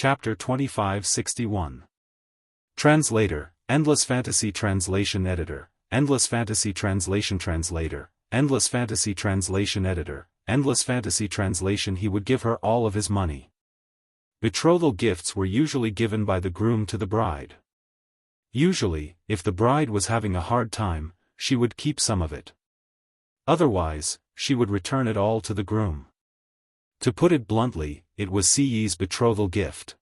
Chapter 2561. Translator, Endless Fantasy Translation Editor, Endless Fantasy Translation Translator, Endless Fantasy Translation Editor, Endless Fantasy Translation. He would give her all of his money. Betrothal gifts were usually given by the groom to the bride. Usually, if the bride was having a hard time, she would keep some of it. Otherwise, she would return it all to the groom. To put it bluntly, it was Ci's betrothal gift.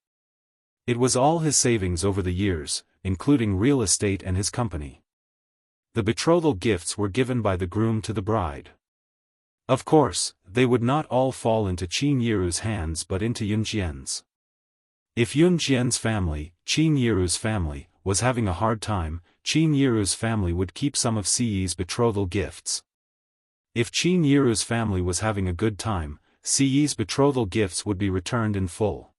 It was all his savings over the years, including real estate and his company. The betrothal gifts were given by the groom to the bride. Of course, they would not all fall into Qin Yiru's hands but into Yun Jian's. If Yun Jian's family, Qin Yiru's family, was having a hard time, Qin Yiru's family would keep some of Ci's betrothal gifts. If Qin Yiru's family was having a good time, Ci's betrothal gifts would be returned in full.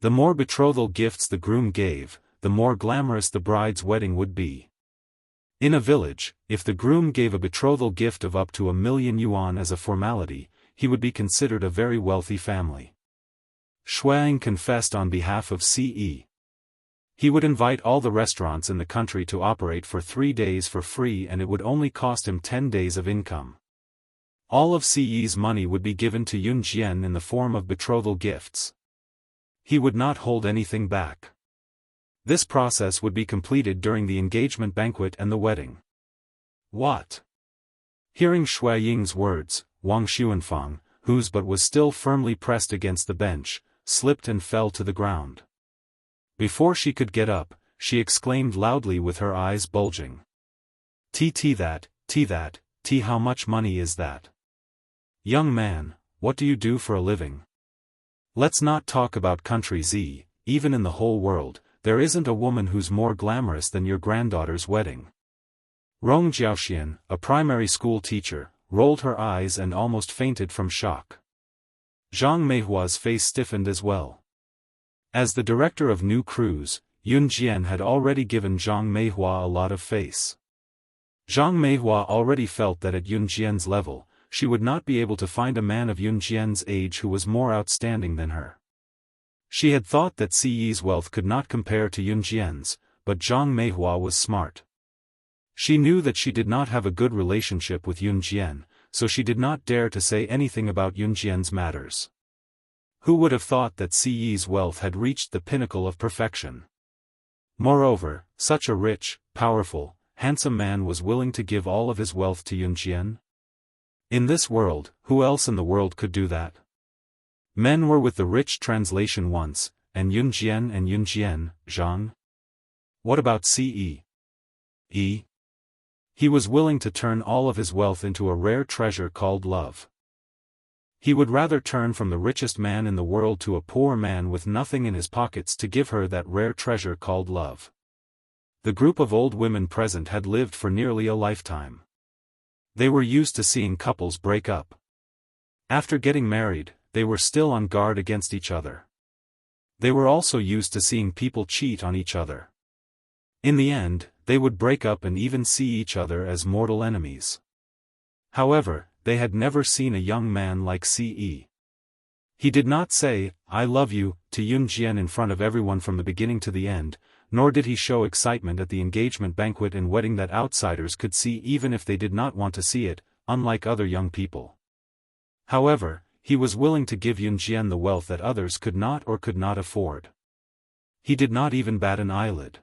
The more betrothal gifts the groom gave, the more glamorous the bride's wedding would be. In a village, if the groom gave a betrothal gift of up to 1,000,000 yuan as a formality, he would be considered a very wealthy family. Shuang confessed on behalf of Ce. He would invite all the restaurants in the country to operate for 3 days for free, and it would only cost him 10 days of income. All of Ce's money would be given to Yun Jian in the form of betrothal gifts. He would not hold anything back. This process would be completed during the engagement banquet and the wedding. What? Hearing Shui Ying's words, Wang Xuanfang, whose butt was still firmly pressed against the bench, slipped and fell to the ground. Before she could get up, she exclaimed loudly with her eyes bulging. That, how much money is that? Young man, what do you do for a living? Let's not talk about country Z, even in the whole world, there isn't a woman who's more glamorous than your granddaughter's wedding. Rong Jiaoxian, a primary school teacher, rolled her eyes and almost fainted from shock. Zhang Meihua's face stiffened as well. As the director of new crews, Yun Jian had already given Zhang Meihua a lot of face. Zhang Meihua already felt that at Yun Jian's level, she would not be able to find a man of Yun Jian's age who was more outstanding than her. She had thought that Ce's wealth could not compare to Yun Jian's, but Zhang Meihua was smart. She knew that she did not have a good relationship with Yun Jian, so she did not dare to say anything about Yun Jian's matters. Who would have thought that Ce's wealth had reached the pinnacle of perfection? Moreover, such a rich, powerful, handsome man was willing to give all of his wealth to Yun Jian? In this world, who else in the world could do that? Men were with the rich translation once, and Yun Jian, Zhang. What about Ce? He was willing to turn all of his wealth into a rare treasure called love. He would rather turn from the richest man in the world to a poor man with nothing in his pockets to give her that rare treasure called love. The group of old women present had lived for nearly a lifetime. They were used to seeing couples break up. After getting married, they were still on guard against each other. They were also used to seeing people cheat on each other. In the end, they would break up and even see each other as mortal enemies. However, they had never seen a young man like Ce. He did not say, "I love you," to Yun Jian in front of everyone from the beginning to the end, nor did he show excitement at the engagement banquet and wedding that outsiders could see even if they did not want to see it, unlike other young people. However, he was willing to give Yun Jian the wealth that others could not afford. He did not even bat an eyelid.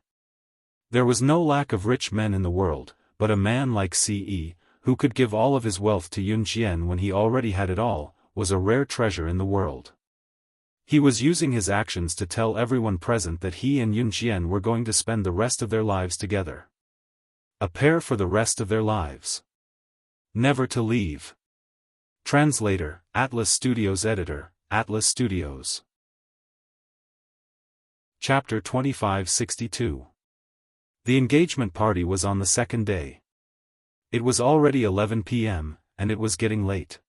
There was no lack of rich men in the world, but a man like Ce, who could give all of his wealth to Yun Jian when he already had it all, was a rare treasure in the world. He was using his actions to tell everyone present that he and Yun Jian were going to spend the rest of their lives together. A pair for the rest of their lives. Never to leave. Translator, Atlas Studios Editor, Atlas Studios. Chapter 2562. The engagement party was on the second day. It was already 11 p.m., and it was getting late.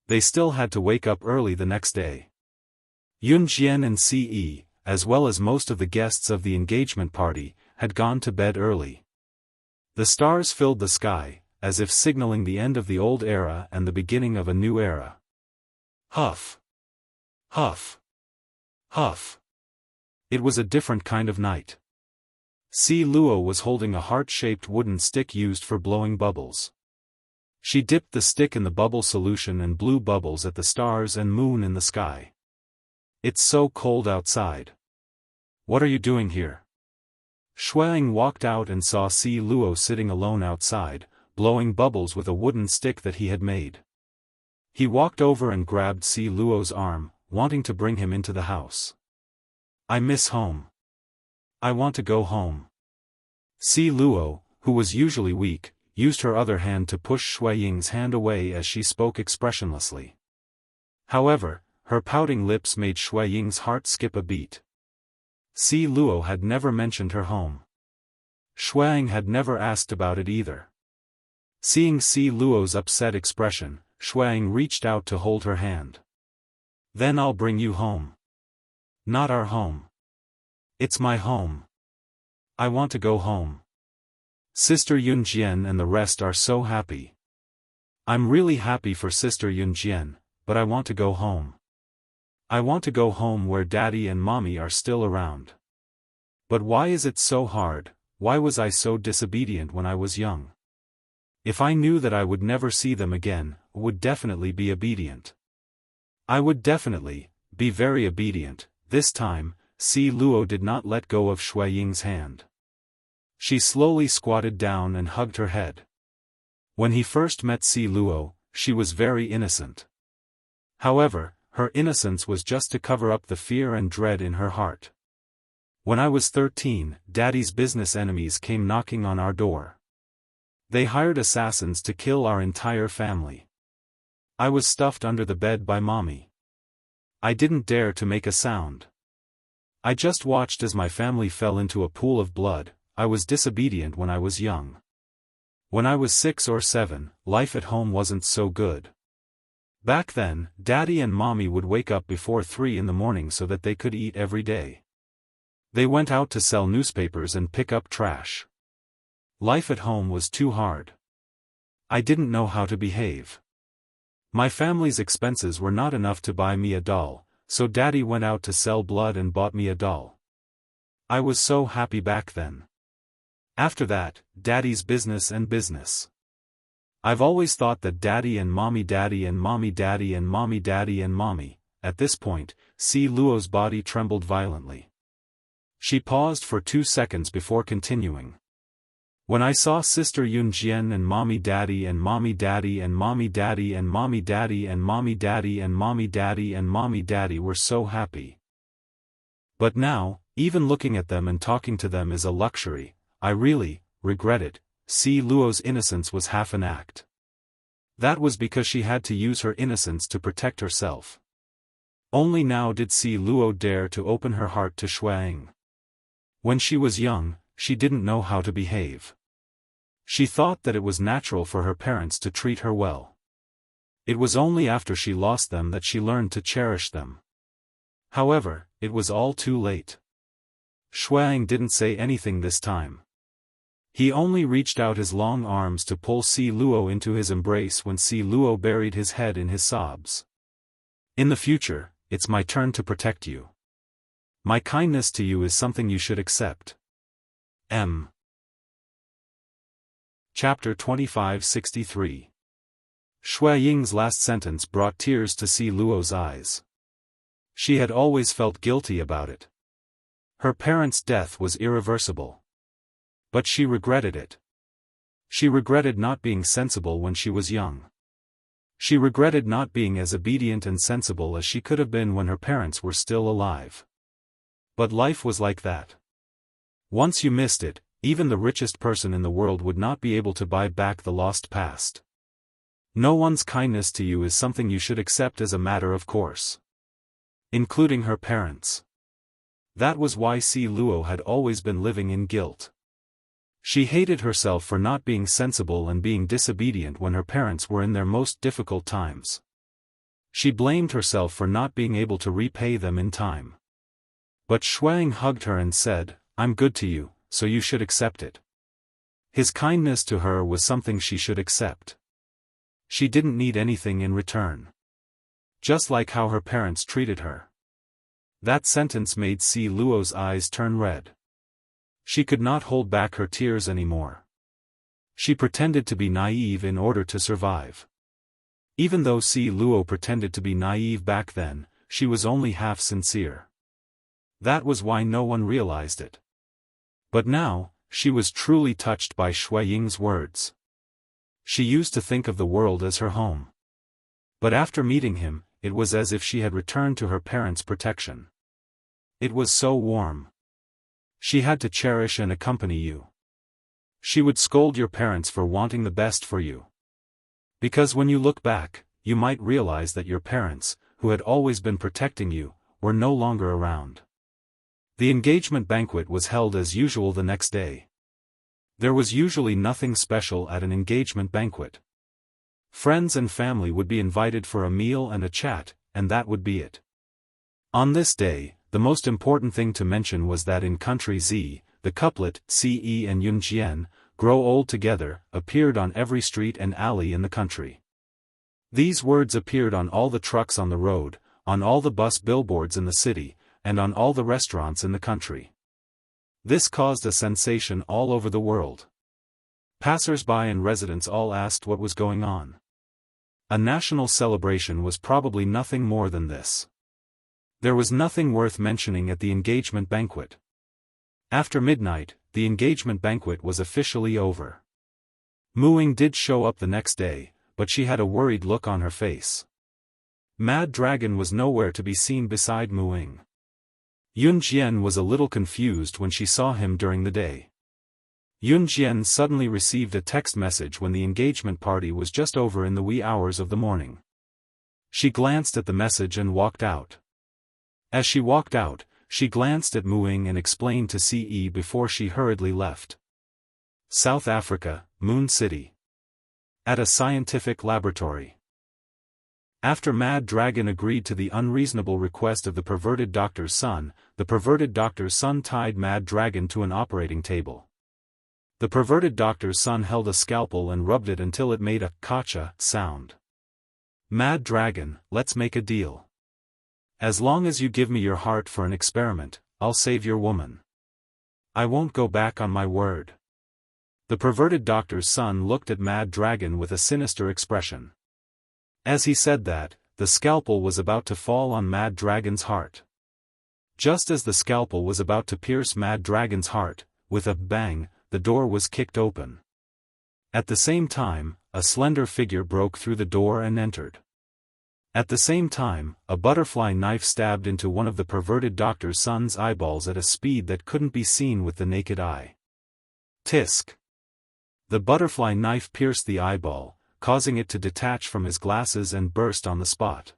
They still had to wake up early the next day. Yun Jian and Ce, as well as most of the guests of the engagement party, had gone to bed early. The stars filled the sky, as if signaling the end of the old era and the beginning of a new era. Huff. Huff. Huff. It was a different kind of night. Si Luo was holding a heart-shaped wooden stick used for blowing bubbles. She dipped the stick in the bubble solution and blew bubbles at the stars and moon in the sky. It's so cold outside. What are you doing here? Xueying walked out and saw Si Luo sitting alone outside, blowing bubbles with a wooden stick that he had made. He walked over and grabbed Si Luo's arm, wanting to bring him into the house. I miss home. I want to go home. Si Luo, who was usually weak, used her other hand to push Xueying's hand away as she spoke expressionlessly. However, her pouting lips made Xueying's heart skip a beat. Si Luo had never mentioned her home. Xueying had never asked about it either. Seeing Si Luo's upset expression, Xueying reached out to hold her hand. Then I'll bring you home. Not our home. It's my home. I want to go home. Sister Yunjian and the rest are so happy. I'm really happy for Sister Yunjian, but I want to go home. I want to go home where Daddy and Mommy are still around. But why is it so hard? Why was I so disobedient when I was young? If I knew that I would never see them again, I would definitely be obedient. I would definitely be very obedient. This time, Si Luo did not let go of Xueying's hand. She slowly squatted down and hugged her head. When he first met Si Luo, she was very innocent. However, her innocence was just to cover up the fear and dread in her heart. When I was 13, Daddy's business enemies came knocking on our door. They hired assassins to kill our entire family. I was stuffed under the bed by Mommy. I didn't dare to make a sound. I just watched as my family fell into a pool of blood. I was disobedient when I was young. When I was 6 or 7, life at home wasn't so good. Back then, Daddy and Mommy would wake up before 3 in the morning so that they could eat every day. They went out to sell newspapers and pick up trash. Life at home was too hard. I didn't know how to behave. My family's expenses were not enough to buy me a doll, so Daddy went out to sell blood and bought me a doll. I was so happy back then. After that, Daddy's business and business. I've always thought that Daddy and Mommy, Daddy and Mommy, Daddy and Mommy, Daddy and Mommy. At this point, Si Luo's body trembled violently. She paused for 2 seconds before continuing. When I saw Sister Yunjian and Mommy Daddy and Mommy Daddy and Mommy Daddy and Mommy Daddy and Mommy Daddy and Mommy Daddy and Mommy Daddy were so happy. But now, even looking at them and talking to them is a luxury. I really regret it. Si Luo's innocence was half an act. That was because she had to use her innocence to protect herself. Only now did Si Luo dare to open her heart to Xueying. When she was young, she didn't know how to behave. She thought that it was natural for her parents to treat her well. It was only after she lost them that she learned to cherish them. However, it was all too late. Xueying didn't say anything this time. He only reached out his long arms to pull Si Luo into his embrace when Si Luo buried his head in his sobs. In the future, it's my turn to protect you. My kindness to you is something you should accept. M. Chapter 2563. Xueying's last sentence brought tears to Si Luo's eyes. She had always felt guilty about it. Her parents' death was irreversible. But she regretted it. She regretted not being sensible when she was young. She regretted not being as obedient and sensible as she could have been when her parents were still alive. But life was like that. Once you missed it, even the richest person in the world would not be able to buy back the lost past. No one's kindness to you is something you should accept as a matter of course. Including her parents. That was why Si Luo had always been living in guilt. She hated herself for not being sensible and being disobedient when her parents were in their most difficult times. She blamed herself for not being able to repay them in time. But Xueying hugged her and said, "I'm good to you, so you should accept it." His kindness to her was something she should accept. She didn't need anything in return. Just like how her parents treated her. That sentence made Si Luo's eyes turn red. She could not hold back her tears anymore. She pretended to be naive in order to survive. Even though Si Luo pretended to be naive back then, she was only half sincere. That was why no one realized it. But now, she was truly touched by Shui Ying's words. She used to think of the world as her home. But after meeting him, it was as if she had returned to her parents' protection. It was so warm. She had to cherish and accompany you. She would scold your parents for wanting the best for you. Because when you look back, you might realize that your parents, who had always been protecting you, were no longer around. The engagement banquet was held as usual the next day. There was usually nothing special at an engagement banquet. Friends and family would be invited for a meal and a chat, and that would be it. On this day, the most important thing to mention was that in country Z, the couplet, Ce and Yunjian, grow old together, appeared on every street and alley in the country. These words appeared on all the trucks on the road, on all the bus billboards in the city, and on all the restaurants in the country. This caused a sensation all over the world. Passers-by and residents all asked what was going on. A national celebration was probably nothing more than this. There was nothing worth mentioning at the engagement banquet. After midnight, the engagement banquet was officially over. Muing did show up the next day, but she had a worried look on her face. Mad Dragon was nowhere to be seen beside Muing. Yunjian was a little confused when she saw him during the day. Yunjian suddenly received a text message when the engagement party was just over in the wee hours of the morning. She glanced at the message and walked out. As she walked out, she glanced at Muing and explained to Ce before she hurriedly left. South Africa, Moon City. At a scientific laboratory. After Mad Dragon agreed to the unreasonable request of the perverted doctor's son, the perverted doctor's son tied Mad Dragon to an operating table. The perverted doctor's son held a scalpel and rubbed it until it made a "kacha" sound. Mad Dragon, let's make a deal. As long as you give me your heart for an experiment, I'll save your woman. I won't go back on my word. The perverted doctor's son looked at Mad Dragon with a sinister expression. As he said that, the scalpel was about to fall on Mad Dragon's heart. Just as the scalpel was about to pierce Mad Dragon's heart, with a bang, the door was kicked open. At the same time, a slender figure broke through the door and entered. At the same time, a butterfly knife stabbed into one of the perverted doctor's son's eyeballs at a speed that couldn't be seen with the naked eye. Tisk! The butterfly knife pierced the eyeball, causing it to detach from his glasses and burst on the spot.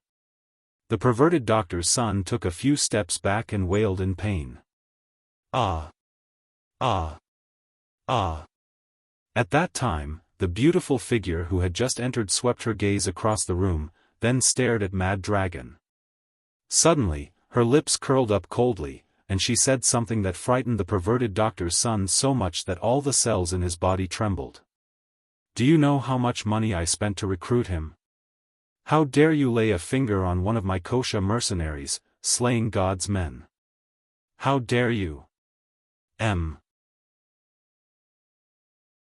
The perverted doctor's son took a few steps back and wailed in pain. Ah! Ah! Ah! At that time, the beautiful figure who had just entered swept her gaze across the room, then stared at Mad Dragon. Suddenly, her lips curled up coldly, and she said something that frightened the perverted doctor's son so much that all the cells in his body trembled. Do you know how much money I spent to recruit him? How dare you lay a finger on one of my kosha mercenaries, slaying God's men? How dare you? M.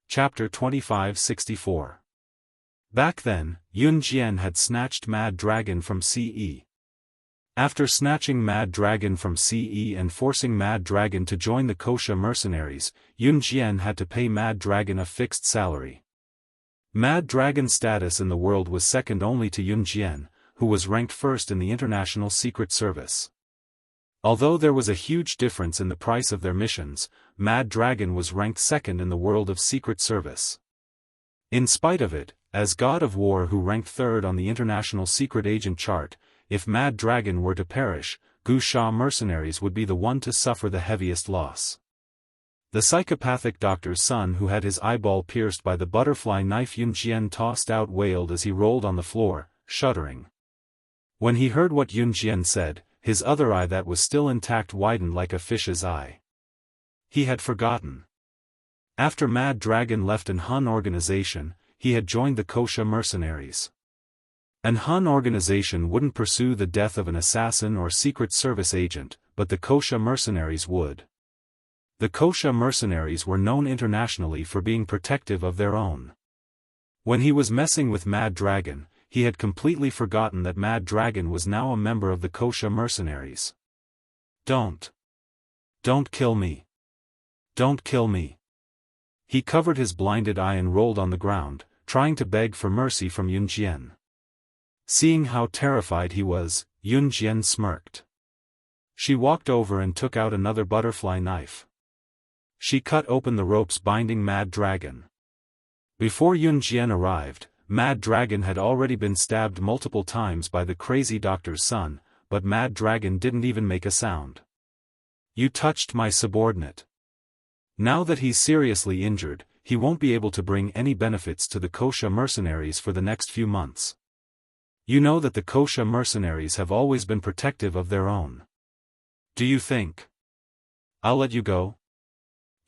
Chapter 2564. Back then, Yun Jian had snatched Mad Dragon from Ce. After snatching Mad Dragon from Ce and forcing Mad Dragon to join the kosha mercenaries, Yun Jian had to pay Mad Dragon a fixed salary. Mad Dragon's status in the world was second only to Yun Jian, who was ranked first in the International Secret Service. Although there was a huge difference in the price of their missions, Mad Dragon was ranked second in the world of Secret Service. In spite of it, as God of War who ranked third on the International Secret Agent chart, if Mad Dragon were to perish, Gu Sha mercenaries would be the one to suffer the heaviest loss. The psychopathic doctor's son who had his eyeball pierced by the butterfly knife Yun Jian tossed out wailed as he rolled on the floor, shuddering. When he heard what Yun Jian said, his other eye that was still intact widened like a fish's eye. He had forgotten. After Mad Dragon left an Hun organization, he had joined the kosha mercenaries. An Hun organization wouldn't pursue the death of an assassin or Secret Service agent, but the Wuxia mercenaries would. The Wuxia mercenaries were known internationally for being protective of their own. When he was messing with Mad Dragon, he had completely forgotten that Mad Dragon was now a member of the Wuxia mercenaries. Don't kill me. Don't kill me. He covered his blinded eye and rolled on the ground, trying to beg for mercy from Yunjian. Seeing how terrified he was, Yunjian smirked. She walked over and took out another butterfly knife. She cut open the ropes binding Mad Dragon. Before Yunjian arrived, Mad Dragon had already been stabbed multiple times by the crazy doctor's son, but Mad Dragon didn't even make a sound. You touched my subordinate. Now that he's seriously injured, he won't be able to bring any benefits to the Wuxia mercenaries for the next few months. You know that the Wuxia mercenaries have always been protective of their own. Do you think I'll let you go?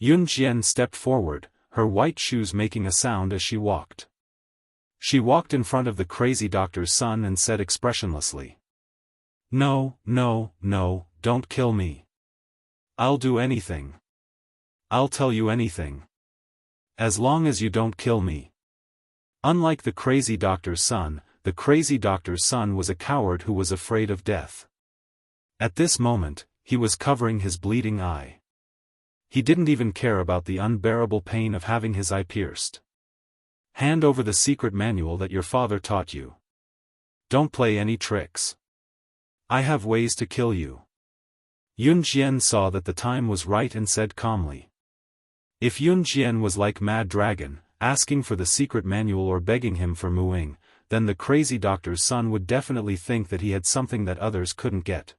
Yunjian stepped forward, her white shoes making a sound as she walked. She walked in front of the crazy doctor's son and said expressionlessly, "No, no, no, don't kill me. I'll do anything. I'll tell you anything. As long as you don't kill me." Unlike the crazy doctor's son, the crazy doctor's son was a coward who was afraid of death. At this moment, he was covering his bleeding eye. He didn't even care about the unbearable pain of having his eye pierced. Hand over the secret manual that your father taught you. Don't play any tricks. I have ways to kill you. Yunjian saw that the time was right and said calmly. If Yunjian was like Mad Dragon, asking for the secret manual or begging him for Muing, then the crazy doctor's son would definitely think that he had something that others couldn't get.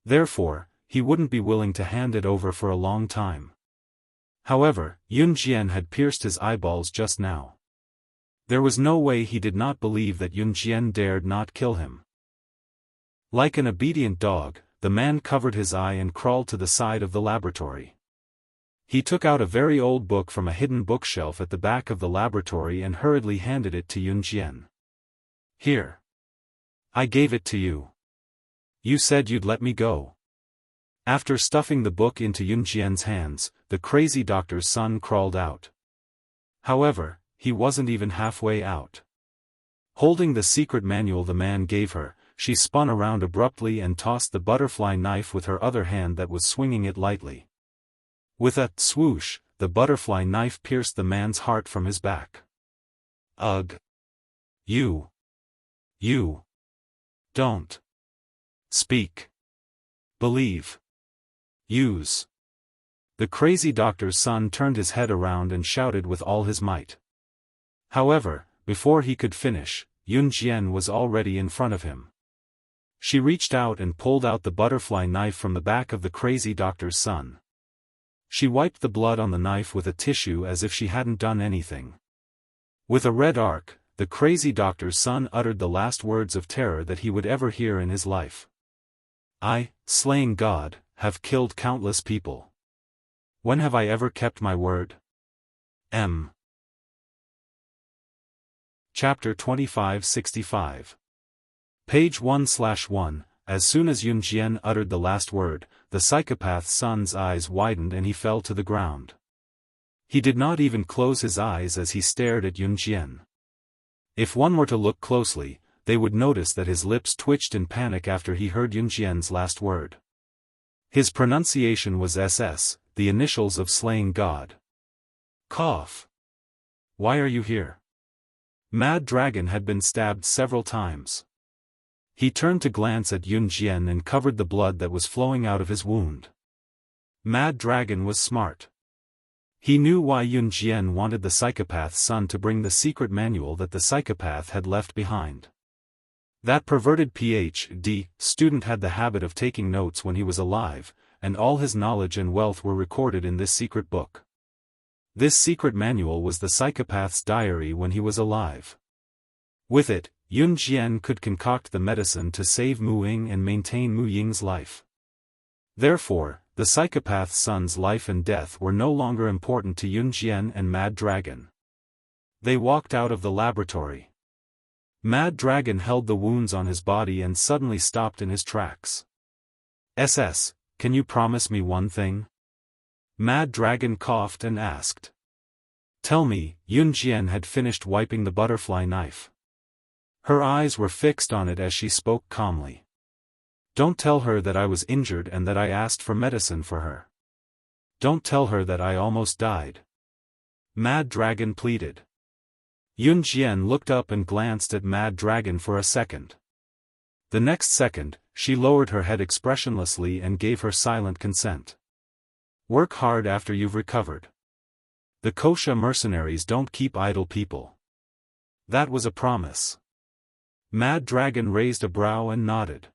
Therefore, he wouldn't be willing to hand it over for a long time. However, Yunjian had pierced his eyeballs just now. There was no way he did not believe that Yunjian dared not kill him. Like an obedient dog, the man covered his eye and crawled to the side of the laboratory. He took out a very old book from a hidden bookshelf at the back of the laboratory and hurriedly handed it to Yunjian. Here. I gave it to you. You said you'd let me go. After stuffing the book into Yunjian's hands, the crazy doctor's son crawled out. However, he wasn't even halfway out. Holding the secret manual the man gave her, she spun around abruptly and tossed the butterfly knife with her other hand that was swinging it lightly. With a swoosh, the butterfly knife pierced the man's heart from his back. Ugh! You don't speak. Believe. Use. The crazy doctor's son turned his head around and shouted with all his might. However, before he could finish, Yunjian was already in front of him. She reached out and pulled out the butterfly knife from the back of the crazy doctor's son. She wiped the blood on the knife with a tissue as if she hadn't done anything. With a red arc, the crazy doctor's son uttered the last words of terror that he would ever hear in his life. I, slaying God, have killed countless people. When have I ever kept my word? Chapter 2565. Page 1/1. As soon as Yunjian uttered the last word, the psychopath's son's eyes widened and he fell to the ground. He did not even close his eyes as he stared at Yunjian. If one were to look closely, they would notice that his lips twitched in panic after he heard Yunjian's last word. His pronunciation was SS, the initials of slaying God. Cough. Why are you here? Mad Dragon had been stabbed several times. He turned to glance at Yunjian and covered the blood that was flowing out of his wound. Mad Dragon was smart. He knew why Yunjian wanted the psychopath's son to bring the secret manual that the psychopath had left behind. That perverted PhD student had the habit of taking notes when he was alive, and all his knowledge and wealth were recorded in this secret book. This secret manual was the psychopath's diary when he was alive. With it, Yunjian could concoct the medicine to save Mu Ying and maintain Mu Ying's life. Therefore, the psychopath's son's life and death were no longer important to Yunjian and Mad Dragon. They walked out of the laboratory. Mad Dragon held the wounds on his body and suddenly stopped in his tracks. Can you promise me one thing? Mad Dragon coughed and asked. Tell me. Yun Jian had finished wiping the butterfly knife. Her eyes were fixed on it as she spoke calmly. Don't tell her that I was injured and that I asked for medicine for her. Don't tell her that I almost died. Mad Dragon pleaded. Yun Jian looked up and glanced at Mad Dragon for a second. The next second, she lowered her head expressionlessly and gave her silent consent. Work hard after you've recovered. The Kosha mercenaries don't keep idle people. That was a promise. Mad Dragon raised a brow and nodded.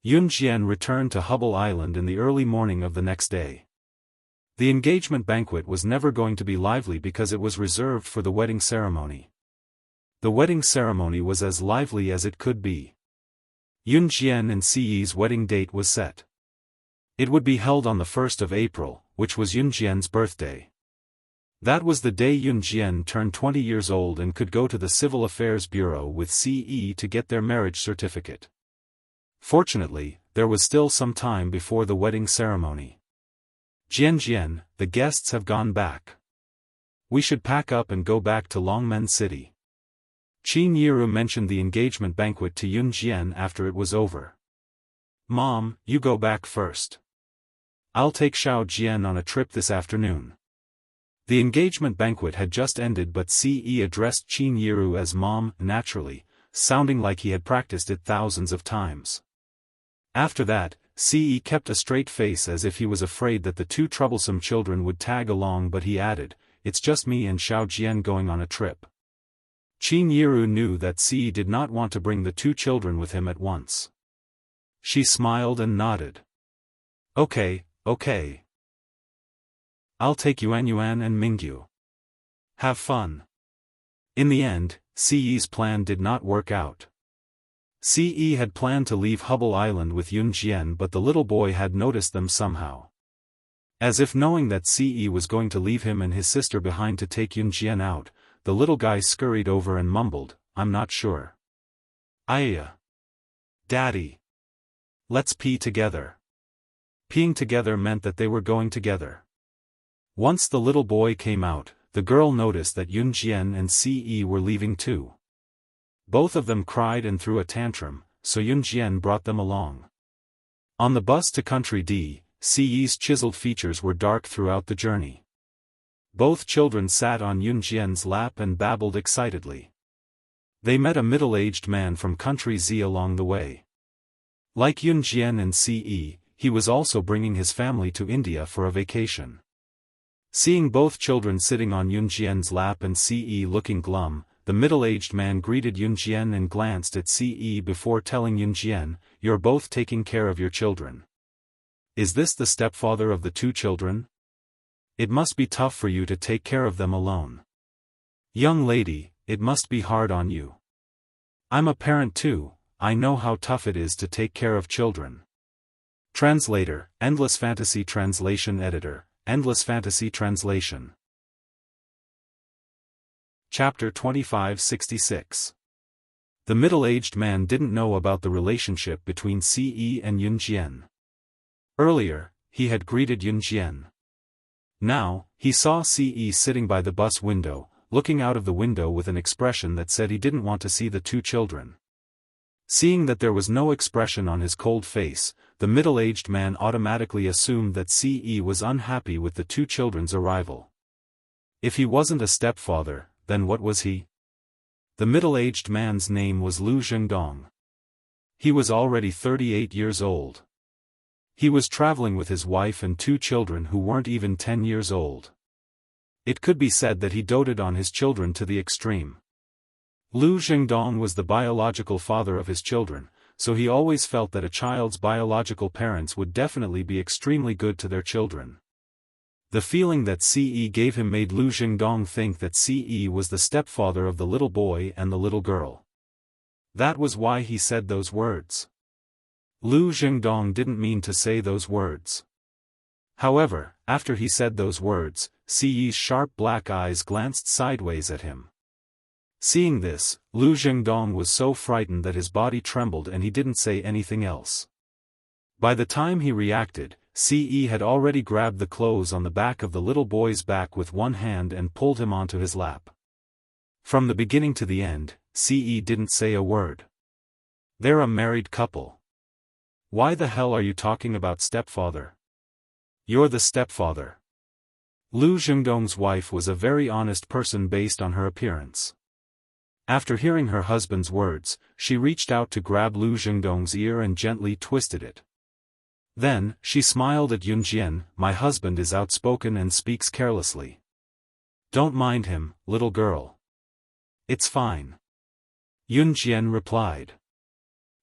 Yun Jian returned to Hubble Island in the early morning of the next day. The engagement banquet was never going to be lively because it was reserved for the wedding ceremony. The wedding ceremony was as lively as it could be. Yun Jian and Siyi's wedding date was set. It would be held on the 1st of April, which was Yun Jian's birthday. That was the day Yun Jian turned 20 years old and could go to the Civil Affairs Bureau with Ciyi to get their marriage certificate. Fortunately, there was still some time before the wedding ceremony. Jian, the guests have gone back. We should pack up and go back to Longmen City. Qin Yiru mentioned the engagement banquet to Yun Jian after it was over. Mom, you go back first. I'll take Xiao Jian on a trip this afternoon. The engagement banquet had just ended, but Ce addressed Qin Yiru as Mom, naturally, sounding like he had practiced it thousands of times. After that, Ce kept a straight face as if he was afraid that the two troublesome children would tag along, but he added, "It's just me and Xiao Jian going on a trip." Qin Yiru knew that Ce did not want to bring the two children with him at once. She smiled and nodded. Okay. I'll take Yuan and Mingyu. Have fun. In the end, Ce's plan did not work out. Ce had planned to leave Hubble Island with Yun Jian, but the little boy had noticed them somehow. As if knowing that Ce was going to leave him and his sister behind to take Yun Jian out, the little guy scurried over and mumbled, "I'm not sure." "Ayya. Daddy. Let's pee together." Peeing together meant that they were going together. Once the little boy came out, the girl noticed that Yun Jian and Ce were leaving too. Both of them cried and threw a tantrum, so Yun Jian brought them along. On the bus to Country D, Ce's chiseled features were dark throughout the journey. Both children sat on Yun Jian's lap and babbled excitedly. They met a middle-aged man from Country Z along the way. Like Yun Jian and Ce, he was also bringing his family to India for a vacation. Seeing both children sitting on Yun Jian's lap and Ce looking glum, the middle-aged man greeted Yun Jian and glanced at Ce before telling Yun Jian, "You're both taking care of your children. Is this the stepfather of the two children? It must be tough for you to take care of them alone. Young lady, it must be hard on you. I'm a parent too, I know how tough it is to take care of children." Translator, Endless Fantasy Translation Editor, Endless Fantasy Translation. Chapter 2566. The middle-aged man didn't know about the relationship between Ce and Yun Jian. Earlier, he had greeted Yun Jian. Now, he saw Ce sitting by the bus window, looking out of the window with an expression that said he didn't want to see the two children. Seeing that there was no expression on his cold face, the middle-aged man automatically assumed that Ce was unhappy with the two children's arrival. If he wasn't a stepfather, then what was he? The middle-aged man's name was Lu Zhengdong. He was already 38 years old. He was traveling with his wife and two children who weren't even 10 years old. It could be said that he doted on his children to the extreme. Lu Zhengdong was the biological father of his children, so he always felt that a child's biological parents would definitely be extremely good to their children. The feeling that Ce gave him made Lu Zhengdong think that Ce was the stepfather of the little boy and the little girl. That was why he said those words. Lu Zhengdong didn't mean to say those words. However, after he said those words, Ce's sharp black eyes glanced sideways at him. Seeing this, Lu Zhengdong was so frightened that his body trembled and he didn't say anything else. By the time he reacted, Ce had already grabbed the clothes on the back of the little boy's back with one hand and pulled him onto his lap. From the beginning to the end, Ce didn't say a word. They're a married couple. Why the hell are you talking about stepfather? You're the stepfather. Lu Zhengdong's wife was a very honest person based on her appearance. After hearing her husband's words, she reached out to grab Lu Zhengdong's ear and gently twisted it. Then, she smiled at Yunjian. My husband is outspoken and speaks carelessly. Don't mind him, little girl. It's fine. Yunjian replied.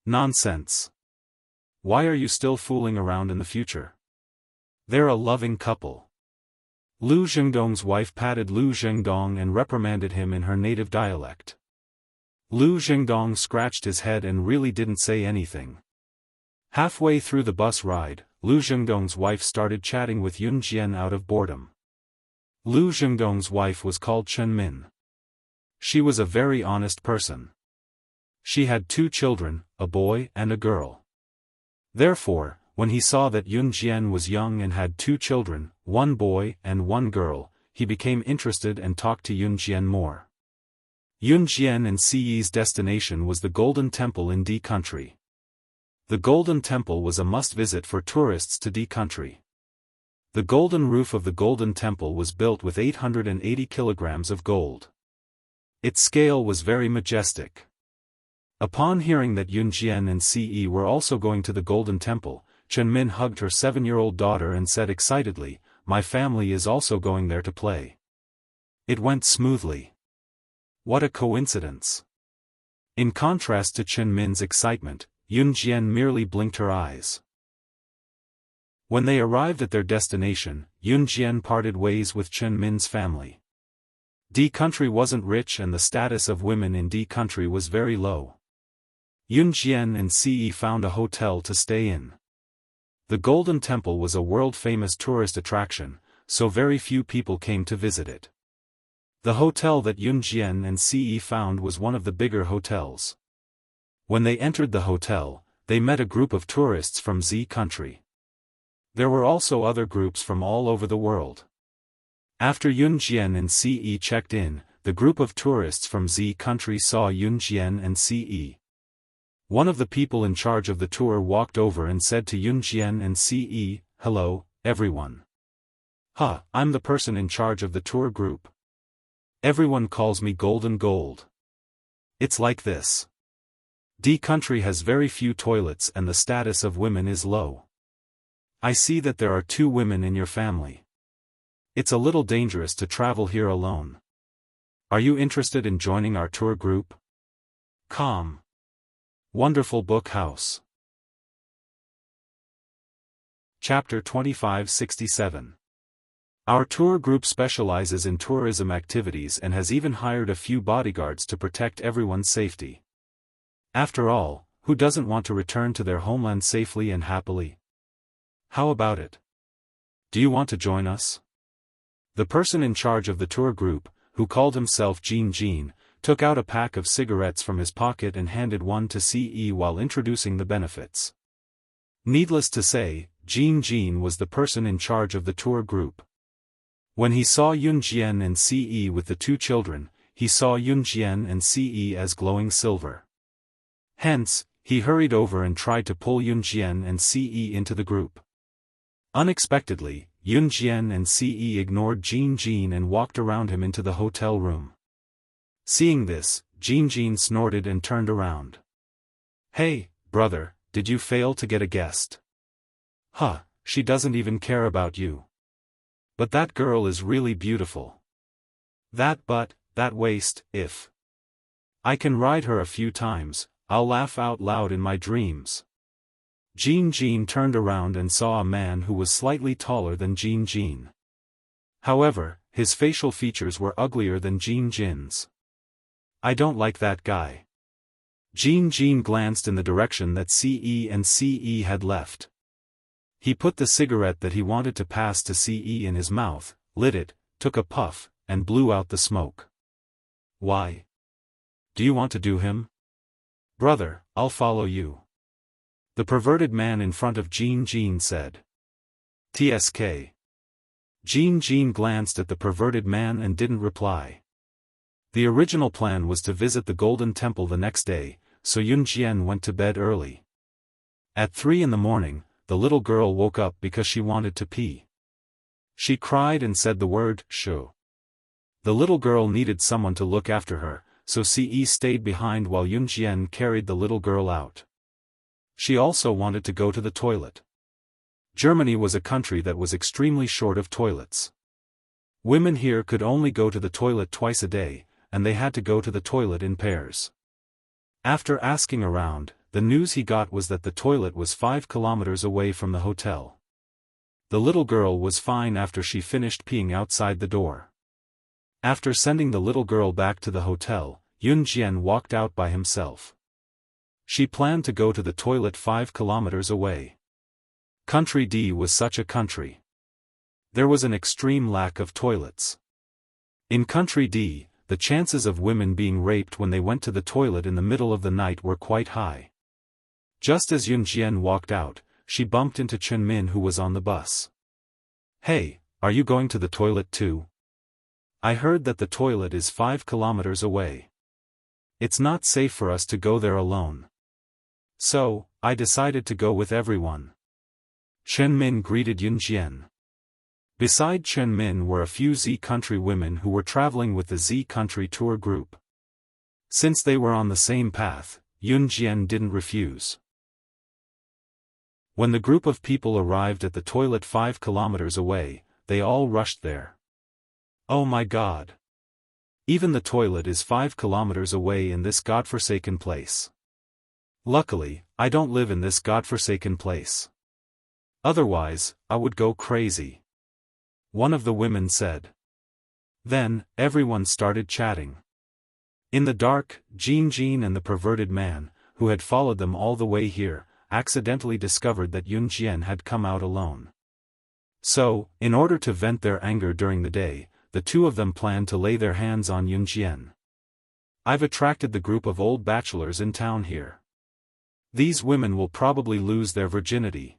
Nonsense. Why are you still fooling around in the future? They're a loving couple. Lu Zhengdong's wife patted Lu Zhengdong and reprimanded him in her native dialect. Lu Zhengdong scratched his head and really didn't say anything. Halfway through the bus ride, Lu Zhengdong's wife started chatting with Yunjian out of boredom. Lu Zhengdong's wife was called Chen Min. She was a very honest person. She had 2 children, a boy and a girl. Therefore, when he saw that Yunjian was young and had 2 children, 1 boy and 1 girl, he became interested and talked to Yunjian more. Yunjian and Ce's destination was the Golden Temple in D Country. The Golden Temple was a must-visit for tourists to D Country. The golden roof of the Golden Temple was built with 880 kilograms of gold. Its scale was very majestic. Upon hearing that Yunjian and Ce were also going to the Golden Temple, Chen Min hugged her 7-year-old daughter and said excitedly, "My family is also going there to play." It went smoothly. What a coincidence. In contrast to Chen Min's excitement, Yunjian merely blinked her eyes. When they arrived at their destination, Yunjian parted ways with Chen Min's family. D Country wasn't rich and the status of women in D Country was very low. Yunjian and Ce found a hotel to stay in. The Golden Temple was a world-famous tourist attraction, so very few people came to visit it. The hotel that Yunjian and Ce found was one of the bigger hotels. When they entered the hotel, they met a group of tourists from Z Country. There were also other groups from all over the world. After Yunjian and Ce checked in, the group of tourists from Z Country saw Yunjian and Ce. One of the people in charge of the tour walked over and said to Yunjian and Ce, "Hello, everyone. I'm the person in charge of the tour group. Everyone calls me Golden Gold. It's like this. D Country has very few toilets and the status of women is low. I see that there are 2 women in your family. It's a little dangerous to travel here alone. Are you interested in joining our tour group? Calm. Wonderful Book House. Chapter 2567. Our tour group specializes in tourism activities and has even hired a few bodyguards to protect everyone's safety. After all, who doesn't want to return to their homeland safely and happily? How about it? Do you want to join us? The person in charge of the tour group, who called himself Jin, took out a pack of cigarettes from his pocket and handed one to Ce while introducing the benefits. Needless to say, Jin was the person in charge of the tour group. When he saw Yunjian and Ce with the 2 children, he saw Yunjian and Ce as glowing silver. Hence, he hurried over and tried to pull Yunjian and Ce into the group. Unexpectedly, Yunjian and Ce ignored Jin and walked around him into the hotel room. Seeing this, Jin snorted and turned around. "Hey, brother, did you fail to get a guest? She doesn't even care about you. But that girl is really beautiful. That butt, that waist, if I can ride her a few times, I'll laugh out loud in my dreams." Jin turned around and saw a man who was slightly taller than Jin. However, his facial features were uglier than Jin's. "I don't like that guy." Jin glanced in the direction that Ce had left. He put the cigarette that he wanted to pass to Ce in his mouth, lit it, took a puff, and blew out the smoke. "Why? do you want to do him? Brother, I'll follow you. The perverted man in front of Jean said. TSK. Jean glanced at the perverted man and didn't reply. The original plan was to visit the Golden Temple the next day, so Yunjian went to bed early. At 3 in the morning, the little girl woke up because she wanted to pee. She cried and said the word, "Shu." The little girl needed someone to look after her, so Ce stayed behind while Yunjian carried the little girl out. She also wanted to go to the toilet. Germany was a country that was extremely short of toilets. Women here could only go to the toilet twice a day, and they had to go to the toilet in pairs. After asking around, the news he got was that the toilet was 5 kilometers away from the hotel. The little girl was fine after she finished peeing outside the door. After sending the little girl back to the hotel, Yunjian walked out by himself. She planned to go to the toilet 5 kilometers away. Country D was such a country. There was an extreme lack of toilets. In Country D, the chances of women being raped when they went to the toilet in the middle of the night were quite high. Just as Yunjian walked out, she bumped into Chunmin, who was on the bus. "Hey, are you going to the toilet too? I heard that the toilet is 5 kilometers away. It's not safe for us to go there alone. So, I decided to go with everyone." Chunmin greeted Yunjian. Beside Chunmin were a few Z Country women who were traveling with the Z Country tour group. Since they were on the same path, Yunjian didn't refuse. When the group of people arrived at the toilet 5 kilometers away, they all rushed there. Oh my God! Even the toilet is 5 kilometers away in this godforsaken place. Luckily, I don't live in this godforsaken place. Otherwise, I would go crazy. One of the women said. Then, everyone started chatting. In the dark, Jean and the perverted man, who had followed them all the way here, accidentally discovered that Yunjian had come out alone. So, in order to vent their anger during the day, the two of them planned to lay their hands on Yunjian. I've attracted the group of old bachelors in town here. These women will probably lose their virginity.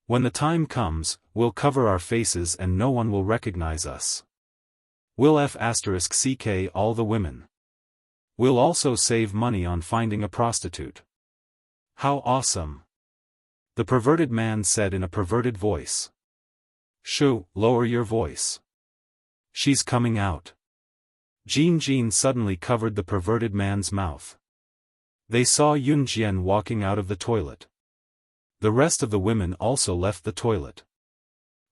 When the time comes, we'll cover our faces and no one will recognize us. We'll F***ck all the women. We'll also save money on finding a prostitute. How awesome! The perverted man said in a perverted voice. "Shu, lower your voice. She's coming out." Jean suddenly covered the perverted man's mouth. They saw Yunjian walking out of the toilet. The rest of the women also left the toilet.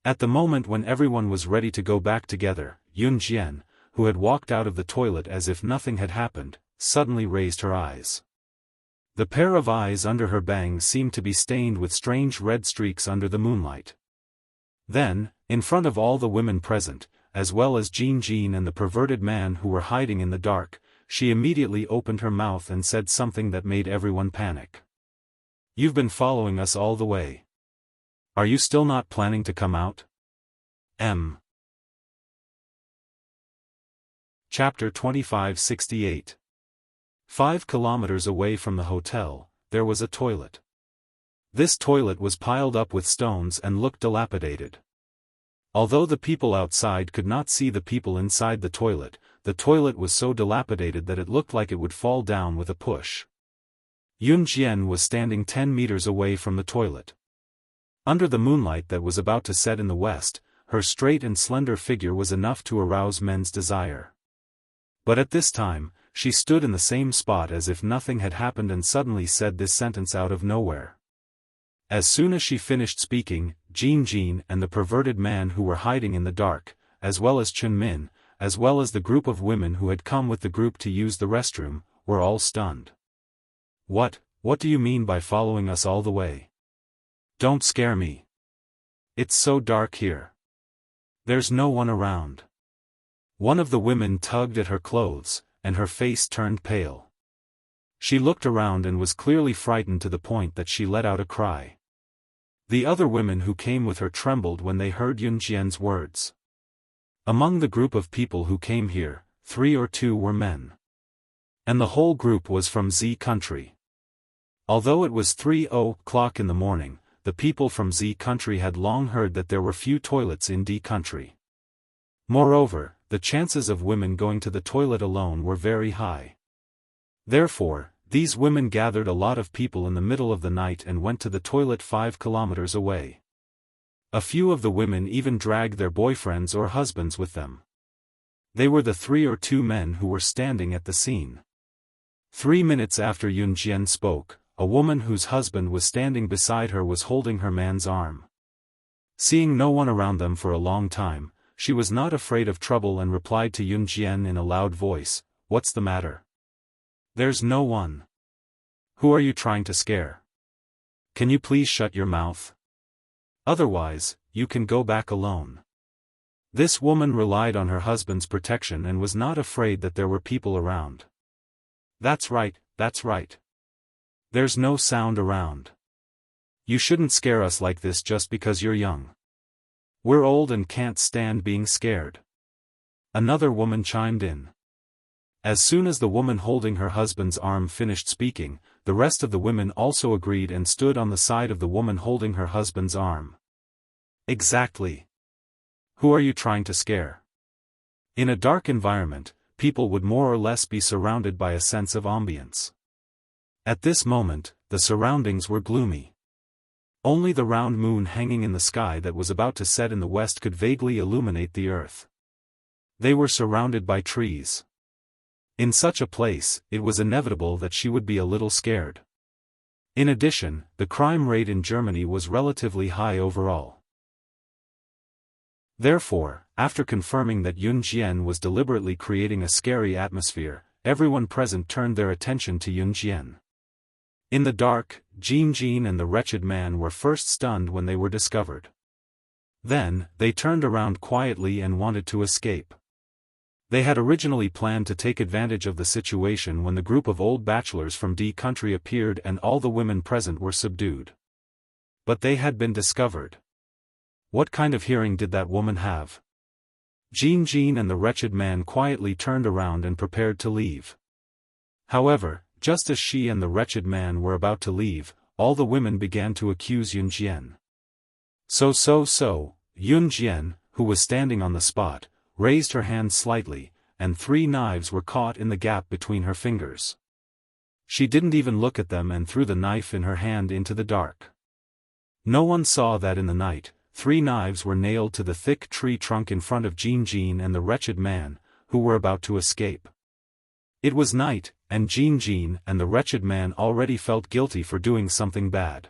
At the moment when everyone was ready to go back together, Yunjian, who had walked out of the toilet as if nothing had happened, suddenly raised her eyes. The pair of eyes under her bangs seemed to be stained with strange red streaks under the moonlight. Then, in front of all the women present, as well as Jean and the perverted man who were hiding in the dark, she immediately opened her mouth and said something that made everyone panic. "You've been following us all the way. Are you still not planning to come out?" Chapter 2568. 5 kilometers away from the hotel, there was a toilet. This toilet was piled up with stones and looked dilapidated. Although the people outside could not see the people inside the toilet was so dilapidated that it looked like it would fall down with a push. Yunjian was standing 10 meters away from the toilet. Under the moonlight that was about to set in the west, her straight and slender figure was enough to arouse men's desire. But at this time, she stood in the same spot as if nothing had happened and suddenly said this sentence out of nowhere. As soon as she finished speaking, Jean and the perverted man who were hiding in the dark, as well as Chunmin, as well as the group of women who had come with the group to use the restroom, were all stunned. What do you mean by following us all the way? Don't scare me. It's so dark here. There's no one around. One of the women tugged at her clothes, and her face turned pale. She looked around and was clearly frightened to the point that she let out a cry. The other women who came with her trembled when they heard Yunjian's words. Among the group of people who came here, 3 or 2 were men. And the whole group was from Z country. Although it was 3:00 in the morning, the people from Z country had long heard that there were few toilets in D country. Moreover, the chances of women going to the toilet alone were very high. Therefore, these women gathered a lot of people in the middle of the night and went to the toilet 5 kilometers away. A few of the women even dragged their boyfriends or husbands with them. They were the 3 or 2 men who were standing at the scene. 3 minutes after Yun Jian spoke, a woman whose husband was standing beside her was holding her man's arm. Seeing no one around them for a long time, she was not afraid of trouble and replied to Yun Jian in a loud voice, "What's the matter? There's no one. Who are you trying to scare? Can you please shut your mouth? Otherwise, you can go back alone." This woman relied on her husband's protection and was not afraid that there were people around. That's right, that's right. There's no sound around. You shouldn't scare us like this just because you're young. We're old and can't stand being scared. Another woman chimed in. As soon as the woman holding her husband's arm finished speaking, the rest of the women also agreed and stood on the side of the woman holding her husband's arm. Exactly. Who are you trying to scare? In a dark environment, people would more or less be surrounded by a sense of ambience. At this moment, the surroundings were gloomy. Only the round moon hanging in the sky that was about to set in the west could vaguely illuminate the earth. They were surrounded by trees. In such a place, it was inevitable that she would be a little scared. In addition, the crime rate in Germany was relatively high overall. Therefore, after confirming that Yun Jian was deliberately creating a scary atmosphere, everyone present turned their attention to Yun Jian. In the dark, Jin and the wretched man were first stunned when they were discovered. Then, they turned around quietly and wanted to escape. They had originally planned to take advantage of the situation when the group of old bachelors from D country appeared and all the women present were subdued. But they had been discovered. What kind of hearing did that woman have? Jin and the wretched man quietly turned around and prepared to leave. However, just as she and the wretched man were about to leave, all the women began to accuse Yun Jian. So, Yun Jian, who was standing on the spot, raised her hand slightly, and 3 knives were caught in the gap between her fingers. She didn't even look at them and threw the knife in her hand into the dark. No one saw that in the night, 3 knives were nailed to the thick tree trunk in front of Jin and the wretched man, who were about to escape. It was night, and Jin and the wretched man already felt guilty for doing something bad.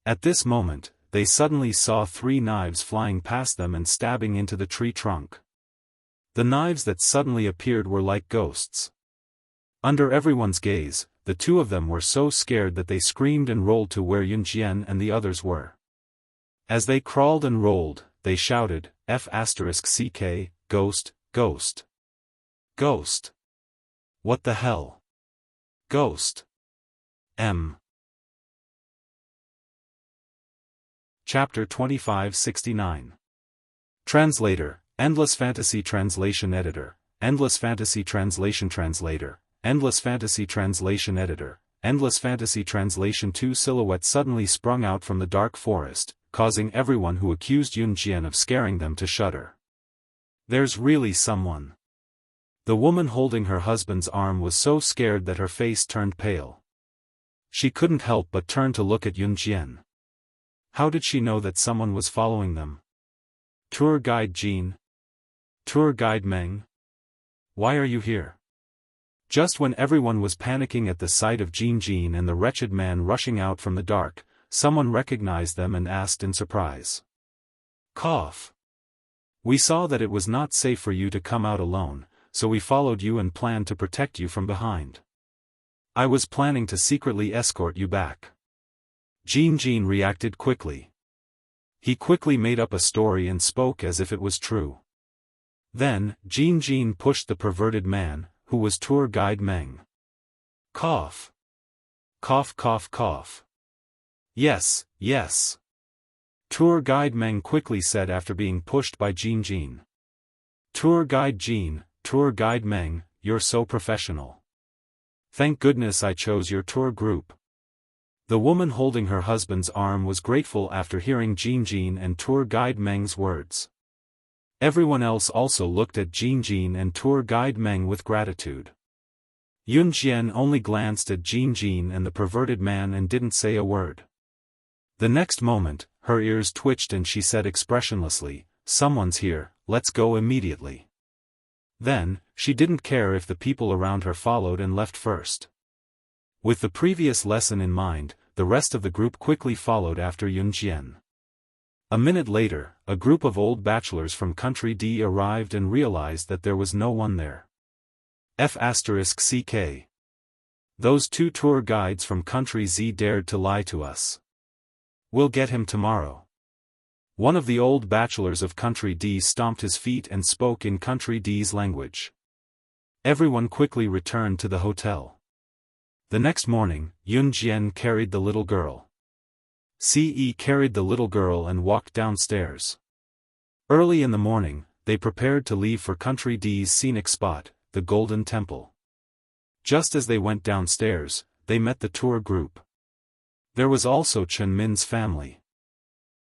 At this moment, they suddenly saw 3 knives flying past them and stabbing into the tree trunk. The knives that suddenly appeared were like ghosts. Under everyone's gaze, the 2 of them were so scared that they screamed and rolled to where Yun Jian and the others were. As they crawled and rolled, they shouted, F***ck, ghost, ghost. Ghost. What the hell? Ghost. Chapter 2569. Translator, Endless Fantasy Translation Editor, Endless Fantasy Translation Translator, Endless Fantasy Translation Editor, Endless Fantasy Translation. 2 silhouettes suddenly sprung out from the dark forest, causing everyone who accused Yun Jian of scaring them to shudder. There's really someone. The woman holding her husband's arm was so scared that her face turned pale. She couldn't help but turn to look at Yun Jian. How did she know that someone was following them? Tour Guide Jin? Tour Guide Meng? Why are you here? Just when everyone was panicking at the sight of Jin and the wretched man rushing out from the dark, someone recognized them and asked in surprise. Cough. We saw that it was not safe for you to come out alone, so we followed you and planned to protect you from behind. I was planning to secretly escort you back. Jin reacted quickly. He quickly made up a story and spoke as if it was true. Then, Jin pushed the perverted man, who was Tour Guide Meng. Cough. Cough cough cough. Yes, yes. Tour Guide Meng quickly said after being pushed by Jin. Tour Guide Jin, Tour Guide Meng, you're so professional. Thank goodness I chose your tour group. The woman holding her husband's arm was grateful after hearing Jinjin and tour guide Meng's words. Everyone else also looked at Jinjin and tour guide Meng with gratitude. Yunjian only glanced at Jinjin and the perverted man and didn't say a word. The next moment, her ears twitched and she said expressionlessly, "Someone's here, let's go immediately." Then, she didn't care if the people around her followed and left first. With the previous lesson in mind, the rest of the group quickly followed after Yunjian. A minute later, a group of old bachelors from Country D arrived and realized that there was no one there. F***CK. Those two tour guides from Country Z dared to lie to us. We'll get him tomorrow. One of the old bachelors of Country D stomped his feet and spoke in Country D's language. Everyone quickly returned to the hotel. The next morning, Yunjian carried the little girl. Ce carried the little girl and walked downstairs. Early in the morning, they prepared to leave for Country D's scenic spot, the Golden Temple. Just as they went downstairs, they met the tour group. There was also Chen Min's family.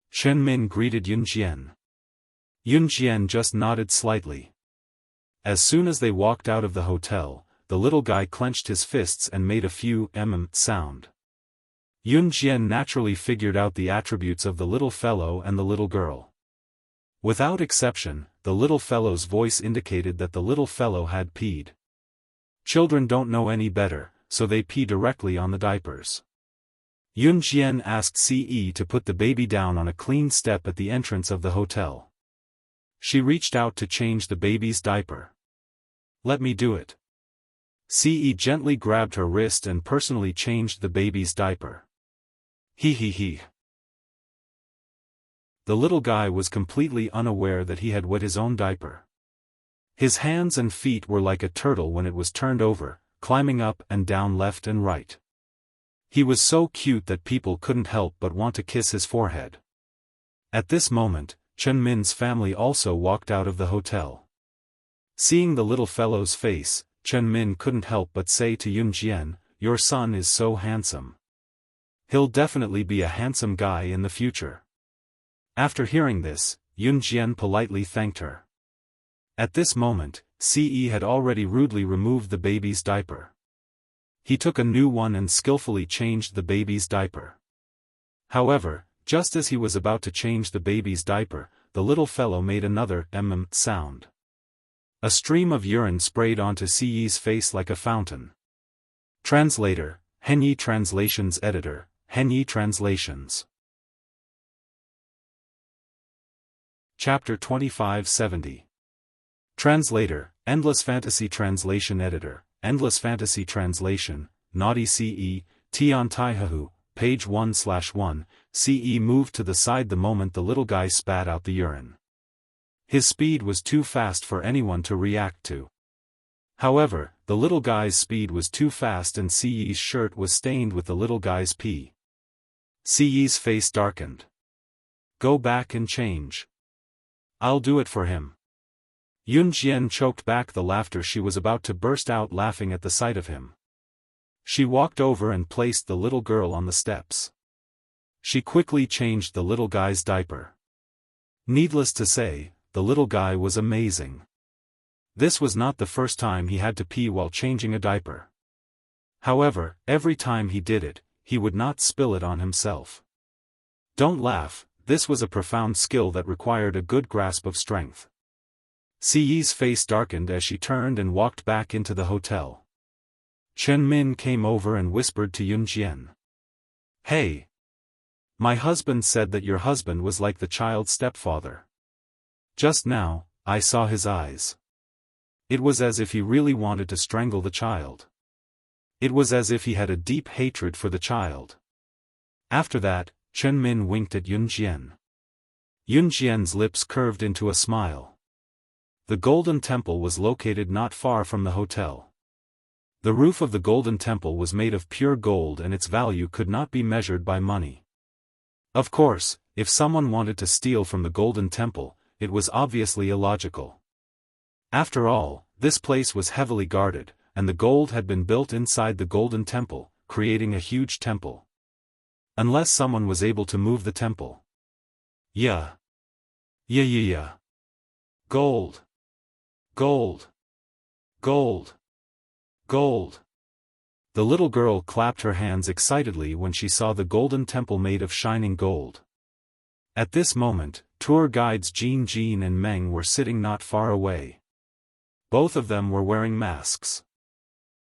Chen Min greeted Yunjian. Yunjian just nodded slightly. As soon as they walked out of the hotel, the little guy clenched his fists and made a few sound. Yunjian naturally figured out the attributes of the little fellow and the little girl. Without exception, the little fellow's voice indicated that the little fellow had peed. Children don't know any better, so they pee directly on the diapers. Yunjian asked Ce to put the baby down on a clean step at the entrance of the hotel. She reached out to change the baby's diaper. "Let me do it." Ce gently grabbed her wrist and personally changed the baby's diaper. He. The little guy was completely unaware that he had wet his own diaper. His hands and feet were like a turtle when it was turned over, climbing up and down left and right. He was so cute that people couldn't help but want to kiss his forehead. At this moment, Chen Min's family also walked out of the hotel. Seeing the little fellow's face, Chen Min couldn't help but say to Yunjian, "Your son is so handsome. He'll definitely be a handsome guy in the future." After hearing this, Yunjian politely thanked her. At this moment, Ce had already rudely removed the baby's diaper. He took a new one and skillfully changed the baby's diaper. However, just as he was about to change the baby's diaper, the little fellow made another sound. A stream of urine sprayed onto Ce's face like a fountain. Translator, Henyi Translations Editor, Henyi Translations. Chapter 2570. Translator, Endless Fantasy Translation Editor, Endless Fantasy Translation, Naughty Ce, Tian Taihahu, page 1/1, Ce moved to the side the moment the little guy spat out the urine. His speed was too fast for anyone to react to. However, the little guy's speed was too fast and Ce's shirt was stained with the little guy's pee. Ce's face darkened. "Go back and change. I'll do it for him." Yunjian choked back the laughter she was about to burst out laughing at the sight of him. She walked over and placed the little girl on the steps. She quickly changed the little guy's diaper. Needless to say, the little guy was amazing. This was not the first time he had to pee while changing a diaper. However, every time he did it, he would not spill it on himself. Don't laugh, this was a profound skill that required a good grasp of strength. Ce's face darkened as she turned and walked back into the hotel. Chen Min came over and whispered to Yunjian. "Hey! My husband said that your husband was like the child's stepfather. Just now, I saw his eyes. It was as if he really wanted to strangle the child. It was as if he had a deep hatred for the child." After that, Chen Min winked at Yunjian. Yunjian's lips curved into a smile. The Golden Temple was located not far from the hotel. The roof of the Golden Temple was made of pure gold and its value could not be measured by money. Of course, if someone wanted to steal from the Golden Temple, it was obviously illogical. After all, this place was heavily guarded, and the gold had been built inside the golden temple, creating a huge temple. Unless someone was able to move the temple. Yeah. Yeah. Gold. Gold. Gold. Gold. The little girl clapped her hands excitedly when she saw the golden temple made of shining gold. At this moment, tour guides Jin and Meng were sitting not far away. Both of them were wearing masks.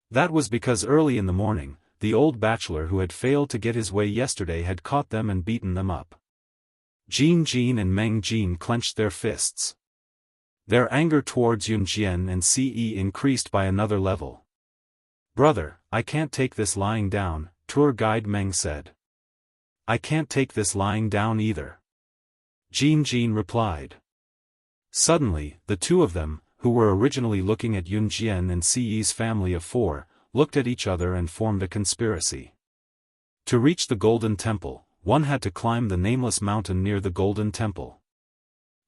That was because early in the morning, the old bachelor who had failed to get his way yesterday had caught them and beaten them up. Jin and Meng clenched their fists. Their anger towards Yunjian and Ce increased by another level. "Brother, I can't take this lying down," tour guide Meng said. "I can't take this lying down either," Jin replied. Suddenly, the two of them, who were originally looking at Yunjian and Ce's family of four, looked at each other and formed a conspiracy. To reach the Golden Temple, one had to climb the nameless mountain near the Golden Temple.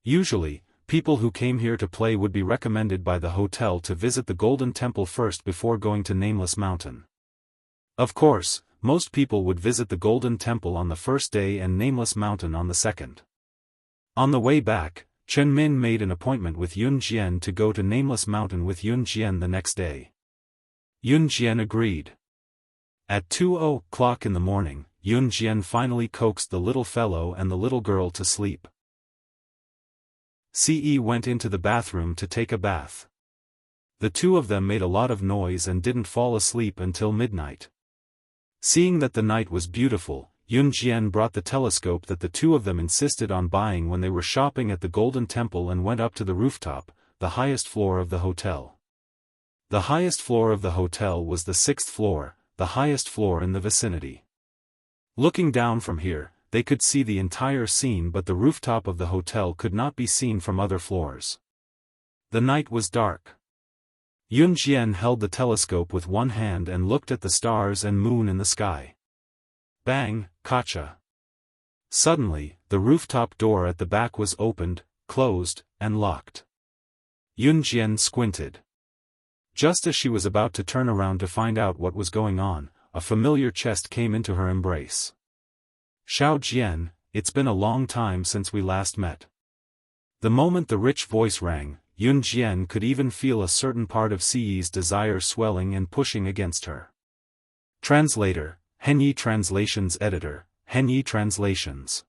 Usually, people who came here to play would be recommended by the hotel to visit the Golden Temple first before going to Nameless Mountain. Of course, most people would visit the Golden Temple on the first day and Nameless Mountain on the second. On the way back, Chen Min made an appointment with Yun Jian to go to Nameless Mountain with Yun Jian the next day. Yun Jian agreed. At 2:00 in the morning, Yun Jian finally coaxed the little fellow and the little girl to sleep. Ce went into the bathroom to take a bath. The two of them made a lot of noise and didn't fall asleep until midnight. Seeing that the night was beautiful, Yun Jian brought the telescope that the two of them insisted on buying when they were shopping at the Golden Temple and went up to the rooftop, the highest floor of the hotel. The highest floor of the hotel was the 6th floor, the highest floor in the vicinity. Looking down from here, they could see the entire scene, but the rooftop of the hotel could not be seen from other floors. The night was dark. Yun Jian held the telescope with one hand and looked at the stars and moon in the sky. Bang, gotcha. Suddenly, the rooftop door at the back was opened, closed, and locked. Yun Jian squinted. Just as she was about to turn around to find out what was going on, a familiar chest came into her embrace. "Xiao Jian, it's been a long time since we last met." The moment the rich voice rang, Yun Jian could even feel a certain part of Ce's desire swelling and pushing against her. Translator, Henyi Translations Editor, Henyi Translations.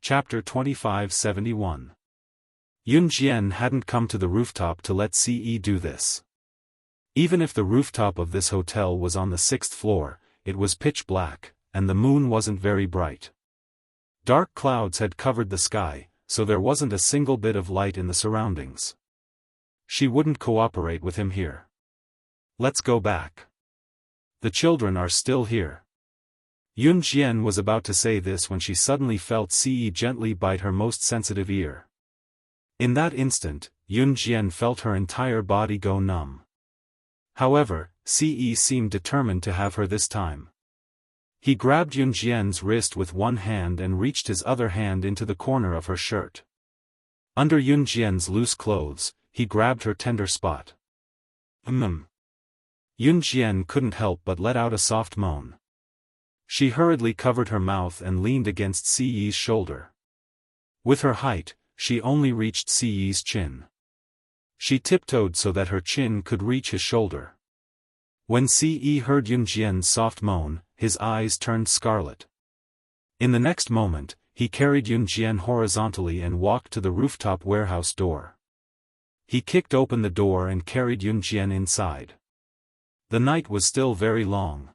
Chapter 2571. Yun Jian hadn't come to the rooftop to let Ce do this. Even if the rooftop of this hotel was on the 6th floor, it was pitch black, and the moon wasn't very bright. Dark clouds had covered the sky, so there wasn't a single bit of light in the surroundings. She wouldn't cooperate with him here. "Let's go back. The children are still here." Yun Jian was about to say this when she suddenly felt Ce gently bite her most sensitive ear. In that instant, Yun Jian felt her entire body go numb. However, Ce seemed determined to have her this time. He grabbed Yun Jian's wrist with one hand and reached his other hand into the corner of her shirt. Under Yun Jian's loose clothes, he grabbed her tender spot. Yun Jian couldn't help but let out a soft moan. She hurriedly covered her mouth and leaned against Ce's shoulder. With her height, she only reached Ce's chin. She tiptoed so that her chin could reach his shoulder. When Ce heard Yun Jian's soft moan, his eyes turned scarlet. In the next moment, he carried Yun Jian horizontally and walked to the rooftop warehouse door. He kicked open the door and carried Yun Jian inside. The night was still very long.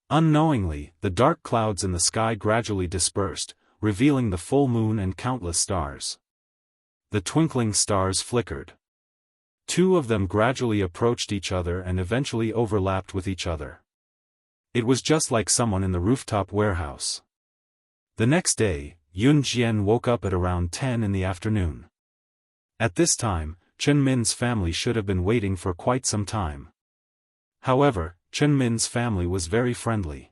Unknowingly, the dark clouds in the sky gradually dispersed, revealing the full moon and countless stars. The twinkling stars flickered. Two of them gradually approached each other and eventually overlapped with each other. It was just like someone in the rooftop warehouse. The next day, Yun Jian woke up at around 10 in the afternoon. At this time, Chen Min's family should have been waiting for quite some time. However, Chen Min's family was very friendly.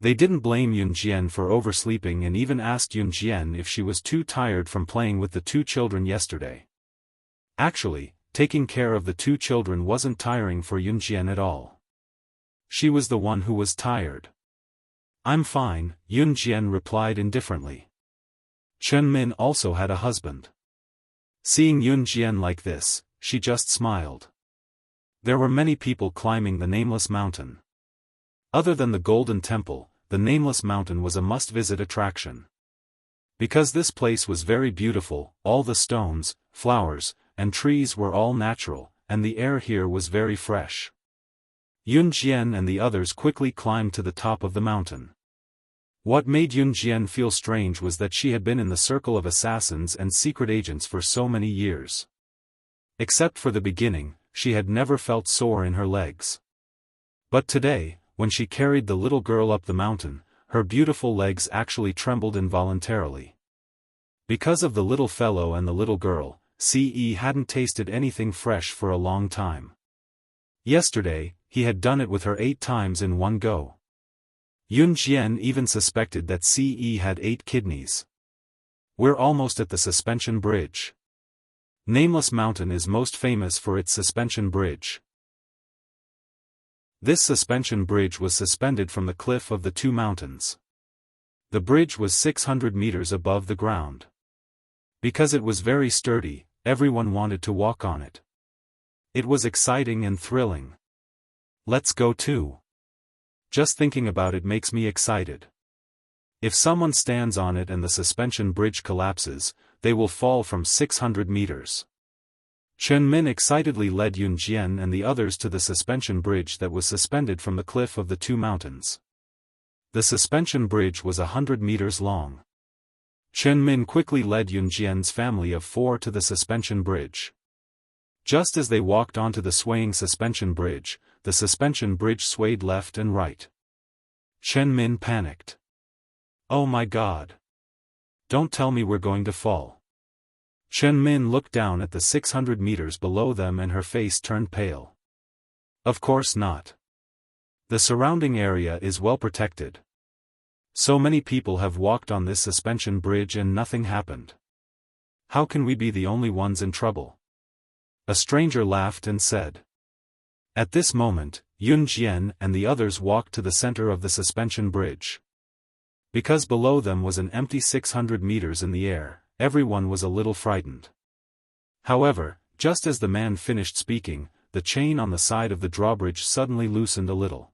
They didn't blame Yun Jian for oversleeping and even asked Yun Jian if she was too tired from playing with the two children yesterday. Actually, taking care of the two children wasn't tiring for Yunjian at all. She was the one who was tired. "I'm fine," Yunjian replied indifferently. Chen Min also had a husband. Seeing Yunjian like this, she just smiled. There were many people climbing the Nameless Mountain. Other than the Golden Temple, the Nameless Mountain was a must-visit attraction. Because this place was very beautiful, all the stones, flowers, and trees were all natural, and the air here was very fresh. Yunjian and the others quickly climbed to the top of the mountain. What made Yunjian feel strange was that she had been in the circle of assassins and secret agents for so many years. Except for the beginning, she had never felt sore in her legs. But today, when she carried the little girl up the mountain, her beautiful legs actually trembled involuntarily. Because of the little fellow and the little girl, Ce hadn't tasted anything fresh for a long time. Yesterday, he had done it with her 8 times in one go. Yunjian even suspected that Ce had 8 kidneys. We're almost at the suspension bridge. Nameless Mountain is most famous for its suspension bridge. This suspension bridge was suspended from the cliff of the two mountains. The bridge was 600 meters above the ground. Because it was very sturdy, everyone wanted to walk on it. It was exciting and thrilling. Let's go too. Just thinking about it makes me excited. If someone stands on it and the suspension bridge collapses, they will fall from 600 meters. Chen Min excitedly led Yunjian and the others to the suspension bridge that was suspended from the cliff of the two mountains. The suspension bridge was 100 meters long. Chen Min quickly led Yunjian's family of 4 to the suspension bridge. Just as they walked onto the swaying suspension bridge, the suspension bridge swayed left and right. Chen Min panicked. "Oh my God! Don't tell me we're going to fall." Chen Min looked down at the 600 meters below them and her face turned pale. Of course not. The surrounding area is well protected. So many people have walked on this suspension bridge and nothing happened. How can we be the only ones in trouble? A stranger laughed and said. At this moment, Yunjian and the others walked to the center of the suspension bridge. Because below them was an empty 600 meters in the air, everyone was a little frightened. However, just as the man finished speaking, the chain on the side of the drawbridge suddenly loosened a little.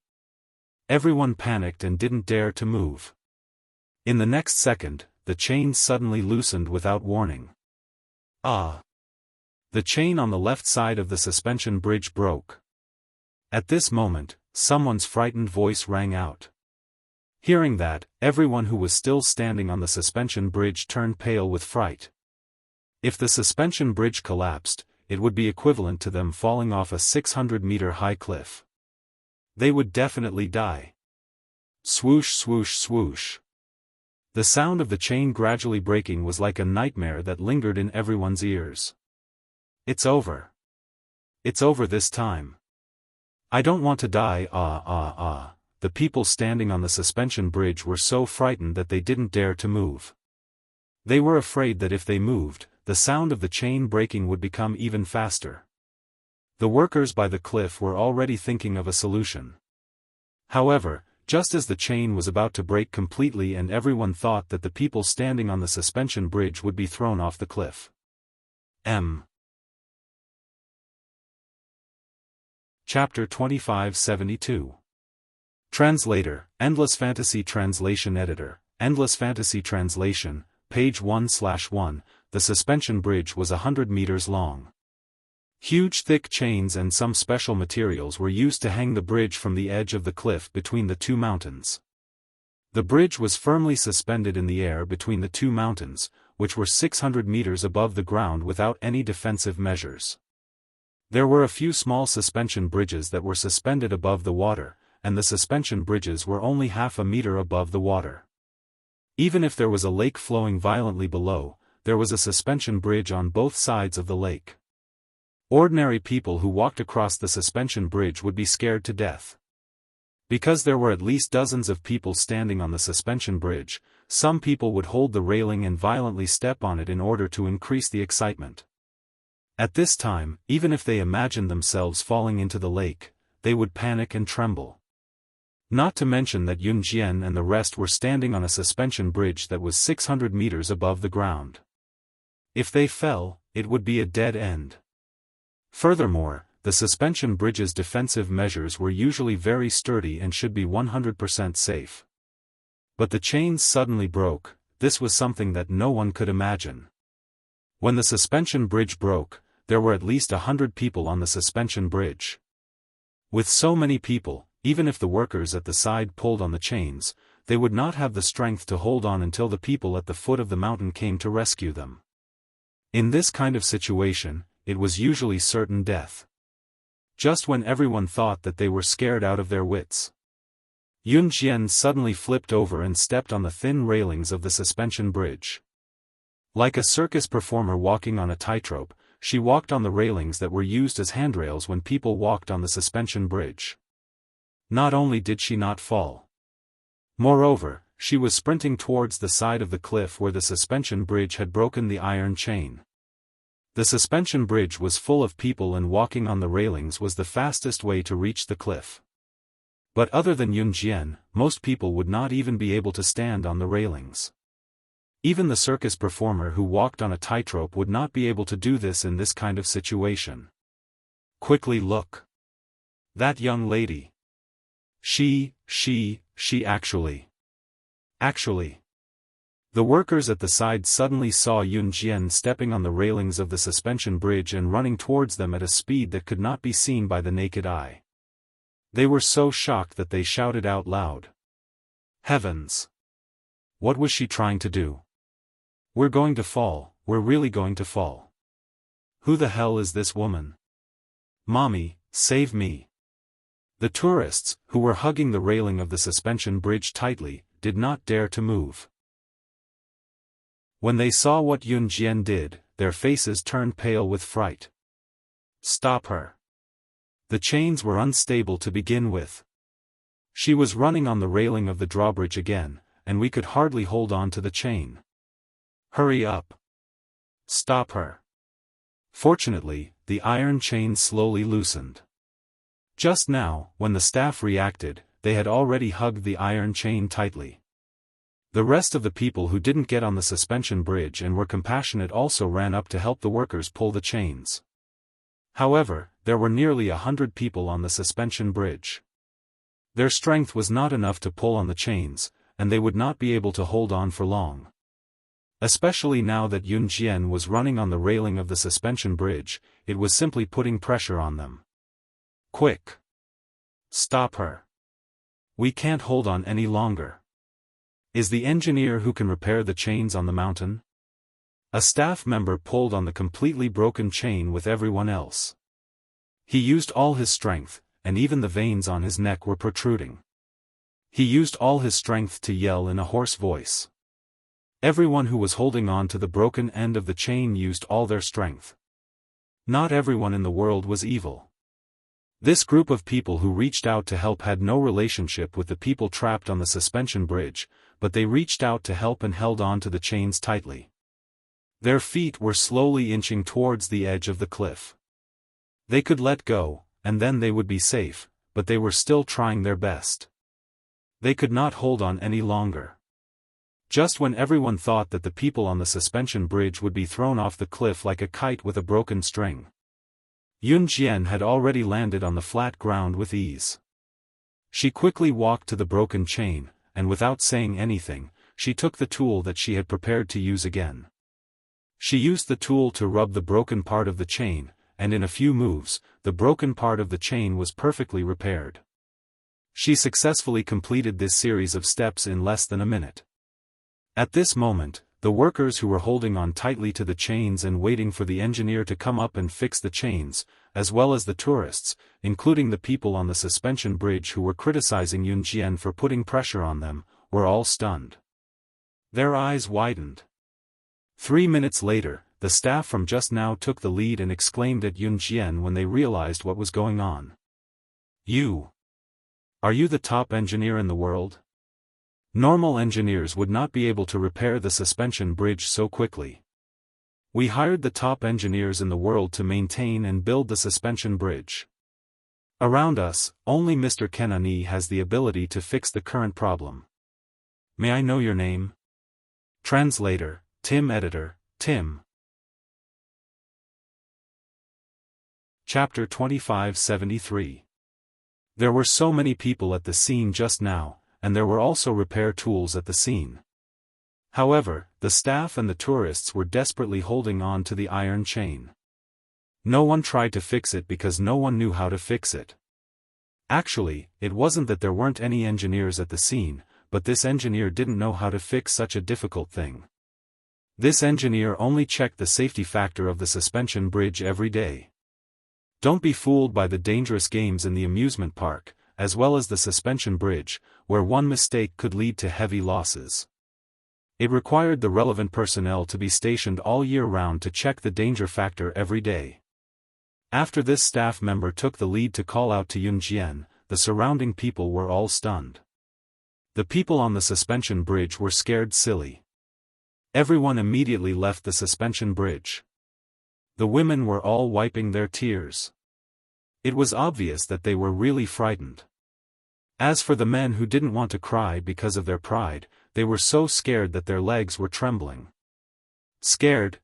Everyone panicked and didn't dare to move. In the next second, the chain suddenly loosened without warning. Ah! The chain on the left side of the suspension bridge broke. At this moment, someone's frightened voice rang out. Hearing that, everyone who was still standing on the suspension bridge turned pale with fright. If the suspension bridge collapsed, it would be equivalent to them falling off a 600-meter high cliff. They would definitely die. Swoosh swoosh swoosh. The sound of the chain gradually breaking was like a nightmare that lingered in everyone's ears. It's over. It's over this time. I don't want to die. The people standing on the suspension bridge were so frightened that they didn't dare to move. They were afraid that if they moved, the sound of the chain breaking would become even faster. The workers by the cliff were already thinking of a solution. However, just as the chain was about to break completely and everyone thought that the people standing on the suspension bridge would be thrown off the cliff. Chapter 2572. Translator, Endless Fantasy Translation Editor, Endless Fantasy Translation, page 1/1, the suspension bridge was 100 meters long. Huge thick chains and some special materials were used to hang the bridge from the edge of the cliff between the two mountains. The bridge was firmly suspended in the air between the two mountains, which were 600 meters above the ground without any defensive measures. There were a few small suspension bridges that were suspended above the water, and the suspension bridges were only half a meter above the water. Even if there was a lake flowing violently below, there was a suspension bridge on both sides of the lake. Ordinary people who walked across the suspension bridge would be scared to death. Because there were at least dozens of people standing on the suspension bridge, some people would hold the railing and violently step on it in order to increase the excitement. At this time, even if they imagined themselves falling into the lake, they would panic and tremble. Not to mention that Yun Jian and the rest were standing on a suspension bridge that was 600 meters above the ground. If they fell, it would be a dead end. Furthermore, the suspension bridge's defensive measures were usually very sturdy and should be 100% safe. But the chains suddenly broke. This was something that no one could imagine. When the suspension bridge broke, there were at least 100 people on the suspension bridge. With so many people, even if the workers at the side pulled on the chains, they would not have the strength to hold on until the people at the foot of the mountain came to rescue them. In this kind of situation, it was usually certain death. Just when everyone thought that they were scared out of their wits, Yun Jian suddenly flipped over and stepped on the thin railings of the suspension bridge. Like a circus performer walking on a tightrope, she walked on the railings that were used as handrails when people walked on the suspension bridge. Not only did she not fall. Moreover, she was sprinting towards the side of the cliff where the suspension bridge had broken the iron chain. The suspension bridge was full of people and walking on the railings was the fastest way to reach the cliff. But other than Yun Jian, most people would not even be able to stand on the railings. Even the circus performer who walked on a tightrope would not be able to do this in this kind of situation. Quickly look. That young lady. She actually. The workers at the side suddenly saw Yun Jian stepping on the railings of the suspension bridge and running towards them at a speed that could not be seen by the naked eye. They were so shocked that they shouted out loud. Heavens! What was she trying to do? We're going to fall, we're really going to fall. Who the hell is this woman? Mommy, save me. The tourists, who were hugging the railing of the suspension bridge tightly, did not dare to move. When they saw what Yun Jian did, their faces turned pale with fright. Stop her. The chains were unstable to begin with. She was running on the railing of the drawbridge again, and we could hardly hold on to the chain. Hurry up. Stop her. Fortunately, the iron chain slowly loosened. Just now, when the staff reacted, they had already hugged the iron chain tightly. The rest of the people who didn't get on the suspension bridge and were compassionate also ran up to help the workers pull the chains. However, there were nearly 100 people on the suspension bridge. Their strength was not enough to pull on the chains, and they would not be able to hold on for long. Especially now that Yun Jian was running on the railing of the suspension bridge, it was simply putting pressure on them. Quick! Stop her. We can't hold on any longer. Is the engineer who can repair the chains on the mountain? A staff member pulled on the completely broken chain with everyone else. He used all his strength, and even the veins on his neck were protruding. He used all his strength to yell in a hoarse voice. Everyone who was holding on to the broken end of the chain used all their strength. Not everyone in the world was evil. This group of people who reached out to help had no relationship with the people trapped on the suspension bridge, but they reached out to help and held on to the chains tightly. Their feet were slowly inching towards the edge of the cliff. They could let go, and then they would be safe, but they were still trying their best. They could not hold on any longer. Just when everyone thought that the people on the suspension bridge would be thrown off the cliff like a kite with a broken string, Yun Jian had already landed on the flat ground with ease. She quickly walked to the broken chain, and without saying anything, she took the tool that she had prepared to use again. She used the tool to rub the broken part of the chain, and in a few moves, the broken part of the chain was perfectly repaired. She successfully completed this series of steps in less than a minute. At this moment, the workers who were holding on tightly to the chains and waiting for the engineer to come up and fix the chains, as well as the tourists, including the people on the suspension bridge who were criticizing Yun Jian for putting pressure on them, were all stunned. Their eyes widened. 3 minutes later, the staff from just now took the lead and exclaimed at Yun Jian when they realized what was going on. Are you the top engineer in the world? Normal engineers would not be able to repair the suspension bridge so quickly. We hired the top engineers in the world to maintain and build the suspension bridge. Around us, only Mr. Kenani has the ability to fix the current problem. May I know your name? Translator, Tim. Editor, Tim. Chapter 2573. There were so many people at the scene just now, and there were also repair tools at the scene. However, the staff and the tourists were desperately holding on to the iron chain. No one tried to fix it because no one knew how to fix it. Actually, it wasn't that there weren't any engineers at the scene, but this engineer didn't know how to fix such a difficult thing. This engineer only checked the safety factor of the suspension bridge every day. Don't be fooled by the dangerous games in the amusement park, as well as the suspension bridge, where one mistake could lead to heavy losses. It required the relevant personnel to be stationed all year round to check the danger factor every day. After this staff member took the lead to call out to Yunjian, the surrounding people were all stunned. The people on the suspension bridge were scared silly. Everyone immediately left the suspension bridge. The women were all wiping their tears. It was obvious that they were really frightened. As for the men who didn't want to cry because of their pride, they were so scared that their legs were trembling. Scared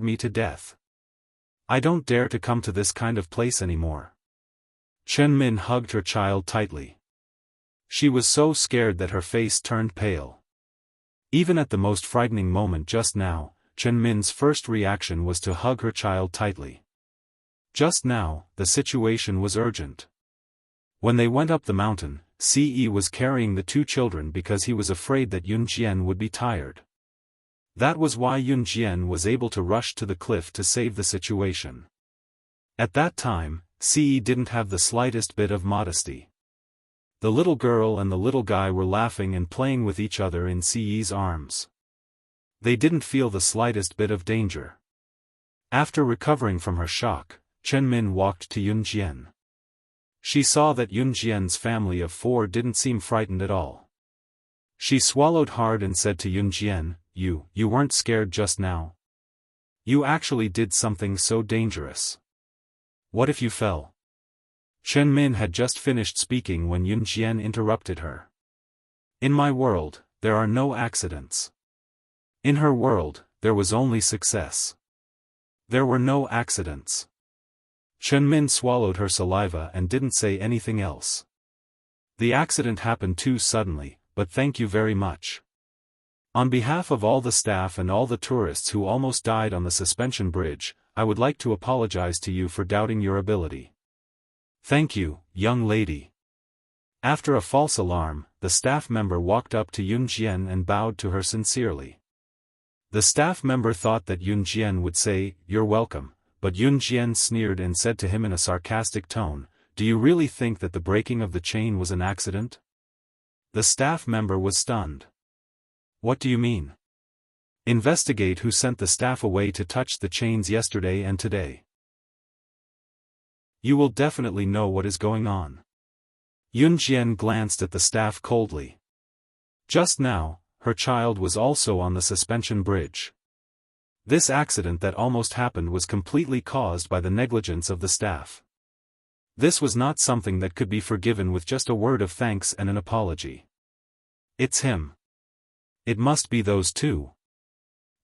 me to death. I don't dare to come to this kind of place anymore. Chen Min hugged her child tightly. She was so scared that her face turned pale. Even at the most frightening moment just now, Chen Min's first reaction was to hug her child tightly. Just now, the situation was urgent. When they went up the mountain, Ce was carrying the two children because he was afraid that Yunjian would be tired. That was why Yunjian was able to rush to the cliff to save the situation. At that time, Ce didn't have the slightest bit of modesty. The little girl and the little guy were laughing and playing with each other in Ce's arms. They didn't feel the slightest bit of danger. After recovering from her shock, Chen Min walked to Yunjian. She saw that Yunjian's family of 4 didn't seem frightened at all. She swallowed hard and said to Yunjian, You weren't scared just now? You actually did something so dangerous. What if you fell? Chen Min had just finished speaking when Yunjian interrupted her. In my world, there are no accidents. In her world, there was only success. There were no accidents. Chen Min swallowed her saliva and didn't say anything else. The accident happened too suddenly, but thank you very much. On behalf of all the staff and all the tourists who almost died on the suspension bridge, I would like to apologize to you for doubting your ability. Thank you, young lady. After a false alarm, the staff member walked up to Yunjian and bowed to her sincerely. The staff member thought that Yunjian would say, You're welcome, but Yunjian sneered and said to him in a sarcastic tone, Do you really think that the breaking of the chain was an accident? The staff member was stunned. What do you mean? Investigate who sent the staff away to touch the chains yesterday and today. You will definitely know what is going on. Yunjian glanced at the staff coldly. Just now, her child was also on the suspension bridge. This accident that almost happened was completely caused by the negligence of the staff. This was not something that could be forgiven with just a word of thanks and an apology. It's him. It must be those two.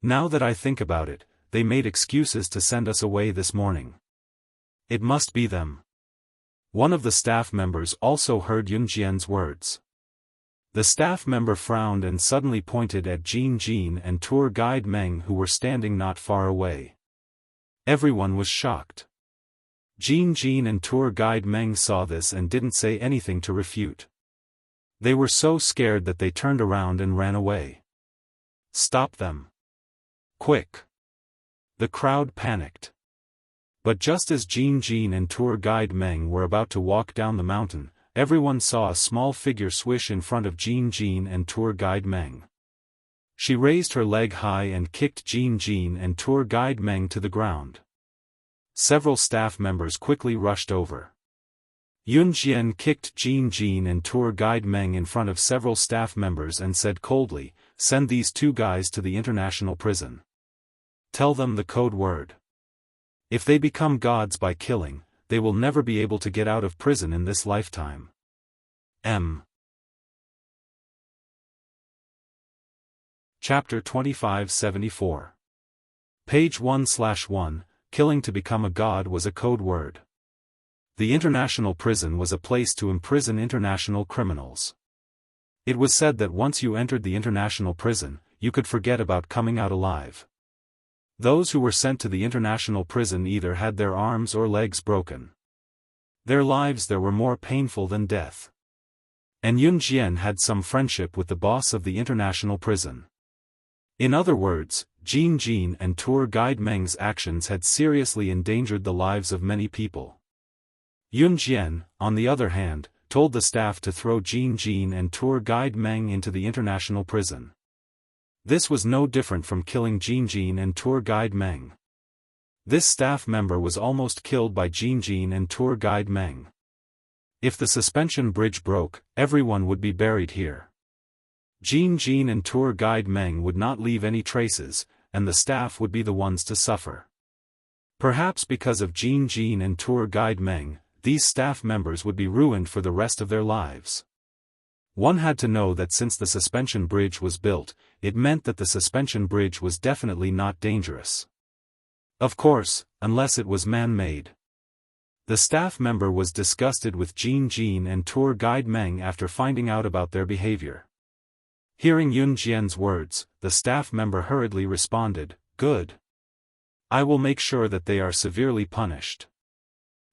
Now that I think about it, they made excuses to send us away this morning. It must be them. One of the staff members also heard Yunjian's words. The staff member frowned and suddenly pointed at Jin and tour guide Meng who were standing not far away. Everyone was shocked. Jin and tour guide Meng saw this and didn't say anything to refute. They were so scared that they turned around and ran away. Stop them. Quick. The crowd panicked. But just as Jin and tour guide Meng were about to walk down the mountain, everyone saw a small figure swish in front of Jin and tour guide Meng. She raised her leg high and kicked Jin and tour guide Meng to the ground. Several staff members quickly rushed over. Yunjian kicked Jin and tour guide Meng in front of several staff members and said coldly, Send these two guys to the international prison. Tell them the code word. If they become gods by killing, they will never be able to get out of prison in this lifetime. Chapter 2574. Page 1/1, Killing to become a god was a code word. The international prison was a place to imprison international criminals. It was said that once you entered the international prison, you could forget about coming out alive. Those who were sent to the international prison either had their arms or legs broken. Their lives there were more painful than death. And Yun Jian had some friendship with the boss of the international prison. In other words, Jin Jin and tour guide Meng's actions had seriously endangered the lives of many people. Yun Jian, on the other hand, told the staff to throw Jin Jin and tour guide Meng into the international prison. This was no different from killing Jin Jin and tour guide Meng. This staff member was almost killed by Jin Jin and tour guide Meng. If the suspension bridge broke, everyone would be buried here. Jin Jin and tour guide Meng would not leave any traces, and the staff would be the ones to suffer. Perhaps because of Jin Jin and tour guide Meng, these staff members would be ruined for the rest of their lives. One had to know that since the suspension bridge was built, it meant that the suspension bridge was definitely not dangerous. Of course, unless it was man-made. The staff member was disgusted with Jin Jin and tour guide Meng after finding out about their behavior. Hearing Yun Jian's words, the staff member hurriedly responded, "Good. I will make sure that they are severely punished."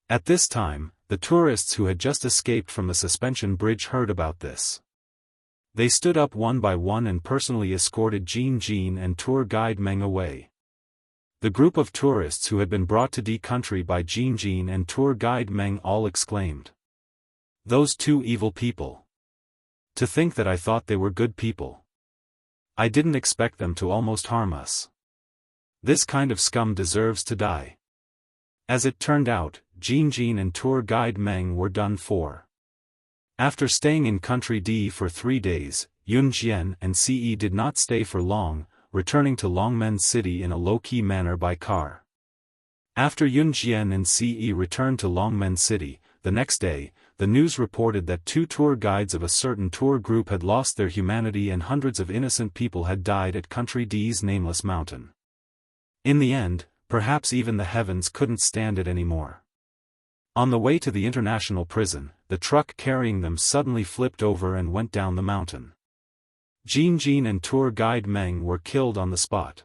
At this time, the tourists who had just escaped from the suspension bridge heard about this. They stood up one by one and personally escorted Jin Jin and tour guide Meng away. The group of tourists who had been brought to D country by Jin Jin and tour guide Meng all exclaimed, "Those two evil people. To think that I thought they were good people. I didn't expect them to almost harm us. This kind of scum deserves to die." As it turned out, Jin Jin and tour guide Meng were done for. After staying in country D for 3 days, Yun Jian and Ce did not stay for long, returning to Longmen City in a low-key manner by car. After Yun Jian and Ce returned to Longmen City, the next day, the news reported that 2 tour guides of a certain tour group had lost their humanity and hundreds of innocent people had died at country D's nameless mountain. In the end, perhaps even the heavens couldn't stand it anymore. On the way to the international prison, the truck carrying them suddenly flipped over and went down the mountain. Jin Jin and tour guide Meng were killed on the spot.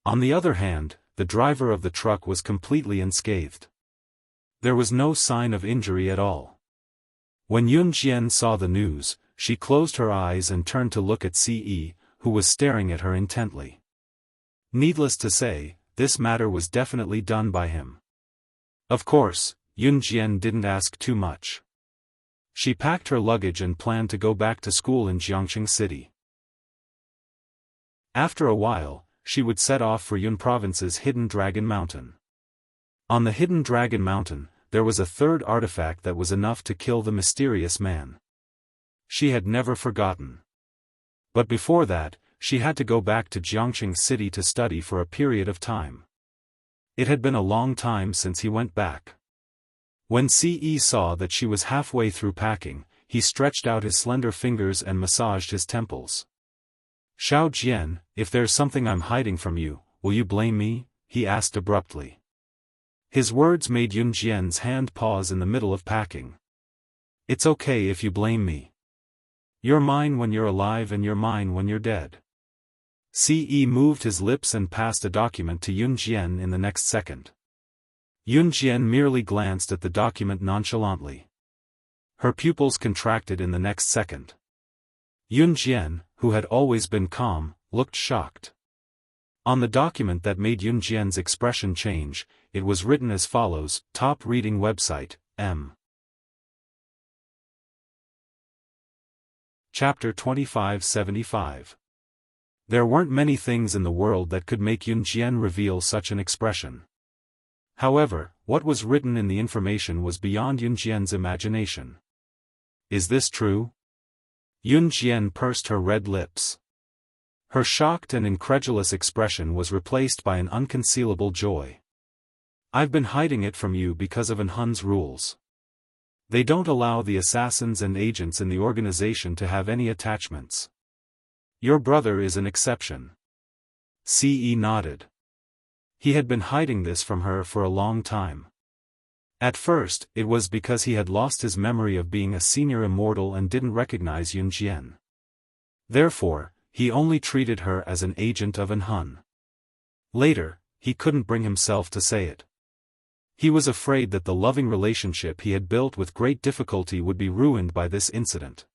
On the other hand, the driver of the truck was completely unscathed. There was no sign of injury at all. When Yun Jian saw the news, she closed her eyes and turned to look at Ce, who was staring at her intently. Needless to say, this matter was definitely done by him. Of course, Yun Jian didn't ask too much. She packed her luggage and planned to go back to school in Jiangxing City. After a while, she would set off for Yun Province's Hidden Dragon Mountain. On the Hidden Dragon Mountain, there was a third artifact that was enough to kill the mysterious man. She had never forgotten. But before that, she had to go back to Jiangxing City to study for a period of time. It had been a long time since he went back. When Ce saw that she was halfway through packing, he stretched out his slender fingers and massaged his temples. "Xiao Jian, if there's something I'm hiding from you, will you blame me?" he asked abruptly. His words made Yun Jian's hand pause in the middle of packing. "It's okay if you blame me. You're mine when you're alive and you're mine when you're dead." Ce moved his lips and passed a document to Yun Jian in the next second. Yun Jian merely glanced at the document nonchalantly. Her pupils contracted in the next second. Yun Jian, who had always been calm, looked shocked. On the document that made Yun Jian's expression change, it was written as follows: Top reading website, M. Chapter 2575. There weren't many things in the world that could make Yun Jian reveal such an expression. However, what was written in the information was beyond Yun Jian's imagination. Is this true? Yun Jian pursed her red lips. Her shocked and incredulous expression was replaced by an unconcealable joy. "I've been hiding it from you because of Hun's rules. They don't allow the assassins and agents in the organization to have any attachments. Your brother is an exception." Ce nodded. He had been hiding this from her for a long time. At first, it was because he had lost his memory of being a senior immortal and didn't recognize Yunjian. Therefore, he only treated her as an agent of Hun. Later, he couldn't bring himself to say it. He was afraid that the loving relationship he had built with great difficulty would be ruined by this incident.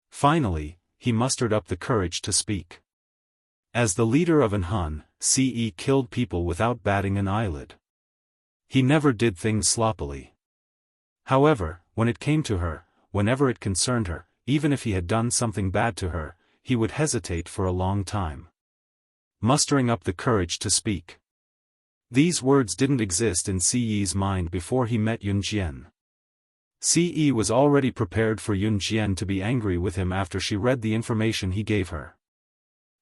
Finally, he mustered up the courage to speak. As the leader of Hun, Ce killed people without batting an eyelid. He never did things sloppily. However, when it came to her, whenever it concerned her, even if he had done something bad to her, he would hesitate for a long time. Mustering up the courage to speak. These words didn't exist in Ce's mind before he met Yunjian. Ce was already prepared for Yunjian to be angry with him after she read the information he gave her.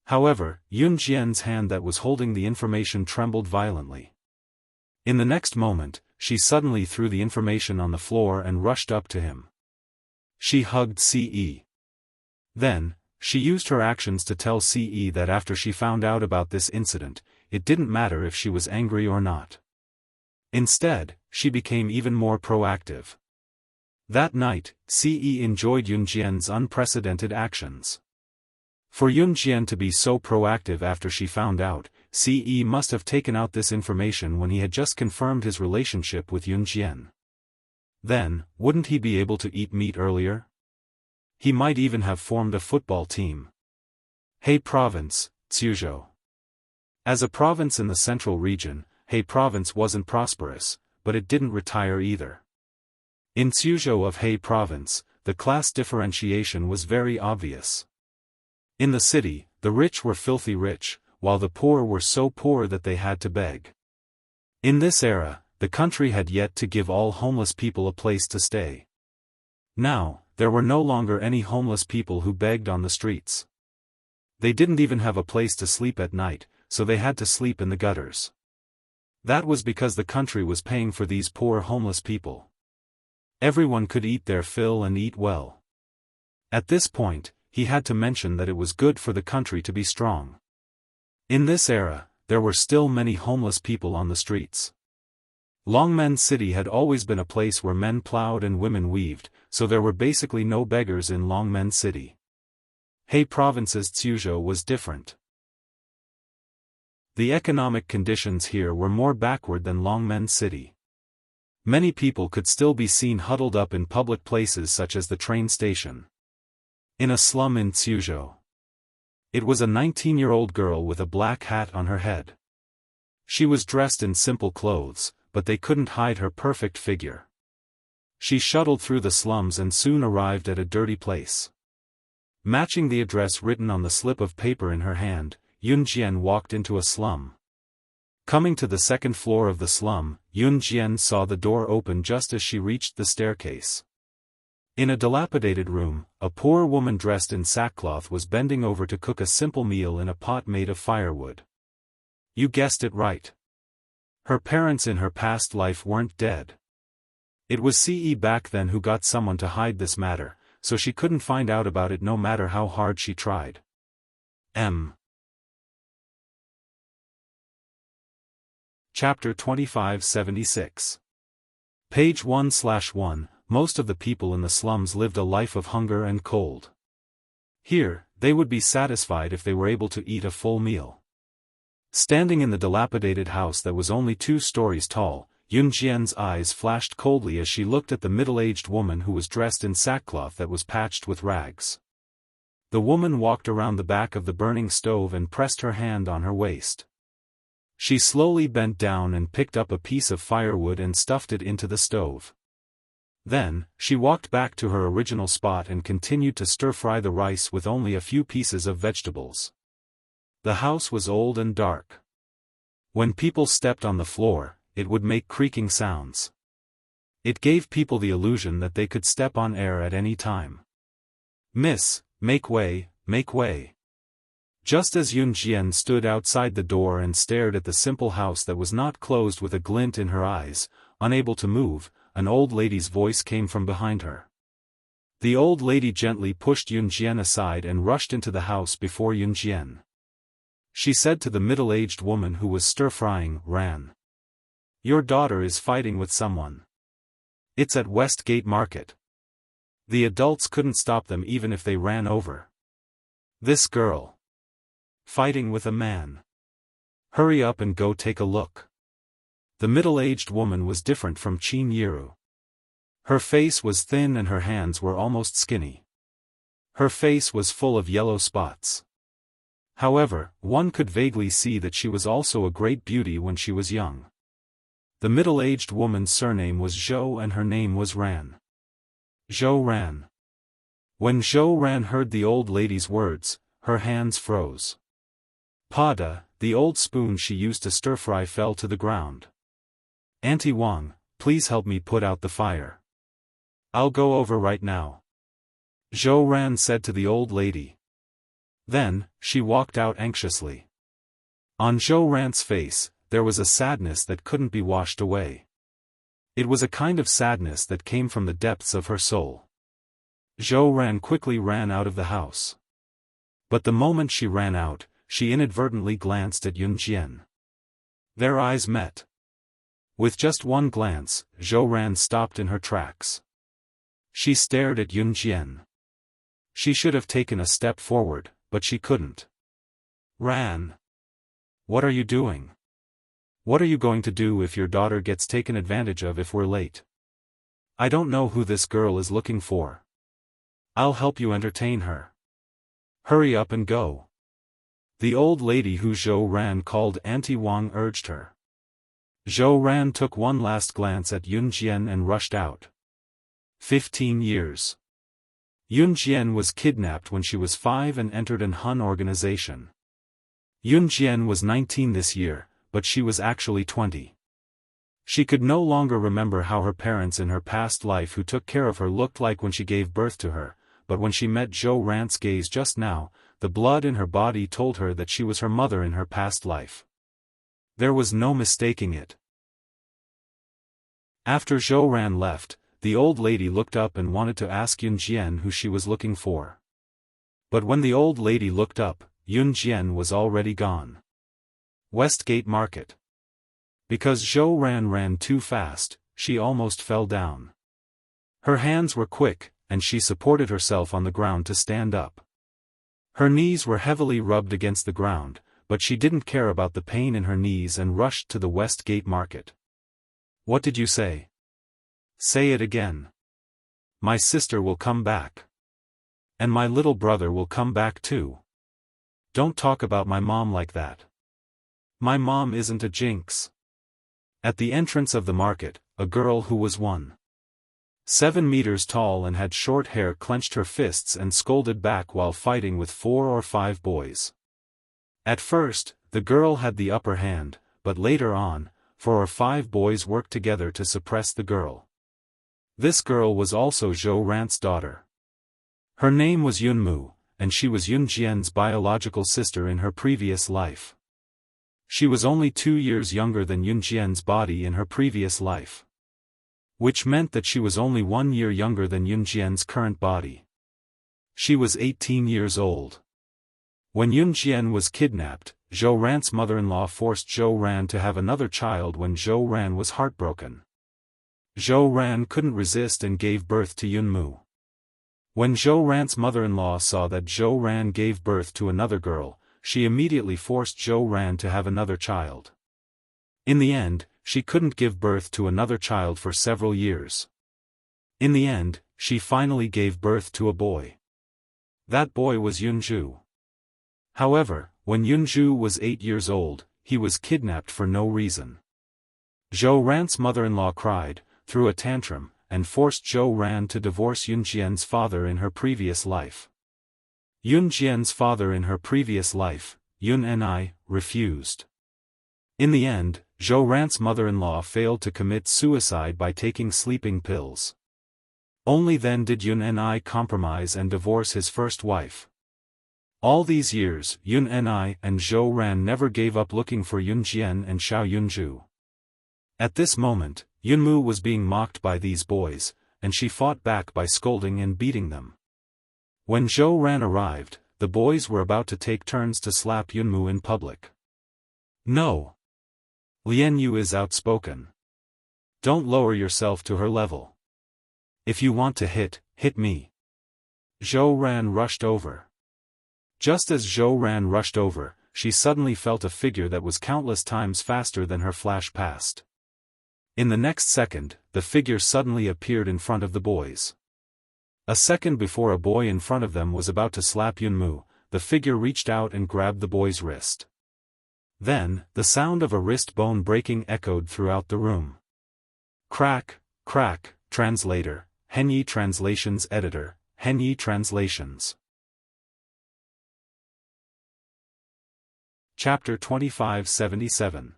However, Yunjian's hand that was holding the information trembled violently. In the next moment, she suddenly threw the information on the floor and rushed up to him. She hugged Ce. Then, she used her actions to tell Ce that after she found out about this incident, it didn't matter if she was angry or not. Instead, she became even more proactive. That night, Ce enjoyed Yunjian's unprecedented actions. For Yunjian to be so proactive after she found out, Ce must have taken out this information when he had just confirmed his relationship with Yunjian. Then, wouldn't he be able to eat meat earlier? He might even have formed a football team. He Province, Suzhou. As a province in the central region, He Province wasn't prosperous, but it didn't retire either. In Suzhou of He Province, the class differentiation was very obvious. In the city, the rich were filthy rich, while the poor were so poor that they had to beg. In this era, the country had yet to give all homeless people a place to stay. Now, there were no longer any homeless people who begged on the streets. They didn't even have a place to sleep at night, so they had to sleep in the gutters. That was because the country was paying for these poor homeless people. Everyone could eat their fill and eat well. At this point, he had to mention that it was good for the country to be strong. In this era, there were still many homeless people on the streets. Longmen City had always been a place where men plowed and women weaved, so there were basically no beggars in Longmen City. He Province's Suzhou was different. The economic conditions here were more backward than Longmen City. Many people could still be seen huddled up in public places such as the train station. In a slum in Suzhou. It was a 19-year-old girl with a black hat on her head. She was dressed in simple clothes, but they couldn't hide her perfect figure. She shuttled through the slums and soon arrived at a dirty place. Matching the address written on the slip of paper in her hand, Yunjian walked into a slum. Coming to the second floor of the slum, Yunjian saw the door open just as she reached the staircase. In a dilapidated room, a poor woman dressed in sackcloth was bending over to cook a simple meal in a pot made of firewood. You guessed it right. Her parents in her past life weren't dead. It was Ce back then who got someone to hide this matter, so she couldn't find out about it no matter how hard she tried. Chapter 2576. Page 1/1. Most of the people in the slums lived a life of hunger and cold. Here, they would be satisfied if they were able to eat a full meal. Standing in the dilapidated house that was only 2 stories tall, Yunjian's eyes flashed coldly as she looked at the middle-aged woman who was dressed in sackcloth that was patched with rags. The woman walked around the back of the burning stove and pressed her hand on her waist. She slowly bent down and picked up a piece of firewood and stuffed it into the stove. Then, she walked back to her original spot and continued to stir-fry the rice with only a few pieces of vegetables. The house was old and dark. When people stepped on the floor, it would make creaking sounds. It gave people the illusion that they could step on air at any time. "Miss, make way, make way." Just as Yun Jian stood outside the door and stared at the simple house that was not closed with a glint in her eyes, unable to move, an old lady's voice came from behind her. The old lady gently pushed Yun Jian aside and rushed into the house before Yun Jian. She said to the middle-aged woman who was stir-frying, "Ran. Your daughter is fighting with someone. It's at Westgate Market. The adults couldn't stop them even if they ran over. This girl. Fighting with a man. Hurry up and go take a look." The middle-aged woman was different from Qin Yiru. Her face was thin and her hands were almost skinny. Her face was full of yellow spots. However, one could vaguely see that she was also a great beauty when she was young. The middle-aged woman's surname was Zhou and her name was Ran. Zhou Ran. When Zhou Ran heard the old lady's words, her hands froze. Pada, the old spoon she used to stir-fry, fell to the ground. "Auntie Wang, please help me put out the fire. I'll go over right now," Zhou Ran said to the old lady. Then, she walked out anxiously. On Zhou Ran's face, there was a sadness that couldn't be washed away. It was a kind of sadness that came from the depths of her soul. Zhou Ran quickly ran out of the house. But the moment she ran out, she inadvertently glanced at Yun Jian. Their eyes met. With just one glance, Zhou Ran stopped in her tracks. She stared at Yun Jian. She should have taken a step forward, but she couldn't. "Ran. What are you doing? What are you going to do if your daughter gets taken advantage of if we're late? I don't know who this girl is looking for. I'll help you entertain her. Hurry up and go." The old lady who Zhou Ran called Auntie Wang urged her. Zhou Ran took one last glance at Yun Jian and rushed out. 15 years. Yun Jian was kidnapped when she was 5 and entered an Han organization. Yun Jian was 19 this year, but she was actually 20. She could no longer remember how her parents in her past life who took care of her looked like when she gave birth to her, but when she met Zhou Ran's gaze just now, the blood in her body told her that she was her mother in her past life. There was no mistaking it. After Zhou Ran left, the old lady looked up and wanted to ask Yun Jian who she was looking for. But when the old lady looked up, Yun Jian was already gone. Westgate Market. Because Zhou Ran ran too fast, she almost fell down. Her hands were quick, and she supported herself on the ground to stand up. Her knees were heavily rubbed against the ground, but she didn't care about the pain in her knees and rushed to the Westgate Market. "What did you say?" "Say it again." "My sister will come back. And my little brother will come back too. Don't talk about my mom like that. My mom isn't a jinx." At the entrance of the market, a girl who was 1.7 meters tall and had short hair clenched her fists and scolded back while fighting with 4 or 5 boys. At first, the girl had the upper hand, but later on, 4 or 5 boys worked together to suppress the girl. This girl was also Zhou Ran's daughter. Her name was Yun Mu, and she was Yun Jian's biological sister in her previous life. She was only 2 years younger than Yun Jian's body in her previous life. Which meant that she was only 1 year younger than Yun Jian's current body. She was 18 years old. When Yun Jian was kidnapped, Zhou Ran's mother-in-law forced Zhou Ran to have another child when Zhou Ran was heartbroken. Zhou Ran couldn't resist and gave birth to Yun Mu. When Zhou Ran's mother-in-law saw that Zhou Ran gave birth to another girl, she immediately forced Zhou Ran to have another child. In the end, she couldn't give birth to another child for several years. In the end, she finally gave birth to a boy. That boy was Yunju. However, when Yunju was 8 years old, he was kidnapped for no reason. Zhou Ran's mother-in-law cried, threw a tantrum, and forced Zhou Ran to divorce Yun Jian's father in her previous life. Yun Jian's father in her previous life, Yun Ni, refused. In the end, Zhou Ran's mother-in-law failed to commit suicide by taking sleeping pills. Only then did Yun Ni compromise and divorce his first wife. All these years, Yun Ni and Zhou Ran never gave up looking for Yun Jian and Xiao Yunju. At this moment, Yunmu was being mocked by these boys, and she fought back by scolding and beating them. When Zhou Ran arrived, the boys were about to take turns to slap Yunmu in public. No. Lian Yu is outspoken. Don't lower yourself to her level. If you want to hit me. Zhou Ran rushed over. Just as Zhou Ran rushed over, she suddenly felt a figure that was countless times faster than her flash past. In the next second, the figure suddenly appeared in front of the boys. A second before a boy in front of them was about to slap Yunmu, the figure reached out and grabbed the boy's wrist. Then, the sound of a wrist bone breaking echoed throughout the room. Crack, crack, translator, Henyi Translations editor, Henyi Translations. Chapter 2577.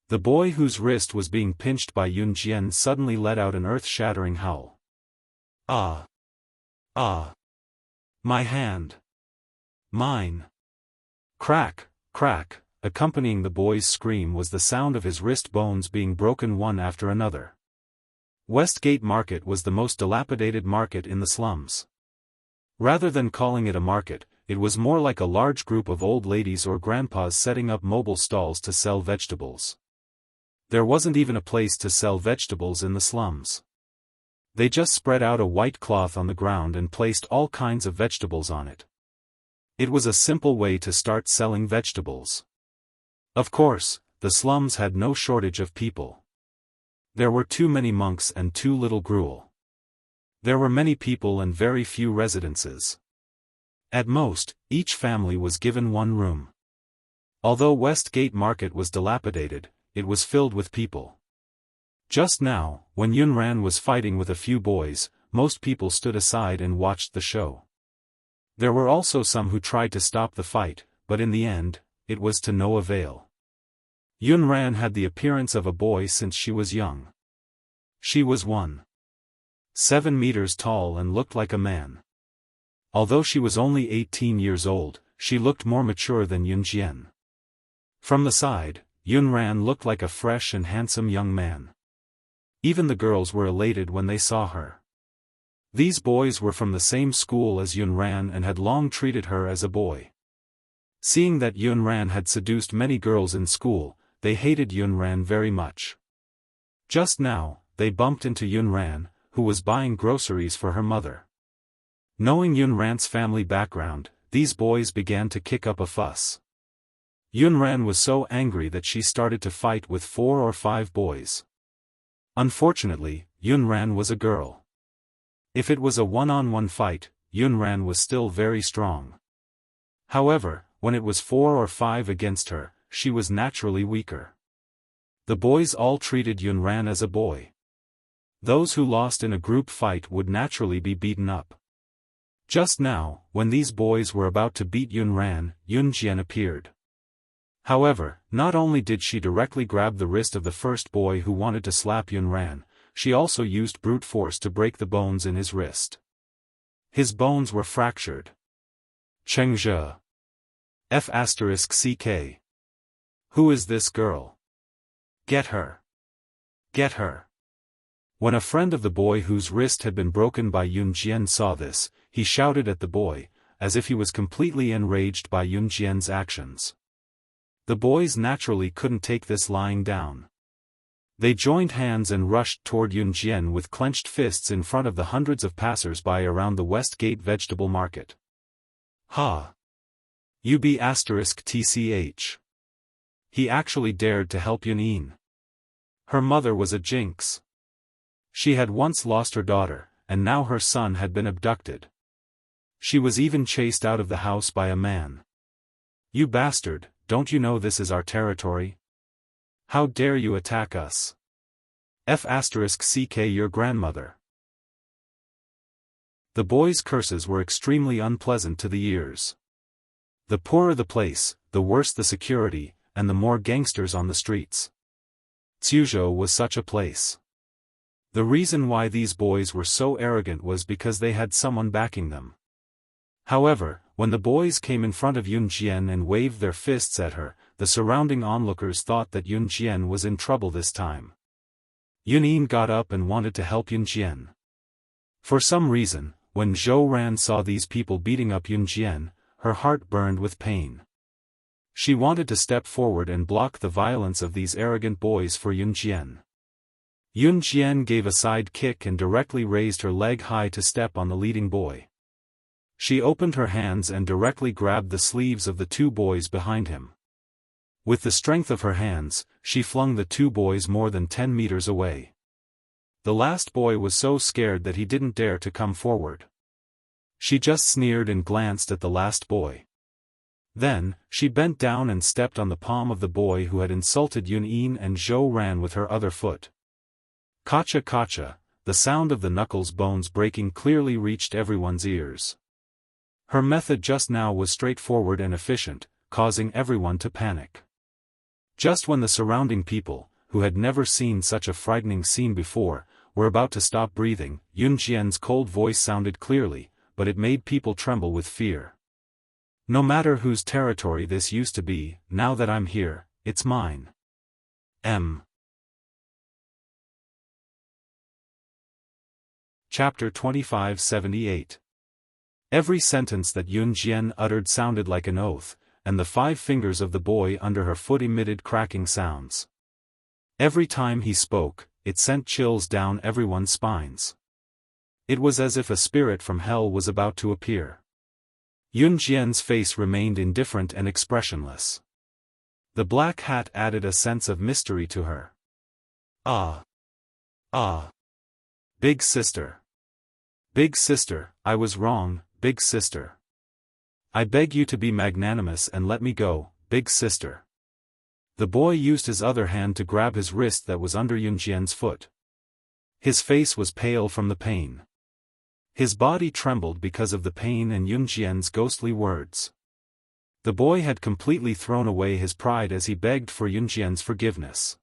The boy whose wrist was being pinched by Yun Jian suddenly let out an earth-shattering howl. Ah! Ah! My hand! Mine! Crack, crack, accompanying the boy's scream was the sound of his wrist bones being broken one after another. Westgate Market was the most dilapidated market in the slums. Rather than calling it a market, it was more like a large group of old ladies or grandpas setting up mobile stalls to sell vegetables. There wasn't even a place to sell vegetables in the slums. They just spread out a white cloth on the ground and placed all kinds of vegetables on it. It was a simple way to start selling vegetables. Of course, the slums had no shortage of people. There were too many monks and too little gruel. There were many people and very few residences. At most, each family was given one room. Although Westgate Market was dilapidated, it was filled with people. Just now, when Yun Ran was fighting with a few boys, most people stood aside and watched the show. There were also some who tried to stop the fight, but in the end, it was to no avail. Yun Ran had the appearance of a boy since she was young. She was 1.7 meters tall and looked like a man. Although she was only 18 years old, she looked more mature than Yun Jian. From the side, Yun Ran looked like a fresh and handsome young man. Even the girls were elated when they saw her. These boys were from the same school as Yun Ran and had long treated her as a boy. Seeing that Yun Ran had seduced many girls in school, they hated Yun Ran very much. Just now, they bumped into Yun Ran, who was buying groceries for her mother. Knowing Yun Ran's family background, these boys began to kick up a fuss. Yun Ran was so angry that she started to fight with 4 or 5 boys. Unfortunately, Yun Ran was a girl. If it was a one-on-one fight, Yun Ran was still very strong. However, when it was 4 or 5 against her, she was naturally weaker. The boys all treated Yun Ran as a boy. Those who lost in a group fight would naturally be beaten up. Just now, when these boys were about to beat Yun Ran, Yun Jian appeared. However, not only did she directly grab the wrist of the first boy who wanted to slap Yun Ran, she also used brute force to break the bones in his wrist. His bones were fractured. Chengzhe. F***ck. Who is this girl? Get her. Get her. When a friend of the boy whose wrist had been broken by Yun Jian saw this, he shouted at the boy, as if he was completely enraged by Yun Jian's actions. The boys naturally couldn't take this lying down. They joined hands and rushed toward Yun Jian with clenched fists in front of the hundreds of passers-by around the Westgate vegetable market. Ha! UB*TCH. He actually dared to help Yunin. Her mother was a jinx. She had once lost her daughter, and now her son had been abducted. She was even chased out of the house by a man. You bastard, don't you know this is our territory? How dare you attack us? F***ck your grandmother. The boys' curses were extremely unpleasant to the ears. The poorer the place, the worse the security, and the more gangsters on the streets. Suzhou was such a place. The reason why these boys were so arrogant was because they had someone backing them. However, when the boys came in front of Yun Jian and waved their fists at her, the surrounding onlookers thought that Yun Jian was in trouble this time. Yun Yin got up and wanted to help Yun Jian. For some reason, when Zhou Ran saw these people beating up Yun Jian, her heart burned with pain. She wanted to step forward and block the violence of these arrogant boys for Yun Jian. Yun Jian gave a side kick and directly raised her leg high to step on the leading boy. She opened her hands and directly grabbed the sleeves of the two boys behind him. With the strength of her hands, she flung the two boys more than 10 meters away. The last boy was so scared that he didn't dare to come forward. She just sneered and glanced at the last boy. Then, she bent down and stepped on the palm of the boy who had insulted Yun Yin and Zhou Ran with her other foot. Kacha kacha, the sound of the knuckles bones breaking clearly reached everyone's ears. Her method just now was straightforward and efficient, causing everyone to panic. Just when the surrounding people, who had never seen such a frightening scene before, were about to stop breathing, Yun Jian's cold voice sounded clearly, but it made people tremble with fear. No matter whose territory this used to be, now that I'm here, it's mine. Chapter 2578. Every sentence that Yun Jian uttered sounded like an oath, and the 5 fingers of the boy under her foot emitted cracking sounds. Every time he spoke, it sent chills down everyone's spines. It was as if a spirit from hell was about to appear. Yun Jian's face remained indifferent and expressionless. The black hat added a sense of mystery to her. Ah. Big sister. Big sister, I was wrong, big sister. I beg you to be magnanimous and let me go, big sister. The boy used his other hand to grab his wrist that was under Yun Jian's foot. His face was pale from the pain. His body trembled because of the pain and Yun Jian's ghostly words. The boy had completely thrown away his pride as he begged for Yun Jian's forgiveness.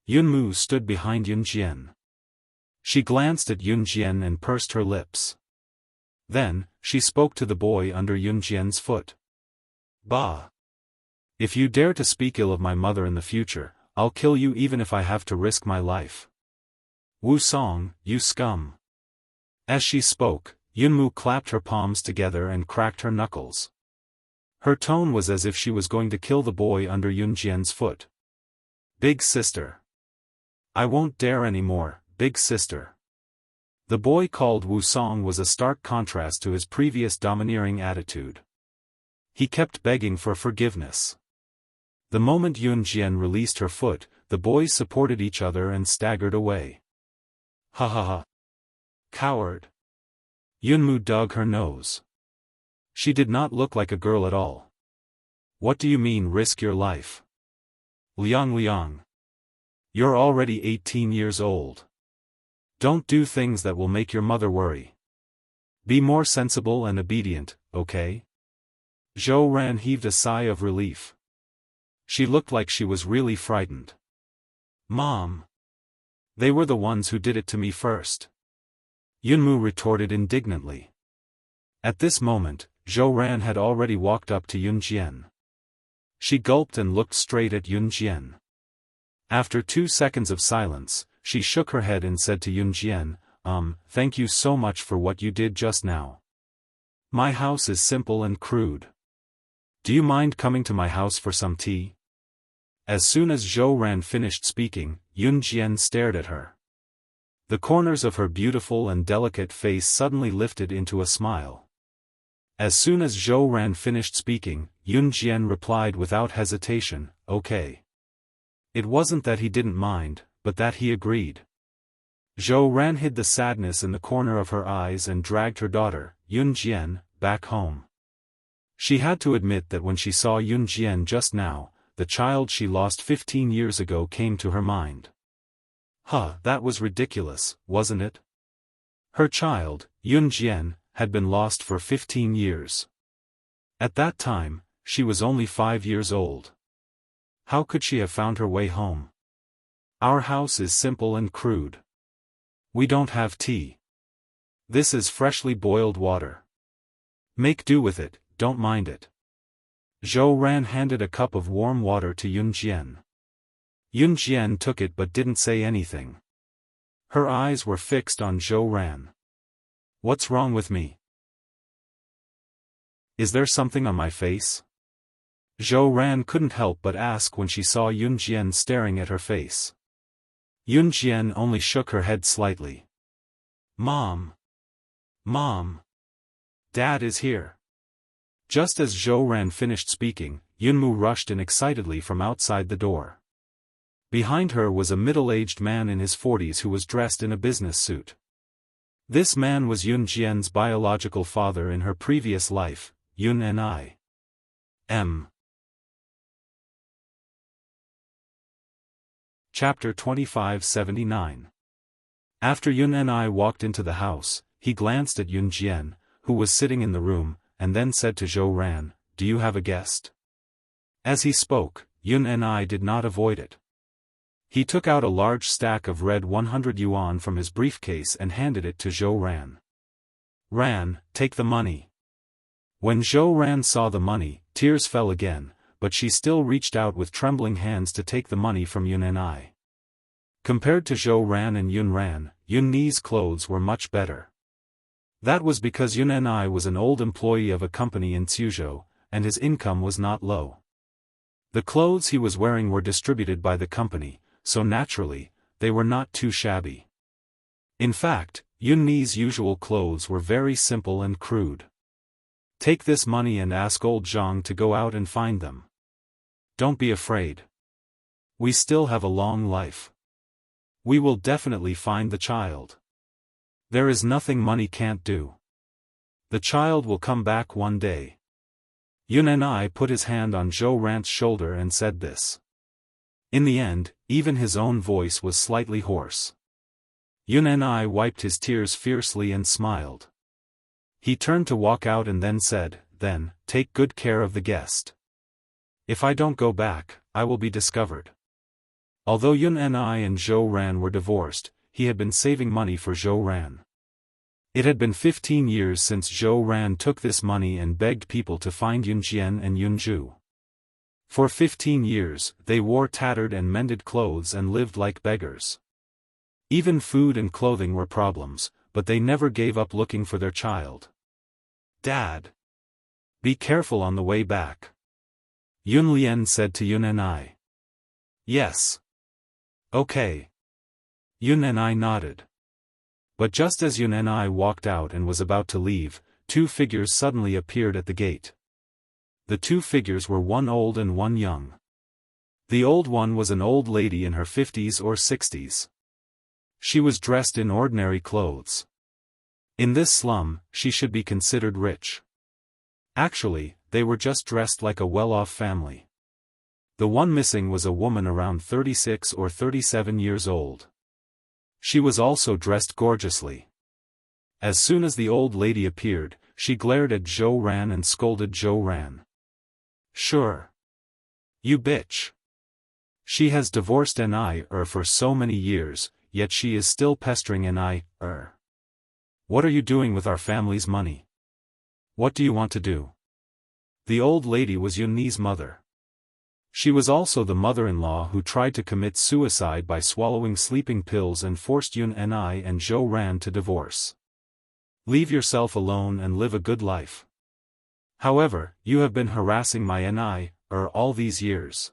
Yun Mu stood behind Yun Jian. She glanced at Yun Jian and pursed her lips. Then, she spoke to the boy under Yun Jian's foot. Bah! If you dare to speak ill of my mother in the future, I'll kill you even if I have to risk my life. Wu Song, you scum! As she spoke, Yun Mu clapped her palms together and cracked her knuckles. Her tone was as if she was going to kill the boy under Yun Jian's foot. Big sister. I won't dare anymore. Big sister. The boy called Wu Song was a stark contrast to his previous domineering attitude. He kept begging for forgiveness. The moment Yun Jian released her foot, the boys supported each other and staggered away. Ha ha ha. Coward. Yun Mu dug her nose. She did not look like a girl at all. What do you mean risk your life? Liang. You're already 18 years old. Don't do things that will make your mother worry. Be more sensible and obedient, okay? Zhou Ran heaved a sigh of relief. She looked like she was really frightened. Mom! They were the ones who did it to me first. Yun Mu retorted indignantly. At this moment, Zhou Ran had already walked up to Yun Jian. She gulped and looked straight at Yun Jian. After 2 seconds of silence, she shook her head and said to Yun Jian, thank you so much for what you did just now. My house is simple and crude. Do you mind coming to my house for some tea? As soon as Zhou Ran finished speaking, Yun Jian stared at her. The corners of her beautiful and delicate face suddenly lifted into a smile. As soon as Zhou Ran finished speaking, Yun Jian replied without hesitation, okay. It wasn't that he didn't mind, but that he agreed. Zhou Ran hid the sadness in the corner of her eyes and dragged her daughter, Yun Jian, back home. She had to admit that when she saw Yun Jian just now, the child she lost 15 years ago came to her mind. That was ridiculous, wasn't it? Her child, Yun Jian, had been lost for 15 years. At that time, she was only 5 years old. How could she have found her way home? Our house is simple and crude. We don't have tea. This is freshly boiled water. Make do with it, don't mind it. Zhou Ran handed a cup of warm water to Yun Jian. Yun Jian took it but didn't say anything. Her eyes were fixed on Zhou Ran. What's wrong with me? Is there something on my face? Zhou Ran couldn't help but ask when she saw Yun Jian staring at her face. Yun Jian only shook her head slightly. Mom. Mom. Dad is here. Just as Zhou Ran finished speaking, Yunmu rushed in excitedly from outside the door. Behind her was a middle-aged man in his 40s who was dressed in a business suit. This man was Yun Jian's biological father in her previous life, Yun Ni. Chapter 2579. After Yun Ni walked into the house, he glanced at Yun Jian, who was sitting in the room, and then said to Zhou Ran, "Do you have a guest?" As he spoke, Yun Ni did not avoid it. He took out a large stack of red 100 yuan from his briefcase and handed it to Zhou Ran. "Ran, take the money." When Zhou Ran saw the money, tears fell again, but she still reached out with trembling hands to take the money from Yun Ni. Compared to Zhou Ran and Yun Ran, Yun Ni's clothes were much better. That was because Yun Ni was an old employee of a company in Suzhou, and his income was not low. The clothes he was wearing were distributed by the company, so naturally, they were not too shabby. In fact, Yun Ni's usual clothes were very simple and crude. "Take this money and ask old Zhang to go out and find them. Don't be afraid. We still have a long life. We will definitely find the child. There is nothing money can't do. The child will come back one day." Yun Ni put his hand on Zhou Ran's shoulder and said this. In the end, even his own voice was slightly hoarse. Yun Ni wiped his tears fiercely and smiled. He turned to walk out and then said, "Then, take good care of the guest. If I don't go back, I will be discovered." Although Yun Ni and Zhou Ran were divorced, he had been saving money for Zhou Ran. It had been 15 years since Zhou Ran took this money and begged people to find Yun Jian and Yun Zhu. For 15 years, they wore tattered and mended clothes and lived like beggars. Even food and clothing were problems, but they never gave up looking for their child. "Dad. Be careful on the way back," Yun Lian said to Yun Ni. "Yes. Okay." Yun Ni nodded. But just as Yun Ni walked out and was about to leave, two figures suddenly appeared at the gate. The two figures were one old and one young. The old one was an old lady in her 50s or 60s. She was dressed in ordinary clothes. In this slum, she should be considered rich. Actually, they were just dressed like a well-off family. The one missing was a woman around 36 or 37 years old. She was also dressed gorgeously. As soon as the old lady appeared, she glared at Zhou Ran and scolded Zhou Ran. "Sure. You bitch. She has divorced Ni for so many years, yet she is still pestering Ni. What are you doing with our family's money? What do you want to do?" The old lady was Yun Ni's mother. She was also the mother-in-law who tried to commit suicide by swallowing sleeping pills and forced Yun Ni and Zhou Ran to divorce. "Leave yourself alone and live a good life. However, you have been harassing my Ni all these years.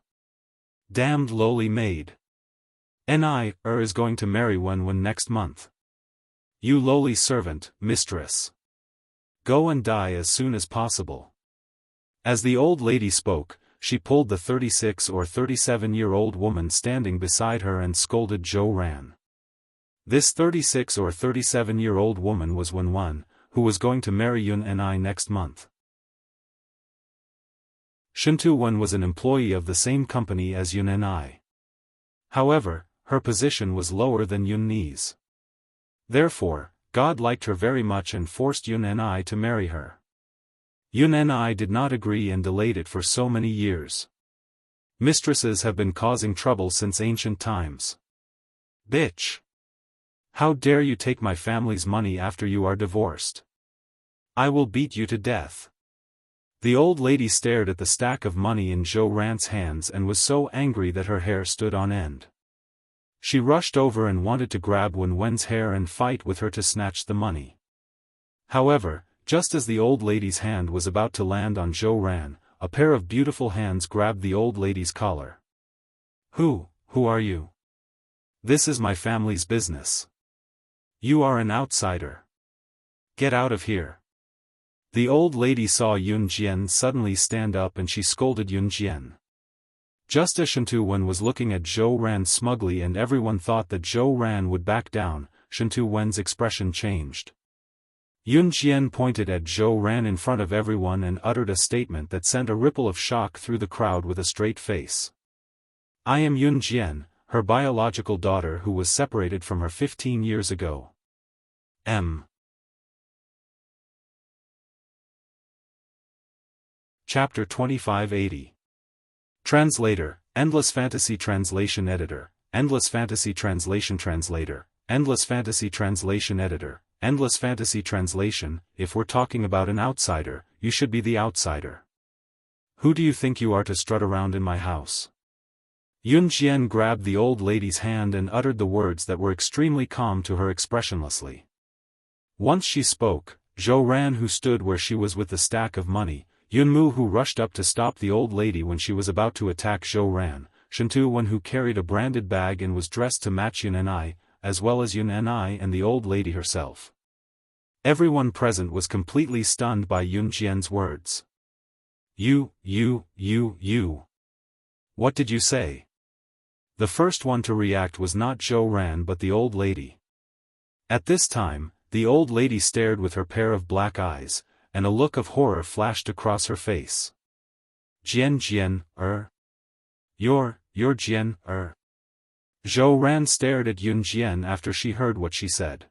Damned lowly maid. Ni is going to marry when next month. You lowly servant, mistress. Go and die as soon as possible." As the old lady spoke, she pulled the 36 or 37-year-old woman standing beside her and scolded Zhou Ran. This 36 or 37-year-old woman was Wen, who was going to marry Yun Ni next month. Shuntu Wen was an employee of the same company as Yun Ni. However, her position was lower than Yun Ni's. Therefore, God liked her very much and forced Yun Ni to marry her. Yun Ni did not agree and delayed it for so many years. Mistresses have been causing trouble since ancient times. "Bitch! How dare you take my family's money after you are divorced? I will beat you to death." The old lady stared at the stack of money in Zhou Ran's hands and was so angry that her hair stood on end. She rushed over and wanted to grab Wen's hair and fight with her to snatch the money. However, just as the old lady's hand was about to land on Zhou Ran, a pair of beautiful hands grabbed the old lady's collar. Who are you?" "This is my family's business." "You are an outsider. Get out of here." The old lady saw Yun Jian suddenly stand up and she scolded Yun Jian. Just as Wen was looking at Zhou Ran smugly and everyone thought that Zhou Ran would back down, Wen's expression changed. Yun Jian pointed at Zhou Ran in front of everyone and uttered a statement that sent a ripple of shock through the crowd with a straight face. "I am Yun Jian, her biological daughter who was separated from her 15 years ago." Chapter 2580. Translator, Endless Fantasy Translation Editor, Endless Fantasy Translation Translator, Endless Fantasy Translation Editor, Endless Fantasy Translation. If we're talking about an outsider, you should be the outsider. Who do you think you are to strut around in my house? Yun Jian grabbed the old lady's hand and uttered the words that were extremely calm to her expressionlessly. Once she spoke, Zhou Ran who stood where she was with the stack of money, Yun Mu who rushed up to stop the old lady when she was about to attack Zhou Ran, Wen who carried a branded bag and was dressed to match Yun Ni, as well as Yun Ni and the old lady herself. Everyone present was completely stunned by Yun Jian's words. You. What did you say?" The first one to react was not Zhou Ran but the old lady. At this time, the old lady stared with her pair of black eyes, and a look of horror flashed across her face. Jian, You're Jian, Zhou Ran stared at Yun Jian after she heard what she said.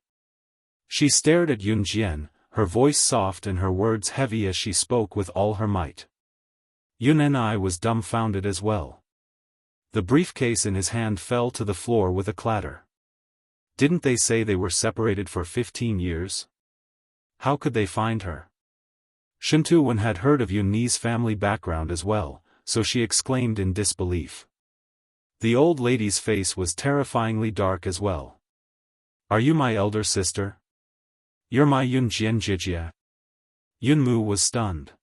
She stared at Yun Jian, her voice soft and her words heavy as she spoke with all her might. Yun Ni was dumbfounded as well. The briefcase in his hand fell to the floor with a clatter. Didn't they say they were separated for 15 years? How could they find her? Wen had heard of Yun Ni's family background as well, so she exclaimed in disbelief. The old lady's face was terrifyingly dark as well. "Are you my elder sister? You're my Yun Jian Jijia?" Yun Mu was stunned.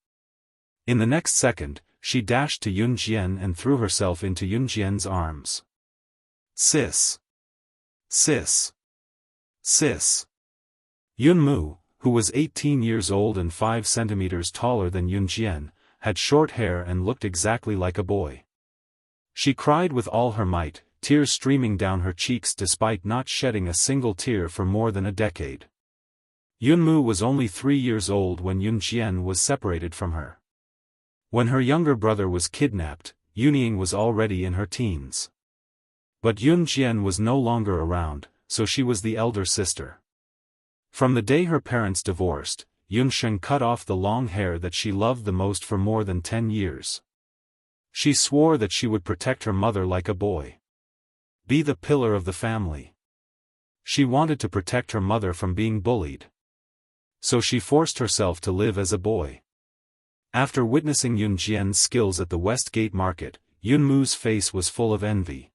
In the next second, she dashed to Yun Jian and threw herself into Yun Jian's arms. Sis. Yun Mu, who was 18 years old and 5 centimeters taller than Yun Jian, had short hair and looked exactly like a boy. She cried with all her might, tears streaming down her cheeks despite not shedding a single tear for more than a decade. Yun Mu was only 3 years old when Yun Jian was separated from her. When her younger brother was kidnapped, Yunying was already in her teens. But Yun Jian was no longer around, so she was the elder sister. From the day her parents divorced, Yun Sheng cut off the long hair that she loved the most for more than 10 years. She swore that she would protect her mother like a boy. Be the pillar of the family. She wanted to protect her mother from being bullied. So she forced herself to live as a boy. After witnessing Yun Jian's skills at the West Gate Market, Yun Mu's face was full of envy.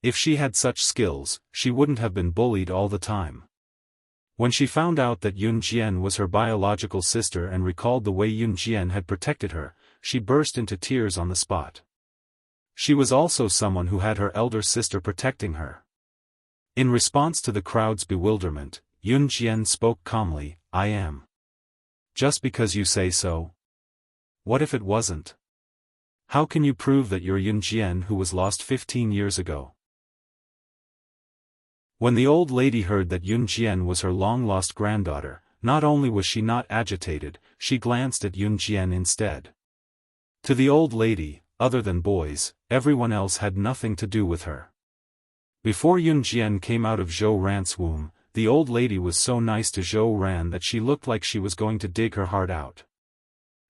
If she had such skills, she wouldn't have been bullied all the time. When she found out that Yun Jian was her biological sister and recalled the way Yun Jian had protected her, she burst into tears on the spot. She was also someone who had her elder sister protecting her. In response to the crowd's bewilderment, Yun Jian spoke calmly, "I am. Just because you say so? What if it wasn't? How can you prove that you're Yun Jian who was lost 15 years ago?" When the old lady heard that Yun Jian was her long-lost granddaughter, not only was she not agitated, she glanced at Yun Jian instead. To the old lady, other than boys, everyone else had nothing to do with her. Before Yun Jian came out of Zhou Ran's womb, the old lady was so nice to Zhou Ran that she looked like she was going to dig her heart out.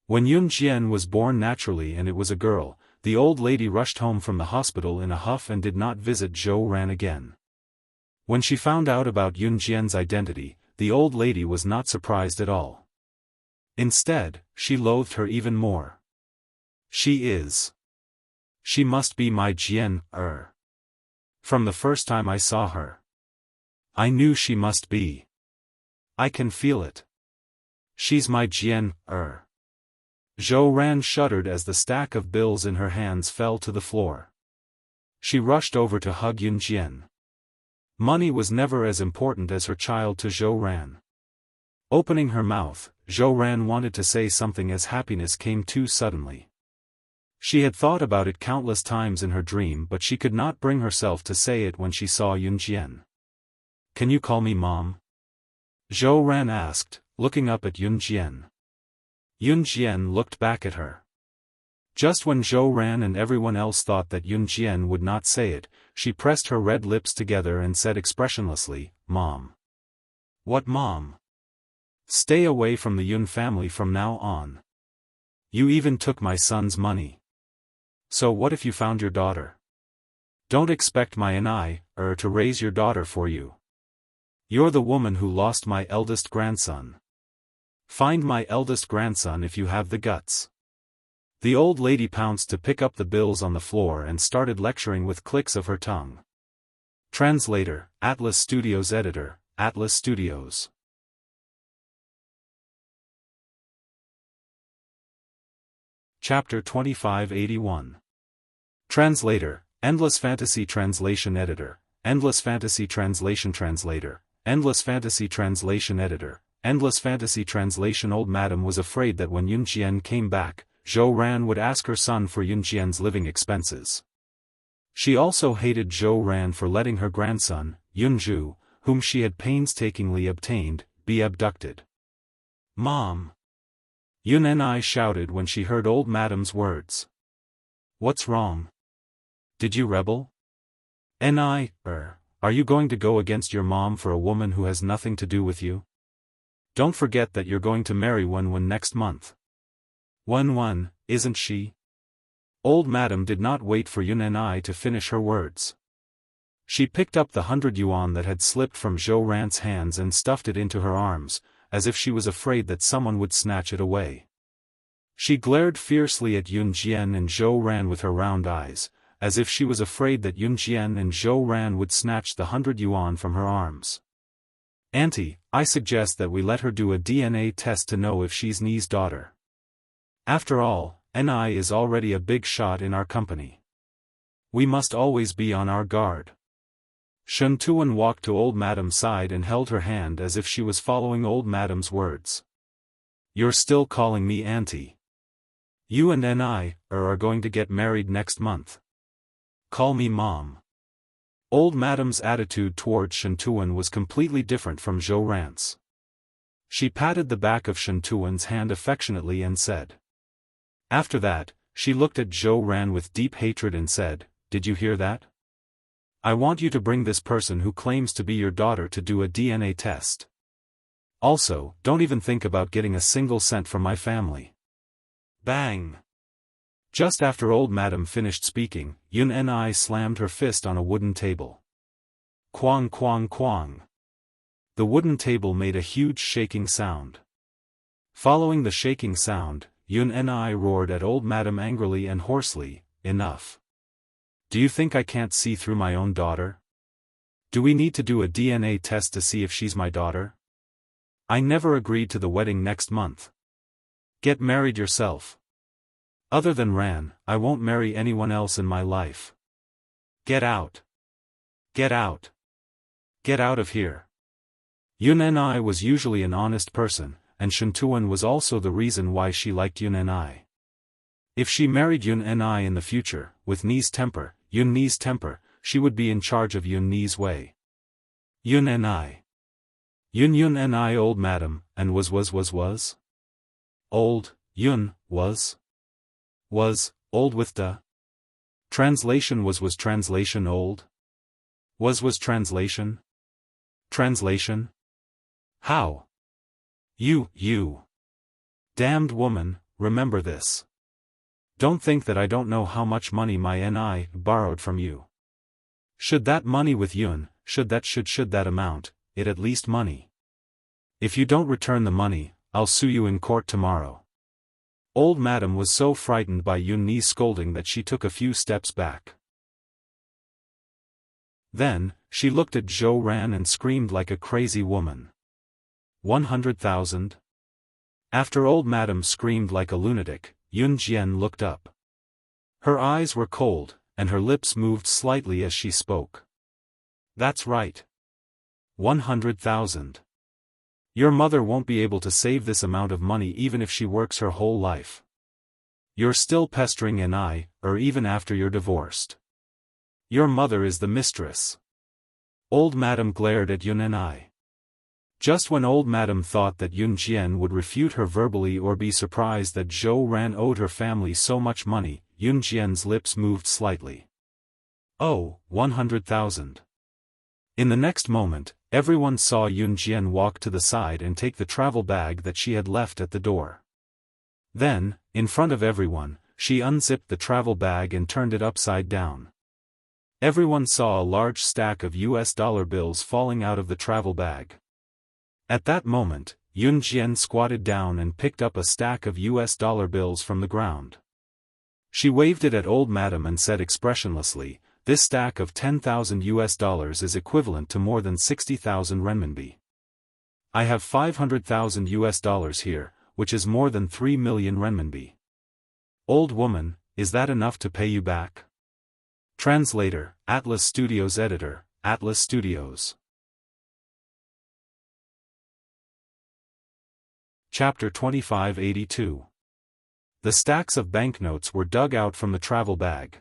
When Yun Jian was born naturally and it was a girl, the old lady rushed home from the hospital in a huff and did not visit Zhou Ran again. When she found out about Yun Jian's identity, the old lady was not surprised at all. Instead, she loathed her even more. She must be my Jian. From the first time I saw her, I knew she must be. I can feel it. She's my Jian. Zhou Ran shuddered as the stack of bills in her hands fell to the floor. She rushed over to hug Yun Jian. Money was never as important as her child to Zhou Ran. Opening her mouth, Zhou Ran wanted to say something as happiness came too suddenly. She had thought about it countless times in her dream, but she could not bring herself to say it when she saw Yun Jian. "Can you call me Mom?" Zhou Ran asked, looking up at Yun Jian. Yun Jian looked back at her. Just when Zhou Ran and everyone else thought that Yun Jian would not say it, she pressed her red lips together and said expressionlessly, "Mom." "What Mom?" "Stay away from the Yun family from now on. You even took my son's money. So what if you found your daughter? Don't expect my to raise your daughter for you. You're the woman who lost my eldest grandson. Find my eldest grandson if you have the guts." The old lady pounced to pick up the bills on the floor and started lecturing with clicks of her tongue. Translator, Atlas Studios. Editor, Atlas Studios. Chapter 2581. Translator, Endless Fantasy Translation Editor, Endless Fantasy Translation Translator, Endless Fantasy Translation Editor, Endless Fantasy Translation. Old Madam was afraid that when Yun Jian came back, Zhou Ran would ask her son for Yun Jian's living expenses. She also hated Zhou Ran for letting her grandson, Yun Zhu, whom she had painstakingly obtained, be abducted. "Mom!" Yun shouted when she heard Old Madam's words. "What's wrong? Did you rebel? Are you going to go against your mom for a woman who has nothing to do with you? Don't forget that you're going to marry Wen next month. Wen, isn't she?" Old Madam did not wait for Yun to finish her words. She picked up the 100 yuan that had slipped from Zhou Ran's hands and stuffed it into her arms, as if she was afraid that someone would snatch it away. She glared fiercely at Yun Jian and Zhou Ran with her round eyes, as if she was afraid that Yun Jian and Zhou Ran would snatch the 100 yuan from her arms. "Auntie, I suggest that we let her do a DNA test to know if she's Ni's daughter. After all, Ni is already a big shot in our company. We must always be on our guard." Shen Tuan walked to Old Madam's side and held her hand as if she was following Old Madam's words. "You're still calling me Auntie. You and Ni are going to get married next month. Call me Mom." Old Madam's attitude toward Shen Tuan was completely different from Zhou Ran's. She patted the back of Shen Tuan's hand affectionately and said. After that, she looked at Zhou Ran with deep hatred and said, "Did you hear that? I want you to bring this person who claims to be your daughter to do a DNA test. Also, don't even think about getting a single cent from my family." Bang! Just after Old Madam finished speaking, Yun slammed her fist on a wooden table. Quang quang quang. The wooden table made a huge shaking sound. Following the shaking sound, Yun roared at Old Madam angrily and hoarsely, "Enough. Do you think I can't see through my own daughter? Do we need to do a DNA test to see if she's my daughter? I never agreed to the wedding next month. Get married yourself. Other than Ran, I won't marry anyone else in my life. Get out. Get out. Get out of here." Yun was usually an honest person, and Shen Tuan was also the reason why she liked Yun If she married Yun in the future, with Ni's temper, she would be in charge of Yun Ni's way. Yun Old Madam, and was? Old, Yun, was old with the. Translation was translation old? Was translation? Translation? How? You. Damned woman, remember this. Don't think that I don't know how much money my Ni borrowed from you. Should that money with Yun, should that amount, it at least money. If you don't return the money, I'll sue you in court tomorrow. Old Madam was so frightened by Yun Ni's scolding that she took a few steps back. Then, she looked at Zhou Ran and screamed like a crazy woman. 100,000? After Old Madam screamed like a lunatic, Yun Jian looked up. Her eyes were cold, and her lips moved slightly as she spoke. That's right. 100,000. Your mother won't be able to save this amount of money even if she works her whole life. You're still pestering or even after you're divorced. Your mother is the mistress. Old Madam glared at Yun Ni. Just when Old Madam thought that Yun Jian would refute her verbally or be surprised that Zhou Ran owed her family so much money, Yun Jian's lips moved slightly. Oh, 100,000. In the next moment, everyone saw Yun Jian walk to the side and take the travel bag that she had left at the door. Then, in front of everyone, she unzipped the travel bag and turned it upside down. Everyone saw a large stack of US dollar bills falling out of the travel bag. At that moment, Yun Jian squatted down and picked up a stack of US dollar bills from the ground. She waved it at Old Madam and said expressionlessly, "This stack of 10,000 US dollars is equivalent to more than 60,000 renminbi. I have 500,000 US dollars here, which is more than 3 million renminbi. Old woman, is that enough to pay you back?" Translator, Atlas Studios Editor, Atlas Studios. Chapter 2582. The stacks of banknotes were dug out from the travel bag.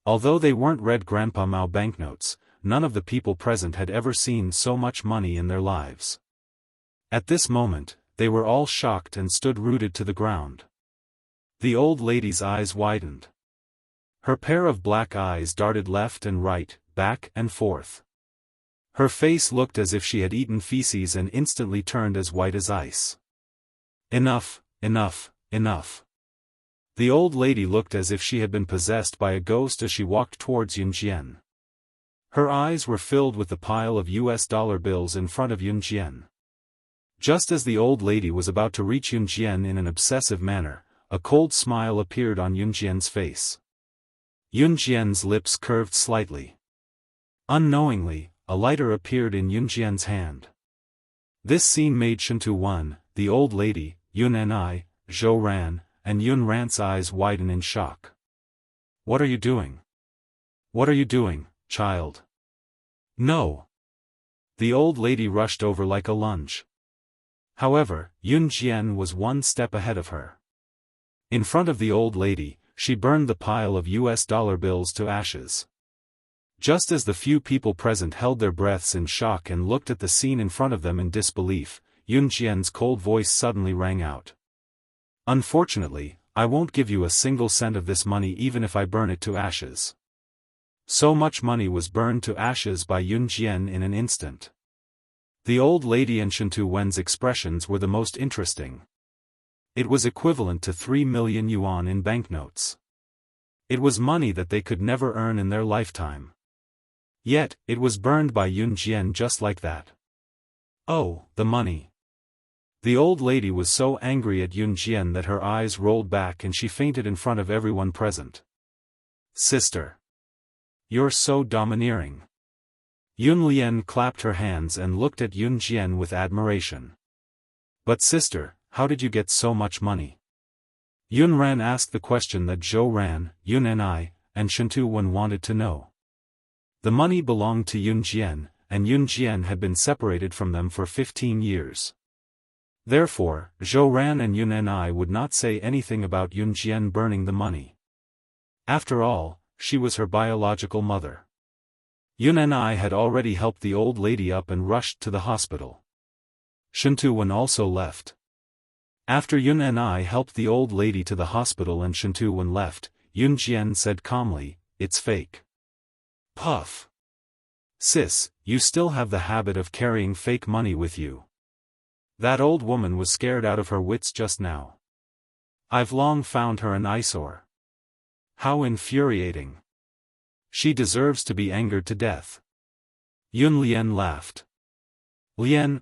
Although they weren't red Grandpa Mao banknotes, none of the people present had ever seen so much money in their lives. At this moment, they were all shocked and stood rooted to the ground. The old lady's eyes widened. Her pair of black eyes darted left and right, back and forth. Her face looked as if she had eaten feces and instantly turned as white as ice. Enough, enough, enough. The old lady looked as if she had been possessed by a ghost as she walked towards Yun Jian. Her eyes were filled with the pile of US dollar bills in front of Yun Jian. Just as the old lady was about to reach Yun Jian in an obsessive manner, a cold smile appeared on Yun Jian's face. Yun Jian's lips curved slightly. Unknowingly, a lighter appeared in Yun Jian's hand. This scene made Shentu Wan, the old lady, Yun Ni, Zhou Ran, and Yun Ran's eyes widen in shock. What are you doing? What are you doing, child? No. The old lady rushed over like a lunge. However, Yun Jian was one step ahead of her. In front of the old lady, she burned the pile of US dollar bills to ashes. Just as the few people present held their breaths in shock and looked at the scene in front of them in disbelief, Yun Jian's cold voice suddenly rang out. Unfortunately, I won't give you a single cent of this money even if I burn it to ashes. So much money was burned to ashes by Yun Jian in an instant. The old lady and Shentu Wen's expressions were the most interesting. It was equivalent to 3 million yuan in banknotes. It was money that they could never earn in their lifetime. Yet, it was burned by Yun Jian just like that. Oh, the money. The old lady was so angry at Yun Jian that her eyes rolled back and she fainted in front of everyone present. Sister. You're so domineering. Yun Lian clapped her hands and looked at Yun Jian with admiration. But sister, how did you get so much money? Yun Ran asked the question that Zhou Ran, Yun Ni, and Shentu Wan wanted to know. The money belonged to Yun Jian, and Yun Jian had been separated from them for 15 years. Therefore, Zhou Ran and Yun Ni would not say anything about Yun Jian burning the money. After all, she was her biological mother. Yun Ni had already helped the old lady up and rushed to the hospital. Shentu Wan also left. After Yun Ni helped the old lady to the hospital and Shentu Wan left, Yun Jian said calmly, "It's fake." Puff. Sis, you still have the habit of carrying fake money with you. That old woman was scared out of her wits just now. I've long found her an eyesore. How infuriating. She deserves to be angered to death. Yun Lian laughed. Lian,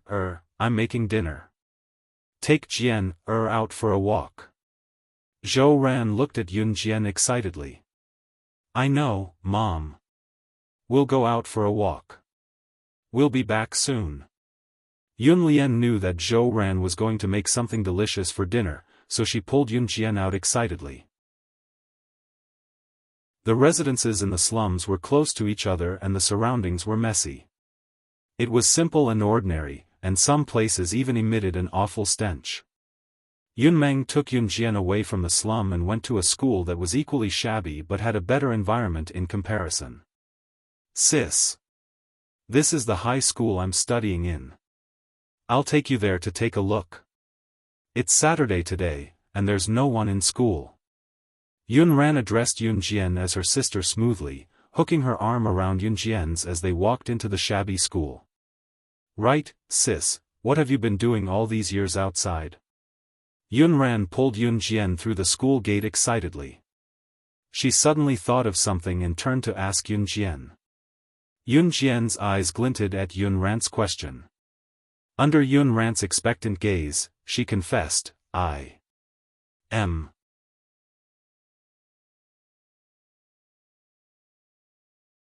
I'm making dinner. Take Jian out for a walk. Zhou Ran looked at Yun Jian excitedly. I know, Mom. We'll go out for a walk. We'll be back soon. Yun Lian knew that Zhou Ran was going to make something delicious for dinner, so she pulled Yun Jian out excitedly. The residences in the slums were close to each other and the surroundings were messy. It was simple and ordinary, and some places even emitted an awful stench. Yun Meng took Yun Jian away from the slum and went to a school that was equally shabby but had a better environment in comparison. Sis. This is the high school I'm studying in. I'll take you there to take a look. It's Saturday today, and there's no one in school. Yun Ran addressed Yun Jian as her sister smoothly, hooking her arm around Yun Jian's as they walked into the shabby school. Right, sis, what have you been doing all these years outside? Yun Ran pulled Yun Jian through the school gate excitedly. She suddenly thought of something and turned to ask Yun Jian. Yun Jian's eyes glinted at Yun Ran's question. Under Yun Ran's expectant gaze, she confessed, I am.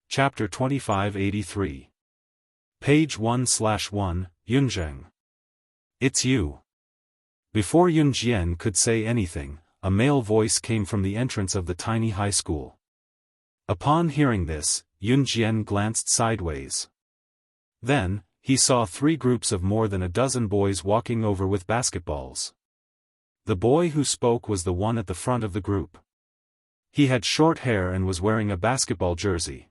Chapter 2583. Page 1/1, Yunzheng. It's you. Before Yun Jian could say anything, a male voice came from the entrance of the tiny high school. Upon hearing this, Yun Jian glanced sideways. Then, he saw 3 groups of more than a dozen boys walking over with basketballs. The boy who spoke was the one at the front of the group. He had short hair and was wearing a basketball jersey.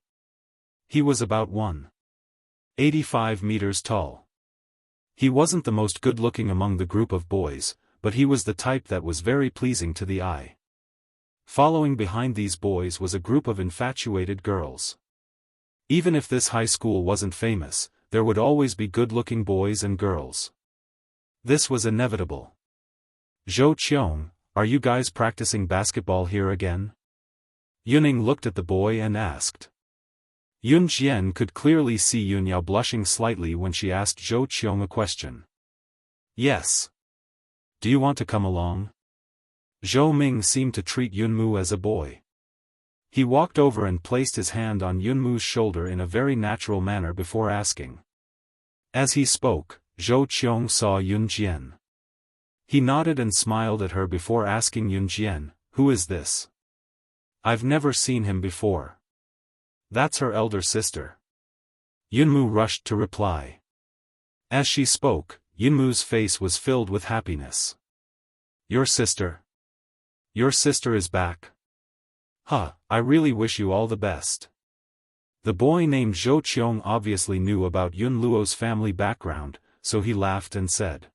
He was about 1.85 meters tall. He wasn't the most good-looking among the group of boys, but he was the type that was very pleasing to the eye. Following behind these boys was a group of infatuated girls. Even if this high school wasn't famous, there would always be good-looking boys and girls. This was inevitable. Zhou Qiong, are you guys practicing basketball here again? Yuning looked at the boy and asked. Yun Jian could clearly see Yun Yao blushing slightly when she asked Zhou Qiong a question. Yes. Do you want to come along? Zhou Ming seemed to treat Yun Mu as a boy. He walked over and placed his hand on Yun Mu's shoulder in a very natural manner before asking. As he spoke, Zhou Qiong saw Yun Jian. He nodded and smiled at her before asking Yun Jian, who is this? I've never seen him before. That's her elder sister. Yun Mu rushed to reply. As she spoke, Yun Mu's face was filled with happiness. Your sister? Your sister is back. Huh, I really wish you all the best. The boy named Zhou Qiong obviously knew about Yun Luo's family background, so he laughed and said.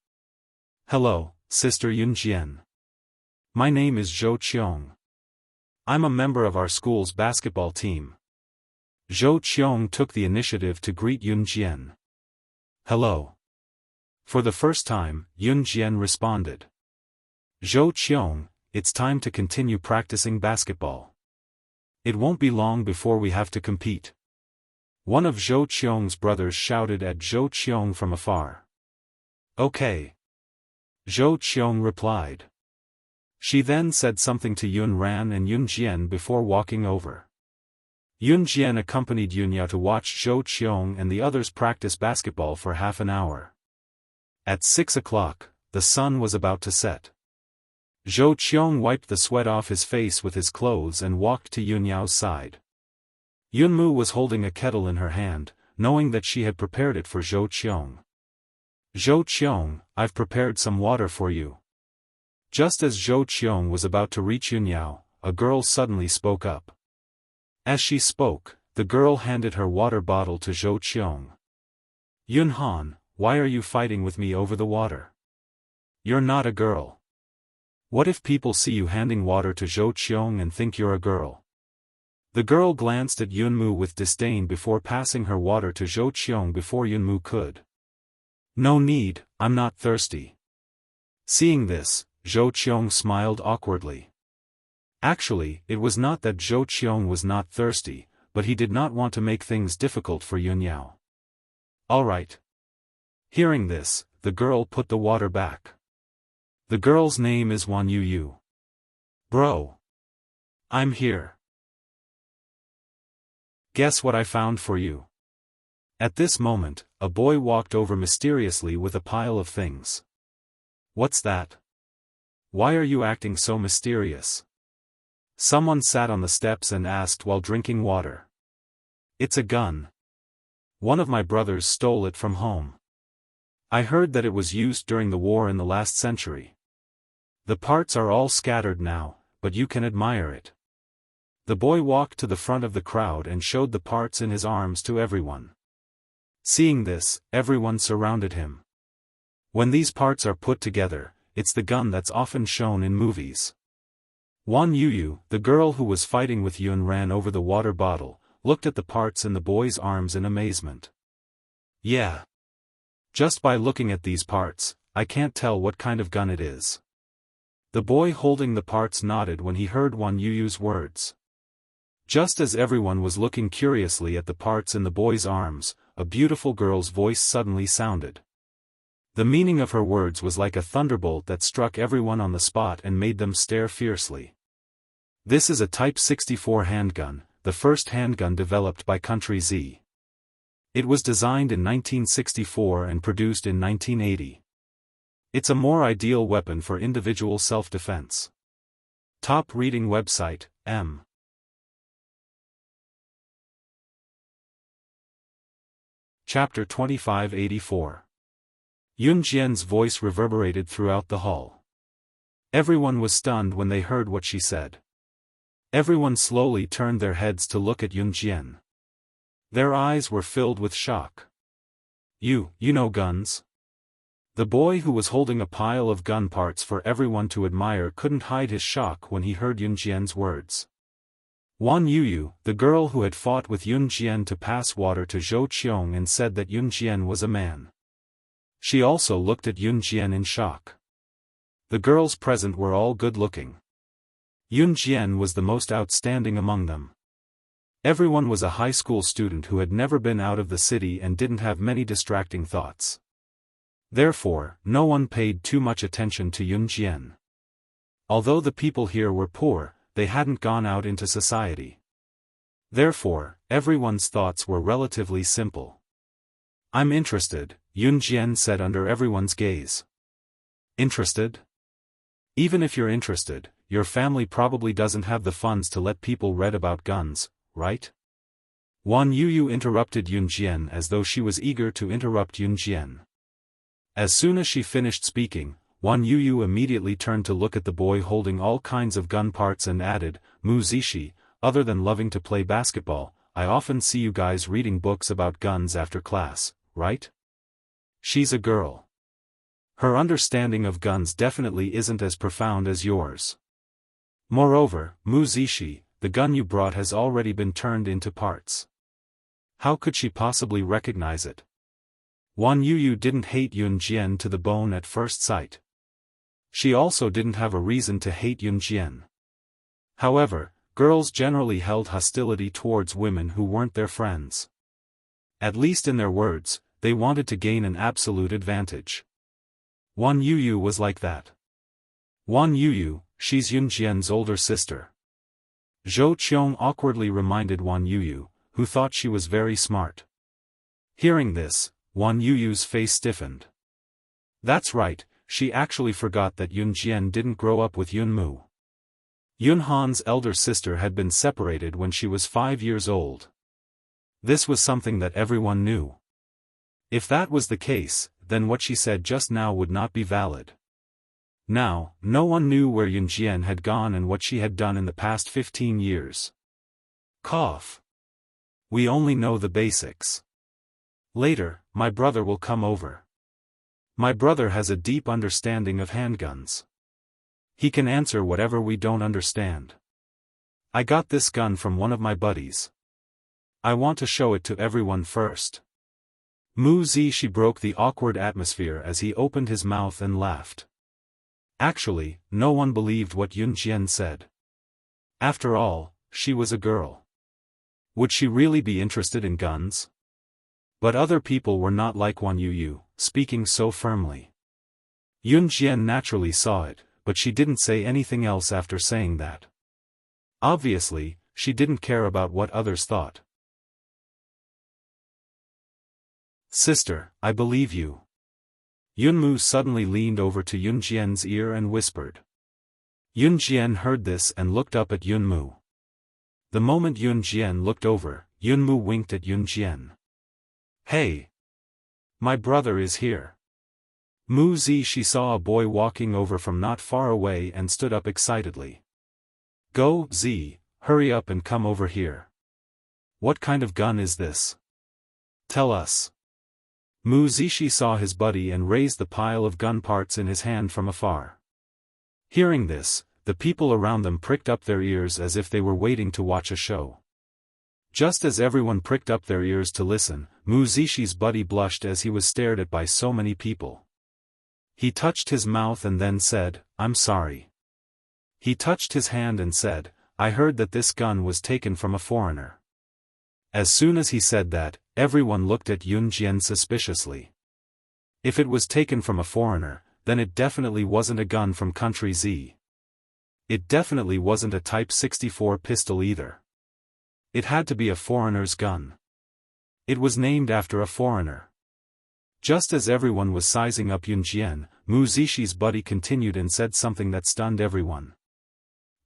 Hello, Sister Yun Jian. My name is Zhou Qiong. I'm a member of our school's basketball team. Zhou Qiong took the initiative to greet Yun Jian. Hello. For the first time, Yun Jian responded. Zhou Qiong, it's time to continue practicing basketball. It won't be long before we have to compete. One of Zhou Qiong's brothers shouted at Zhou Qiong from afar. Okay. Zhou Qiong replied. She then said something to Yun Ran and Yun Jian before walking over. Yun Jian accompanied Yun Yao to watch Zhou Qiong and the others practice basketball for half an hour. At 6 o'clock, the sun was about to set. Zhou Qiong wiped the sweat off his face with his clothes and walked to Yun Yao's side. Yun Mu was holding a kettle in her hand, knowing that she had prepared it for Zhou Qiong. Zhou Qiong, I've prepared some water for you. Just as Zhou Qiong was about to reach Yun Yao, a girl suddenly spoke up. As she spoke, the girl handed her water bottle to Zhou Qiong. Yun Han, why are you fighting with me over the water? You're not a girl. What if people see you handing water to Zhou Qiong and think you're a girl? The girl glanced at Yun Mu with disdain before passing her water to Zhou Qiong before Yun Mu could. No need, I'm not thirsty. Seeing this, Zhou Qiong smiled awkwardly. Actually, it was not that Zhou Qiong was not thirsty, but he did not want to make things difficult for Yun Yao. All right. Hearing this, the girl put the water back. The girl's name is Wan Yu. Bro. I'm here. Guess what I found for you? At this moment, a boy walked over mysteriously with a pile of things. What's that? Why are you acting so mysterious? Someone sat on the steps and asked while drinking water. It's a gun. One of my brothers stole it from home. I heard that it was used during the war in the last century. The parts are all scattered now, but you can admire it. The boy walked to the front of the crowd and showed the parts in his arms to everyone. Seeing this, everyone surrounded him. When these parts are put together, it's the gun that's often shown in movies. Wan Yu, the girl who was fighting with Yun, ran over the water bottle, looked at the parts in the boy's arms in amazement. Yeah. Just by looking at these parts, I can't tell what kind of gun it is. The boy holding the parts nodded when he heard Wan Yu's words. Just as everyone was looking curiously at the parts in the boy's arms, a beautiful girl's voice suddenly sounded. The meaning of her words was like a thunderbolt that struck everyone on the spot and made them stare fiercely. This is a Type 64 handgun, the first handgun developed by Country Z. It was designed in 1964 and produced in 1980. It's a more ideal weapon for individual self-defense. Top reading website, M. Chapter 2584. Yun Jian's voice reverberated throughout the hall. Everyone was stunned when they heard what she said. Everyone slowly turned their heads to look at Yun Jian. Their eyes were filled with shock. You know guns? The boy who was holding a pile of gun parts for everyone to admire couldn't hide his shock when he heard Yun Jian's words. Wan Yu, the girl who had fought with Yun Jian to pass water to Zhou Qiong and said that Yun Jian was a man. She also looked at Yun Jian in shock. The girls present were all good-looking. Yun Jian was the most outstanding among them. Everyone was a high school student who had never been out of the city and didn't have many distracting thoughts. Therefore, no one paid too much attention to Yun Jian. Although the people here were poor, they hadn't gone out into society. Therefore, everyone's thoughts were relatively simple. I'm interested, Yun Jian said under everyone's gaze. Interested? Even if you're interested, your family probably doesn't have the funds to let people read about guns, right? Wan Yu interrupted Yun Jian as though she was eager to interrupt Yun Jian. As soon as she finished speaking, Wan Yu immediately turned to look at the boy holding all kinds of gun parts and added, Mu Zishi, other than loving to play basketball, I often see you guys reading books about guns after class, right? She's a girl. Her understanding of guns definitely isn't as profound as yours. Moreover, Mu Zishi, the gun you brought has already been turned into parts. How could she possibly recognize it? Wan Yu didn't hate Yun Jian to the bone at first sight. She also didn't have a reason to hate Yun Jian. However, girls generally held hostility towards women who weren't their friends. At least in their words, they wanted to gain an absolute advantage. Wan Yu was like that. Wan Yu, she's Yun Jian's older sister. Zhou Qiong awkwardly reminded Wan Yu, who thought she was very smart. Hearing this, Wan Yu's face stiffened. That's right, she actually forgot that Yun Jian didn't grow up with Yun Mu. Yun Han's elder sister had been separated when she was 5 years old. This was something that everyone knew. If that was the case, then what she said just now would not be valid. Now, no one knew where Yun Jian had gone and what she had done in the past 15 years. Cough. We only know the basics. Later, my brother will come over. My brother has a deep understanding of handguns. He can answer whatever we don't understand. I got this gun from one of my buddies. I want to show it to everyone first. Mu Zishi broke the awkward atmosphere as he opened his mouth and laughed. Actually, no one believed what Yun Jian said. After all, she was a girl. Would she really be interested in guns? But other people were not like Wan Yu, speaking so firmly. Yun Jian naturally saw it, but she didn't say anything else after saying that. Obviously, she didn't care about what others thought. Sister, I believe you. Yunmu suddenly leaned over to Yun Jian's ear and whispered. Yun Jian heard this and looked up at Yunmu. The moment Yun Jian looked over, Yunmu winked at Yun Jian. Hey! My brother is here. Mu Zi, she saw a boy walking over from not far away and stood up excitedly. Go, Zi, hurry up and come over here. What kind of gun is this? Tell us. Mu Zishi saw his buddy and raised the pile of gun parts in his hand from afar. Hearing this, the people around them pricked up their ears as if they were waiting to watch a show. Just as everyone pricked up their ears to listen, Mu Zishi's buddy blushed as he was stared at by so many people. He touched his mouth and then said, I'm sorry. He touched his hand and said, I heard that this gun was taken from a foreigner. As soon as he said that, everyone looked at Yun Jian suspiciously. If it was taken from a foreigner, then it definitely wasn't a gun from country Z. It definitely wasn't a Type 64 pistol either. It had to be a foreigner's gun. It was named after a foreigner. Just as everyone was sizing up Yun Jian, Mu Zishi's buddy continued and said something that stunned everyone.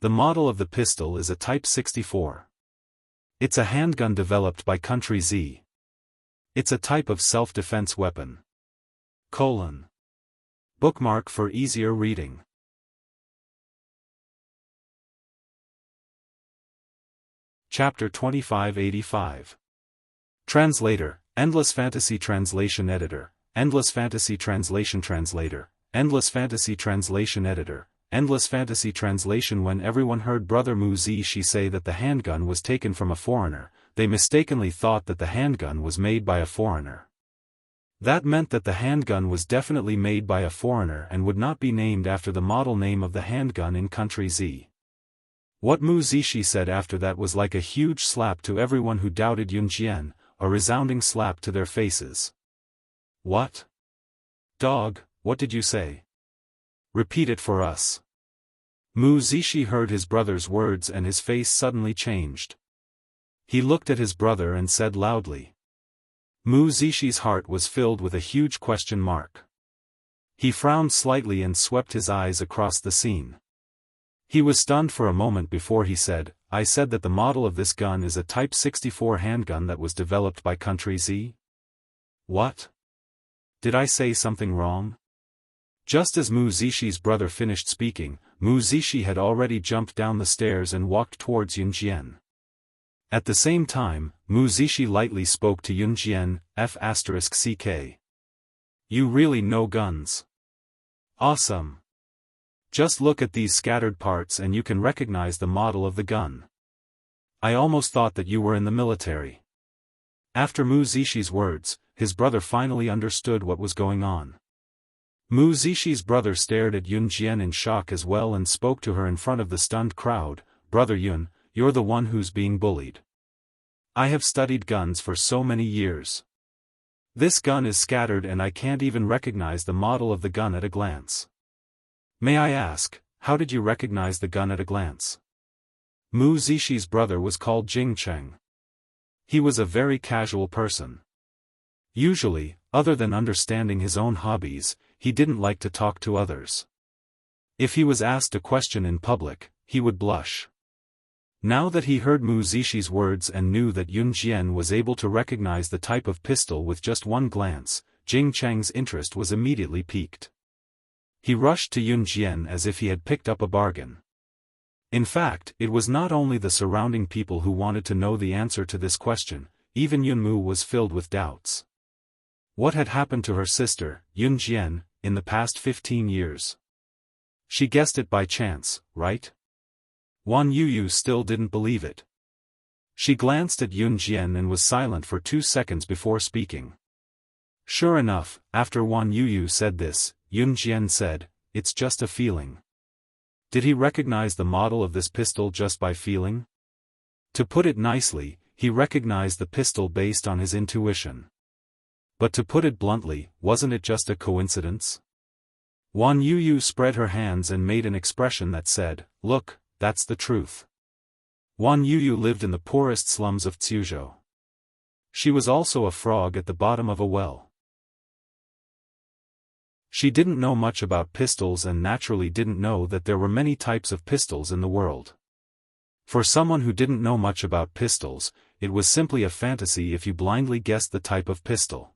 The model of the pistol is a Type 64. It's a handgun developed by country Z. It's a type of self-defense weapon. Bookmark for easier reading. Chapter 2585. Translator, Endless Fantasy Translation Editor, Endless Fantasy Translation Translator, Endless Fantasy Translation Editor, Endless Fantasy Translation. When everyone heard Brother Mu Zishi say that the handgun was taken from a foreigner, they mistakenly thought that the handgun was made by a foreigner. That meant that the handgun was definitely made by a foreigner and would not be named after the model name of the handgun in country Z. What Mu Zishi said after that was like a huge slap to everyone who doubted Yun Jian, a resounding slap to their faces. What? Dog, what did you say? Repeat it for us. Mu Zishi heard his brother's words and his face suddenly changed. He looked at his brother and said loudly. Mu Zishi's heart was filled with a huge question mark. He frowned slightly and swept his eyes across the scene. He was stunned for a moment before he said, I said that the model of this gun is a Type 64 handgun that was developed by country Z? What? Did I say something wrong? Just as Mu Zishi's brother finished speaking, Mu Zishi had already jumped down the stairs and walked towards Yun Jian. At the same time, Mu Zishi lightly spoke to Yun Jian, F***ck. You really know guns. Awesome. Just look at these scattered parts and you can recognize the model of the gun. I almost thought that you were in the military. After Mu Zishi's words, his brother finally understood what was going on. Mu Zishi's brother stared at Yun Jian in shock as well and spoke to her in front of the stunned crowd, Brother Yun, you're the one who's being bullied. I have studied guns for so many years. This gun is scattered and I can't even recognize the model of the gun at a glance. May I ask, how did you recognize the gun at a glance? Mu Zishi's brother was called Jing Cheng. He was a very casual person. Usually, other than understanding his own hobbies, he didn't like to talk to others. If he was asked a question in public, he would blush. Now that he heard Mu Zishi's words and knew that Yun Jian was able to recognize the type of pistol with just one glance, Jing Cheng's interest was immediately piqued. He rushed to Yun Jian as if he had picked up a bargain. In fact, it was not only the surrounding people who wanted to know the answer to this question, even Yunmu was filled with doubts. What had happened to her sister, Yun Jian, in the past 15 years? She guessed it by chance, right? Wan Yuyu still didn't believe it. She glanced at Yun Jian and was silent for 2 seconds before speaking. Sure enough, after Wan Yuyu said this, Yun Jian said, it's just a feeling. Did he recognize the model of this pistol just by feeling? To put it nicely, he recognized the pistol based on his intuition. But to put it bluntly, wasn't it just a coincidence? Wan Yuyu spread her hands and made an expression that said, "Look, that's the truth." Wan Yuyu lived in the poorest slums of Tsuzhou. She was also a frog at the bottom of a well. She didn't know much about pistols and naturally didn't know that there were many types of pistols in the world. For someone who didn't know much about pistols, it was simply a fantasy if you blindly guessed the type of pistol.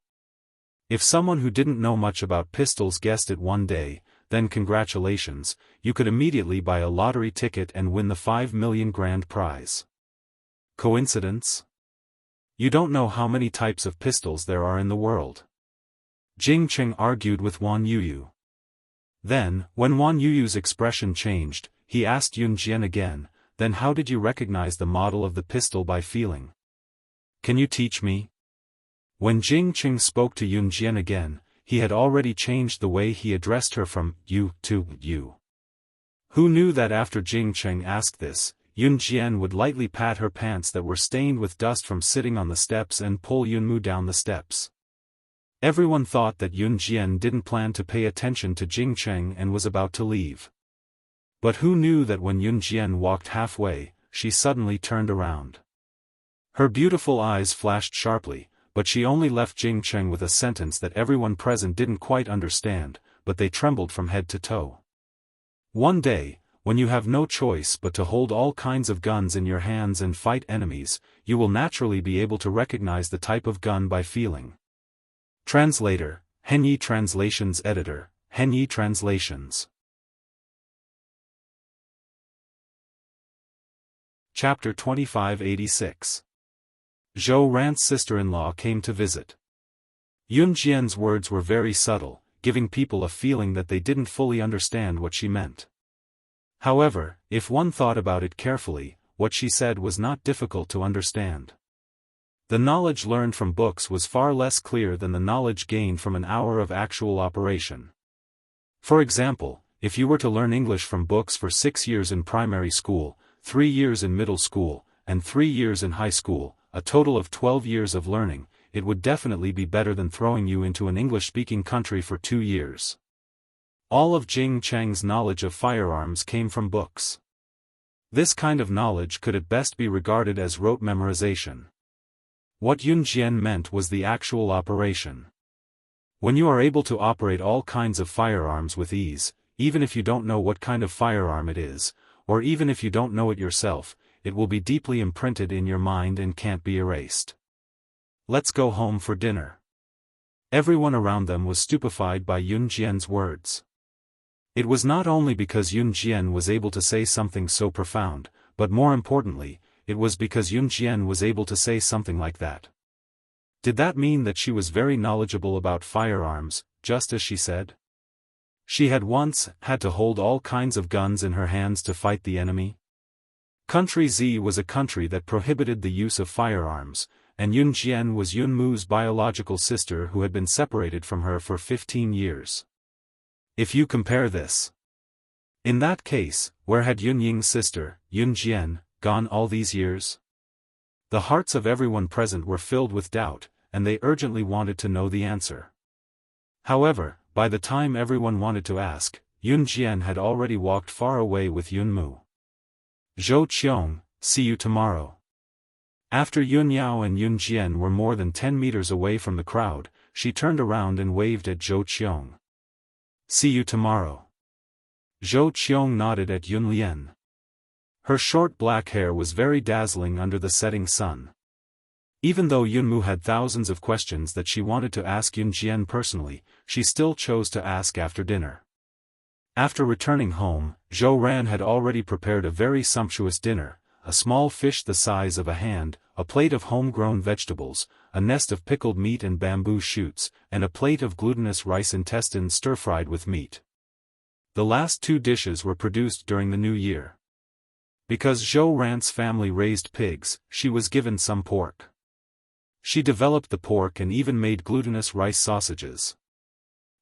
If someone who didn't know much about pistols guessed it one day, then congratulations, you could immediately buy a lottery ticket and win the 5 million grand prize. Coincidence? You don't know how many types of pistols there are in the world. Jing Cheng argued with Wan Yuyu. Then, when Wan Yuyu's expression changed, he asked Yun Jian again, "Then how did you recognize the model of the pistol by feeling? Can you teach me?" When Jing Cheng spoke to Yun Jian again, he had already changed the way he addressed her from "you" to "you." Who knew that after Jing Cheng asked this, Yun Jian would lightly pat her pants that were stained with dust from sitting on the steps and pull Yunmu down the steps. Everyone thought that Yun Jian didn't plan to pay attention to Jing Cheng and was about to leave. But who knew that when Yun Jian walked halfway, she suddenly turned around. Her beautiful eyes flashed sharply, but she only left Jing Cheng with a sentence that everyone present didn't quite understand, but they trembled from head to toe. One day, when you have no choice but to hold all kinds of guns in your hands and fight enemies, you will naturally be able to recognize the type of gun by feeling. Translator, Henyi Translations Editor, Henyi Translations. Chapter 2586. Zhou Ran's sister-in-law came to visit. Yun Jian's words were very subtle, giving people a feeling that they didn't fully understand what she meant. However, if one thought about it carefully, what she said was not difficult to understand. The knowledge learned from books was far less clear than the knowledge gained from an hour of actual operation. For example, if you were to learn English from books for 6 years in primary school, 3 years in middle school, and 3 years in high school, a total of 12 years of learning, it would definitely be better than throwing you into an English-speaking country for 2 years. All of Jing Cheng's knowledge of firearms came from books. This kind of knowledge could at best be regarded as rote memorization. What Yun Jian meant was the actual operation. When you are able to operate all kinds of firearms with ease, even if you don't know what kind of firearm it is, or even if you don't know it yourself, it will be deeply imprinted in your mind and can't be erased. Let's go home for dinner. Everyone around them was stupefied by Yun Jian's words. It was not only because Yun Jian was able to say something so profound, but more importantly, it was because Yun Jian was able to say something like that. Did that mean that she was very knowledgeable about firearms, just as she said? She had once had to hold all kinds of guns in her hands to fight the enemy? Country Z was a country that prohibited the use of firearms, and Yun Jian was Yun Mu's biological sister who had been separated from her for 15 years. If you compare this. In that case, where had Yun Ying's sister, Yun Jian, gone all these years? The hearts of everyone present were filled with doubt, and they urgently wanted to know the answer. However, by the time everyone wanted to ask, Yun Jian had already walked far away with Yun Mu. Zhou Qiong, see you tomorrow. After Yun Yao and Yun Jian were more than 10 meters away from the crowd, she turned around and waved at Zhou Qiong. See you tomorrow. Zhou Qiong nodded at Yun Lian. Her short black hair was very dazzling under the setting sun. Even though Yun Mu had thousands of questions that she wanted to ask Yun Jian personally, she still chose to ask after dinner. After returning home, Zhou Ran had already prepared a very sumptuous dinner, a small fish the size of a hand, a plate of homegrown vegetables, a nest of pickled meat and bamboo shoots, and a plate of glutinous rice intestines stir-fried with meat. The last 2 dishes were produced during the New Year. Because Zhou Ran's family raised pigs, she was given some pork. She developed the pork and even made glutinous rice sausages.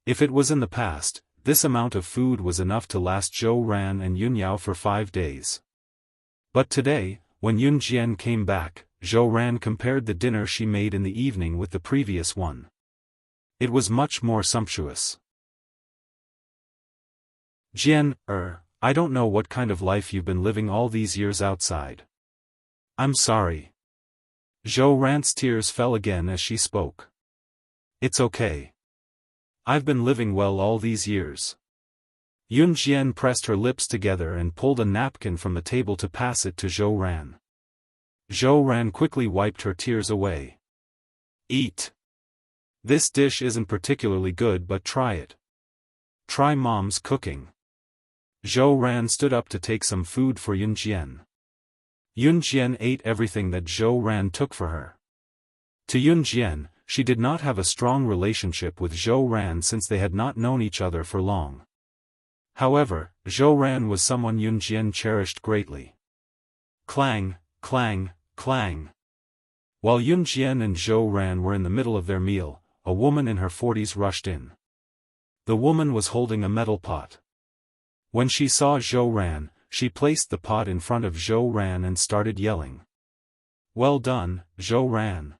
If it was in the past, this amount of food was enough to last Zhou Ran and Yun Yao for 5 days. But today, when Yun Jian came back, Zhou Ran compared the dinner she made in the evening with the previous one. It was much more sumptuous. Jian, I don't know what kind of life you've been living all these years outside. I'm sorry. Zhou Ran's tears fell again as she spoke. It's okay. I've been living well all these years. Yun Jian pressed her lips together and pulled a napkin from the table to pass it to Zhou Ran. Zhou Ran quickly wiped her tears away. Eat. This dish isn't particularly good, but try it. Try Mom's cooking. Zhou Ran stood up to take some food for Yun Jian. Yun Jian ate everything that Zhou Ran took for her. To Yun Jian, she did not have a strong relationship with Zhou Ran since they had not known each other for long. However, Zhou Ran was someone Yun Jian cherished greatly. Clang, clang, clang. While Yun Jian and Zhou Ran were in the middle of their meal, a woman in her 40s rushed in. The woman was holding a metal pot. When she saw Zhou Ran, she placed the pot in front of Zhou Ran and started yelling. Well done, Zhou Ran.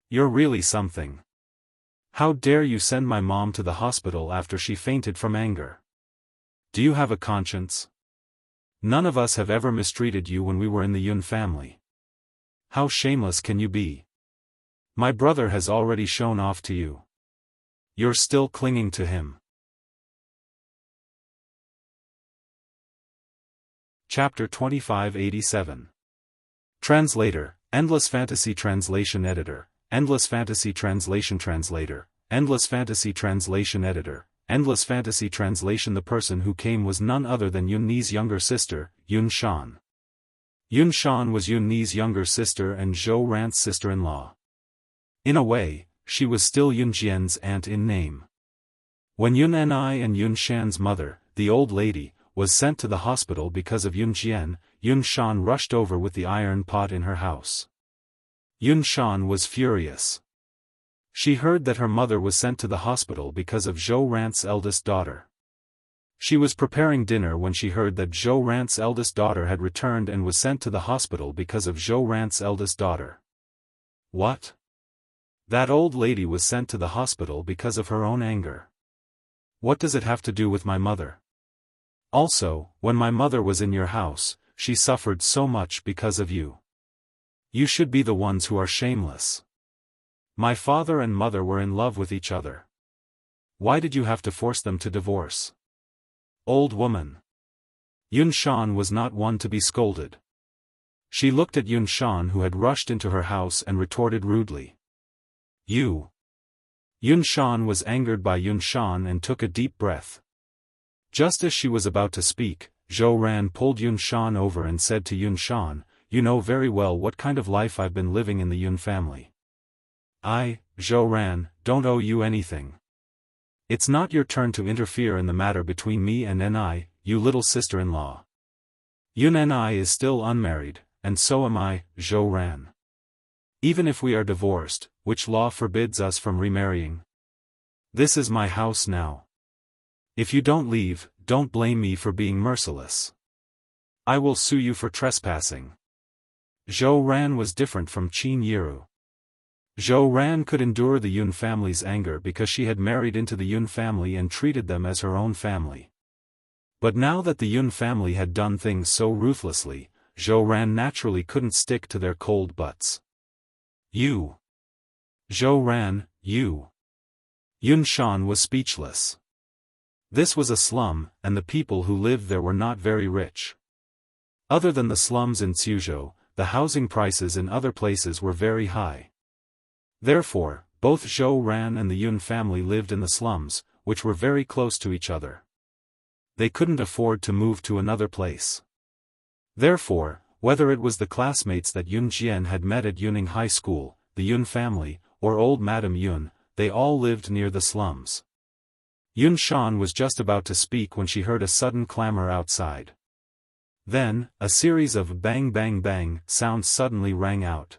You're really something. How dare you send my mom to the hospital after she fainted from anger? Do you have a conscience? None of us have ever mistreated you when we were in the Yun family. How shameless can you be? My brother has already shown off to you. You're still clinging to him. Chapter 2587. Translator, Endless Fantasy Translation Editor, Endless Fantasy Translation Translator, Endless Fantasy Translation Editor, Endless Fantasy Translation. The person who came was none other than Yun Ni's younger sister, Yun Shan. Yun Shan was Yun Ni's younger sister and Zhou Ran's sister-in-law. In a way, she was still Yun Jian's aunt in name. When Yun Ni and Yun Shan's mother, the old lady, was sent to the hospital because of Yun Jian, Yun Shan rushed over with the iron pot in her house. Yun Shan was furious. She heard that her mother was sent to the hospital because of Zhou Ran's eldest daughter. She was preparing dinner when she heard that Zhou Ran's eldest daughter had returned and was sent to the hospital because of Zhou Ran's eldest daughter. What? That old lady was sent to the hospital because of her own anger. What does it have to do with my mother? Also, when my mother was in your house, she suffered so much because of you. You should be the ones who are shameless. My father and mother were in love with each other. Why did you have to force them to divorce? Old woman. Yun Shan was not one to be scolded. She looked at Yun Shan, who had rushed into her house, and retorted rudely. You. Yun Shan was angered by Yun Shan and took a deep breath. Just as she was about to speak, Zhou Ran pulled Yun Shan over and said to Yun Shan, you know very well what kind of life I've been living in the Yun family. I, Zhou Ran, don't owe you anything. It's not your turn to interfere in the matter between me and Ni, you little sister-in-law. Yun Ni is still unmarried, and so am I, Zhou Ran. Even if we are divorced, which law forbids us from remarrying? This is my house now. If you don't leave, don't blame me for being merciless. I will sue you for trespassing. Zhou Ran was different from Qin Yiru. Zhou Ran could endure the Yun family's anger because she had married into the Yun family and treated them as her own family. But now that the Yun family had done things so ruthlessly, Zhou Ran naturally couldn't stick to their cold butts. You. Zhou Ran, you. Yun Shan was speechless. This was a slum, and the people who lived there were not very rich. Other than the slums in Suzhou, the housing prices in other places were very high. Therefore, both Zhou Ran and the Yun family lived in the slums, which were very close to each other. They couldn't afford to move to another place. Therefore, whether it was the classmates that Yun Jian had met at Yuning High School, the Yun family, or old Madame Yun, they all lived near the slums. Yun Shan was just about to speak when she heard a sudden clamor outside. Then, a series of bang bang bang sounds suddenly rang out.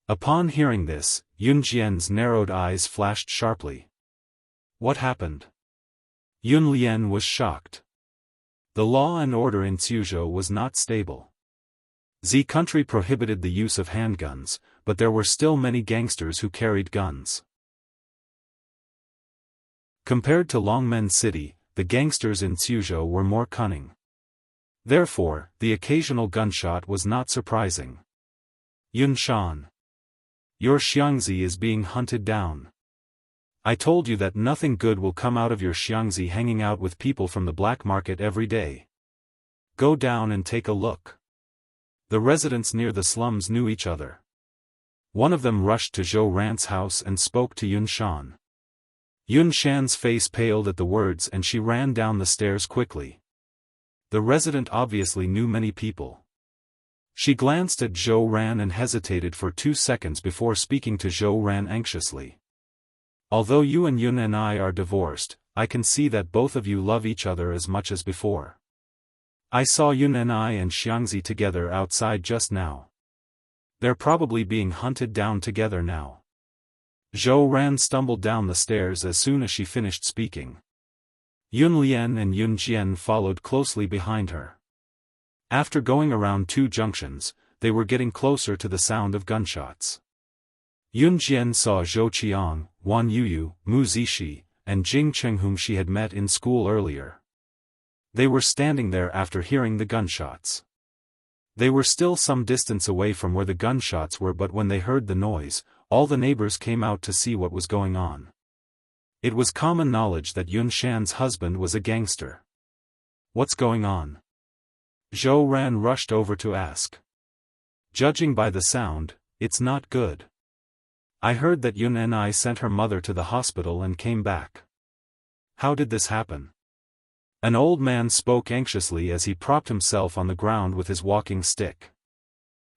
Upon hearing this, Yun Jian's narrowed eyes flashed sharply. What happened? Yun Lian was shocked. The law and order in Suzhou was not stable. Z country prohibited the use of handguns, but there were still many gangsters who carried guns. Compared to Longmen City, the gangsters in Suzhou were more cunning. Therefore, the occasional gunshot was not surprising. Yunshan. Your Xiangzi is being hunted down. I told you that nothing good will come out of your Xiangzi hanging out with people from the black market every day. Go down and take a look. The residents near the slums knew each other. One of them rushed to Zhou Ran's house and spoke to Yunshan. Yunshan's face paled at the words and she ran down the stairs quickly. The resident obviously knew many people. She glanced at Zhou Ran and hesitated for 2 seconds before speaking to Zhou Ran anxiously. Although you and Yun and I are divorced, I can see that both of you love each other as much as before. I saw Yun and I and Xiangzi together outside just now. They're probably being hunted down together now. Zhou Ran stumbled down the stairs as soon as she finished speaking. Yun Lian and Yun Jian followed closely behind her. After going around 2 junctions, they were getting closer to the sound of gunshots. Yun Jian saw Zhou Qiang, Wan Yuyu, Mu Zixi, and Jing Cheng whom she had met in school earlier. They were standing there after hearing the gunshots. They were still some distance away from where the gunshots were, but when they heard the noise, all the neighbors came out to see what was going on. It was common knowledge that Yun Shan's husband was a gangster. What's going on? Zhou Ran rushed over to ask. Judging by the sound, it's not good. I heard that Yun and I sent her mother to the hospital and came back. How did this happen? An old man spoke anxiously as he propped himself on the ground with his walking stick.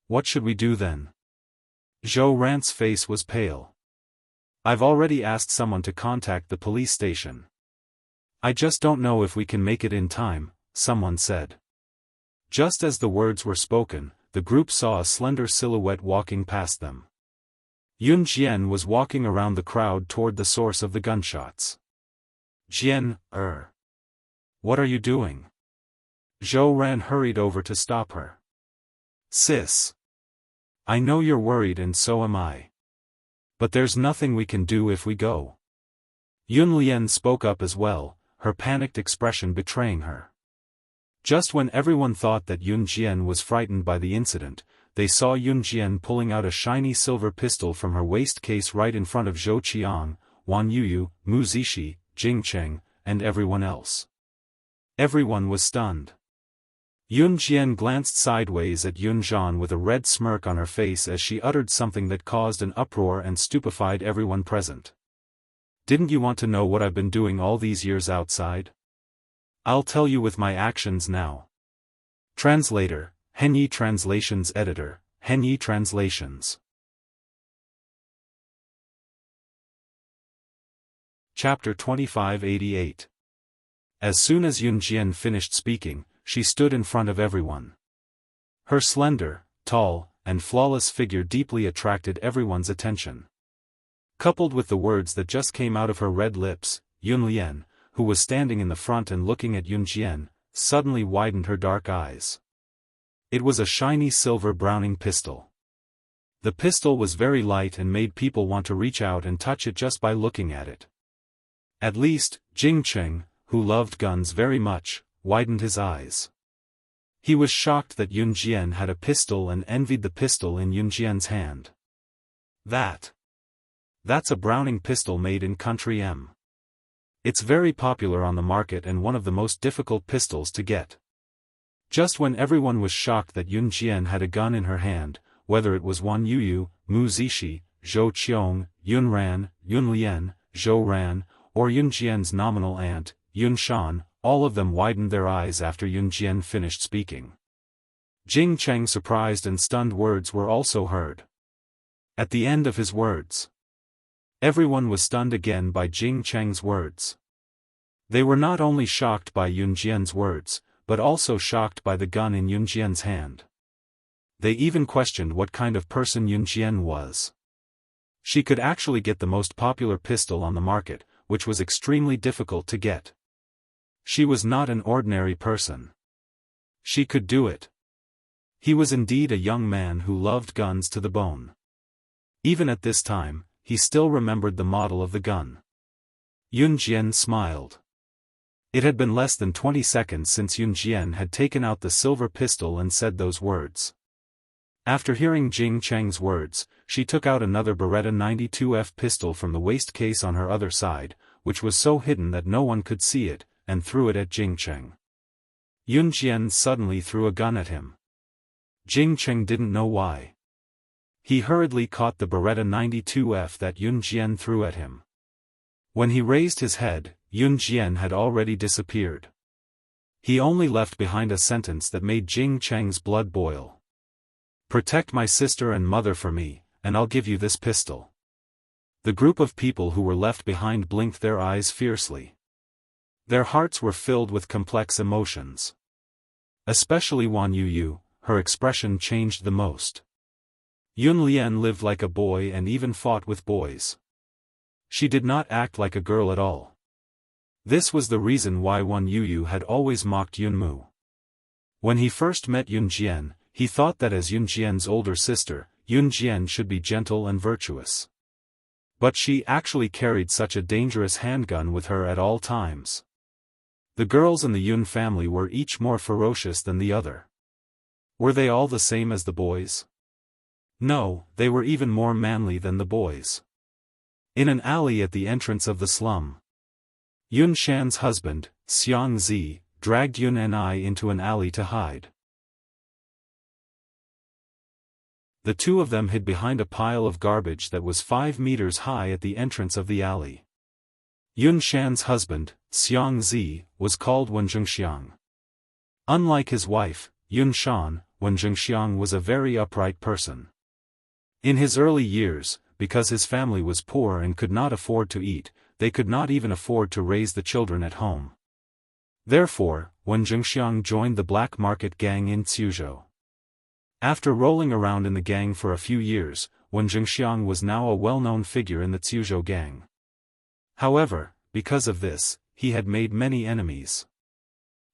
What should we do then? Zhou Ran's face was pale. I've already asked someone to contact the police station. I just don't know if we can make it in time, someone said. Just as the words were spoken, the group saw a slender silhouette walking past them. Yun Jian was walking around the crowd toward the source of the gunshots. Jian, what are you doing? Zhou Ran hurried over to stop her. Sis. I know you're worried and so am I. But there's nothing we can do if we go. Yun Lian spoke up as well, her panicked expression betraying her. Just when everyone thought that Yun Jian was frightened by the incident, they saw Yun Jian pulling out a shiny silver pistol from her waist case right in front of Zhou Qiang, Wan Yuyu, Mu Zixi, Jing Cheng, and everyone else. Everyone was stunned. Yun Jian glanced sideways at Yun Zhan with a red smirk on her face as she uttered something that caused an uproar and stupefied everyone present. Didn't you want to know what I've been doing all these years outside? I'll tell you with my actions now. Translator, Henyi Translations Editor, Henyi Translations. Chapter 2588. As soon as Yun Jian finished speaking, she stood in front of everyone. Her slender, tall, and flawless figure deeply attracted everyone's attention. Coupled with the words that just came out of her red lips, Yun Lian, who was standing in the front and looking at Yun Jian, suddenly widened her dark eyes. It was a shiny silver Browning pistol. The pistol was very light and made people want to reach out and touch it just by looking at it. At least, Jing Cheng, who loved guns very much, widened his eyes. He was shocked that Yun Jian had a pistol and envied the pistol in Yun Jian's hand. That's a Browning pistol made in country M. It's very popular on the market and one of the most difficult pistols to get. Just when everyone was shocked that Yun Jian had a gun in her hand, whether it was Wan Yuyu, Mu Zixi, Zhou Qiang, Yun Ran, Yun Lian, Zhou Ran, or Yun Jian's nominal aunt, Yun Shan, all of them widened their eyes after Yun Jian finished speaking. Jing Cheng's surprised and stunned words were also heard. At the end of his words, everyone was stunned again by Jing Cheng's words. They were not only shocked by Yun Jian's words, but also shocked by the gun in Yun Jian's hand. They even questioned what kind of person Yun Jian was. She could actually get the most popular pistol on the market, which was extremely difficult to get. She was not an ordinary person. She could do it. He was indeed a young man who loved guns to the bone. Even at this time, he still remembered the model of the gun. Yun Jian smiled. It had been less than 20 seconds since Yun Jian had taken out the silver pistol and said those words. After hearing Jing Cheng's words, she took out another Beretta 92F pistol from the waist case on her other side, which was so hidden that no one could see it, and threw it at Jing Cheng. Yun Jian suddenly threw a gun at him. Jing Cheng didn't know why. He hurriedly caught the Beretta 92F that Yun Jian threw at him. When he raised his head, Yun Jian had already disappeared. He only left behind a sentence that made Jing Cheng's blood boil. "Protect my sister and mother for me, and I'll give you this pistol." The group of people who were left behind blinked their eyes fiercely. Their hearts were filled with complex emotions. Especially Wan Yuyu, her expression changed the most. Yun Lian lived like a boy and even fought with boys. She did not act like a girl at all. This was the reason why Wan Yuyu had always mocked Yun Mu. When he first met Yun Jian, he thought that as Yun Jian's older sister, Yun Jian should be gentle and virtuous. But she actually carried such a dangerous handgun with her at all times. The girls in the Yun family were each more ferocious than the other. Were they all the same as the boys? No, they were even more manly than the boys. In an alley at the entrance of the slum, Yun Shan's husband, Xiang Zi, dragged Yun Ni into an alley to hide. The two of them hid behind a pile of garbage that was 5 meters high at the entrance of the alley. Yun Shan's husband, Xiang Zi, was called Wen Zhengxiang. Unlike his wife, Yun Shan, Wen Zhengxiang was a very upright person. In his early years, because his family was poor and could not afford to eat, they could not even afford to raise the children at home. Therefore, Wen Zhengxiang joined the black market gang in Cuzhou. After rolling around in the gang for a few years, Wen Zhengxiang was now a well-known figure in the Cuzhou gang. However, because of this, he had made many enemies.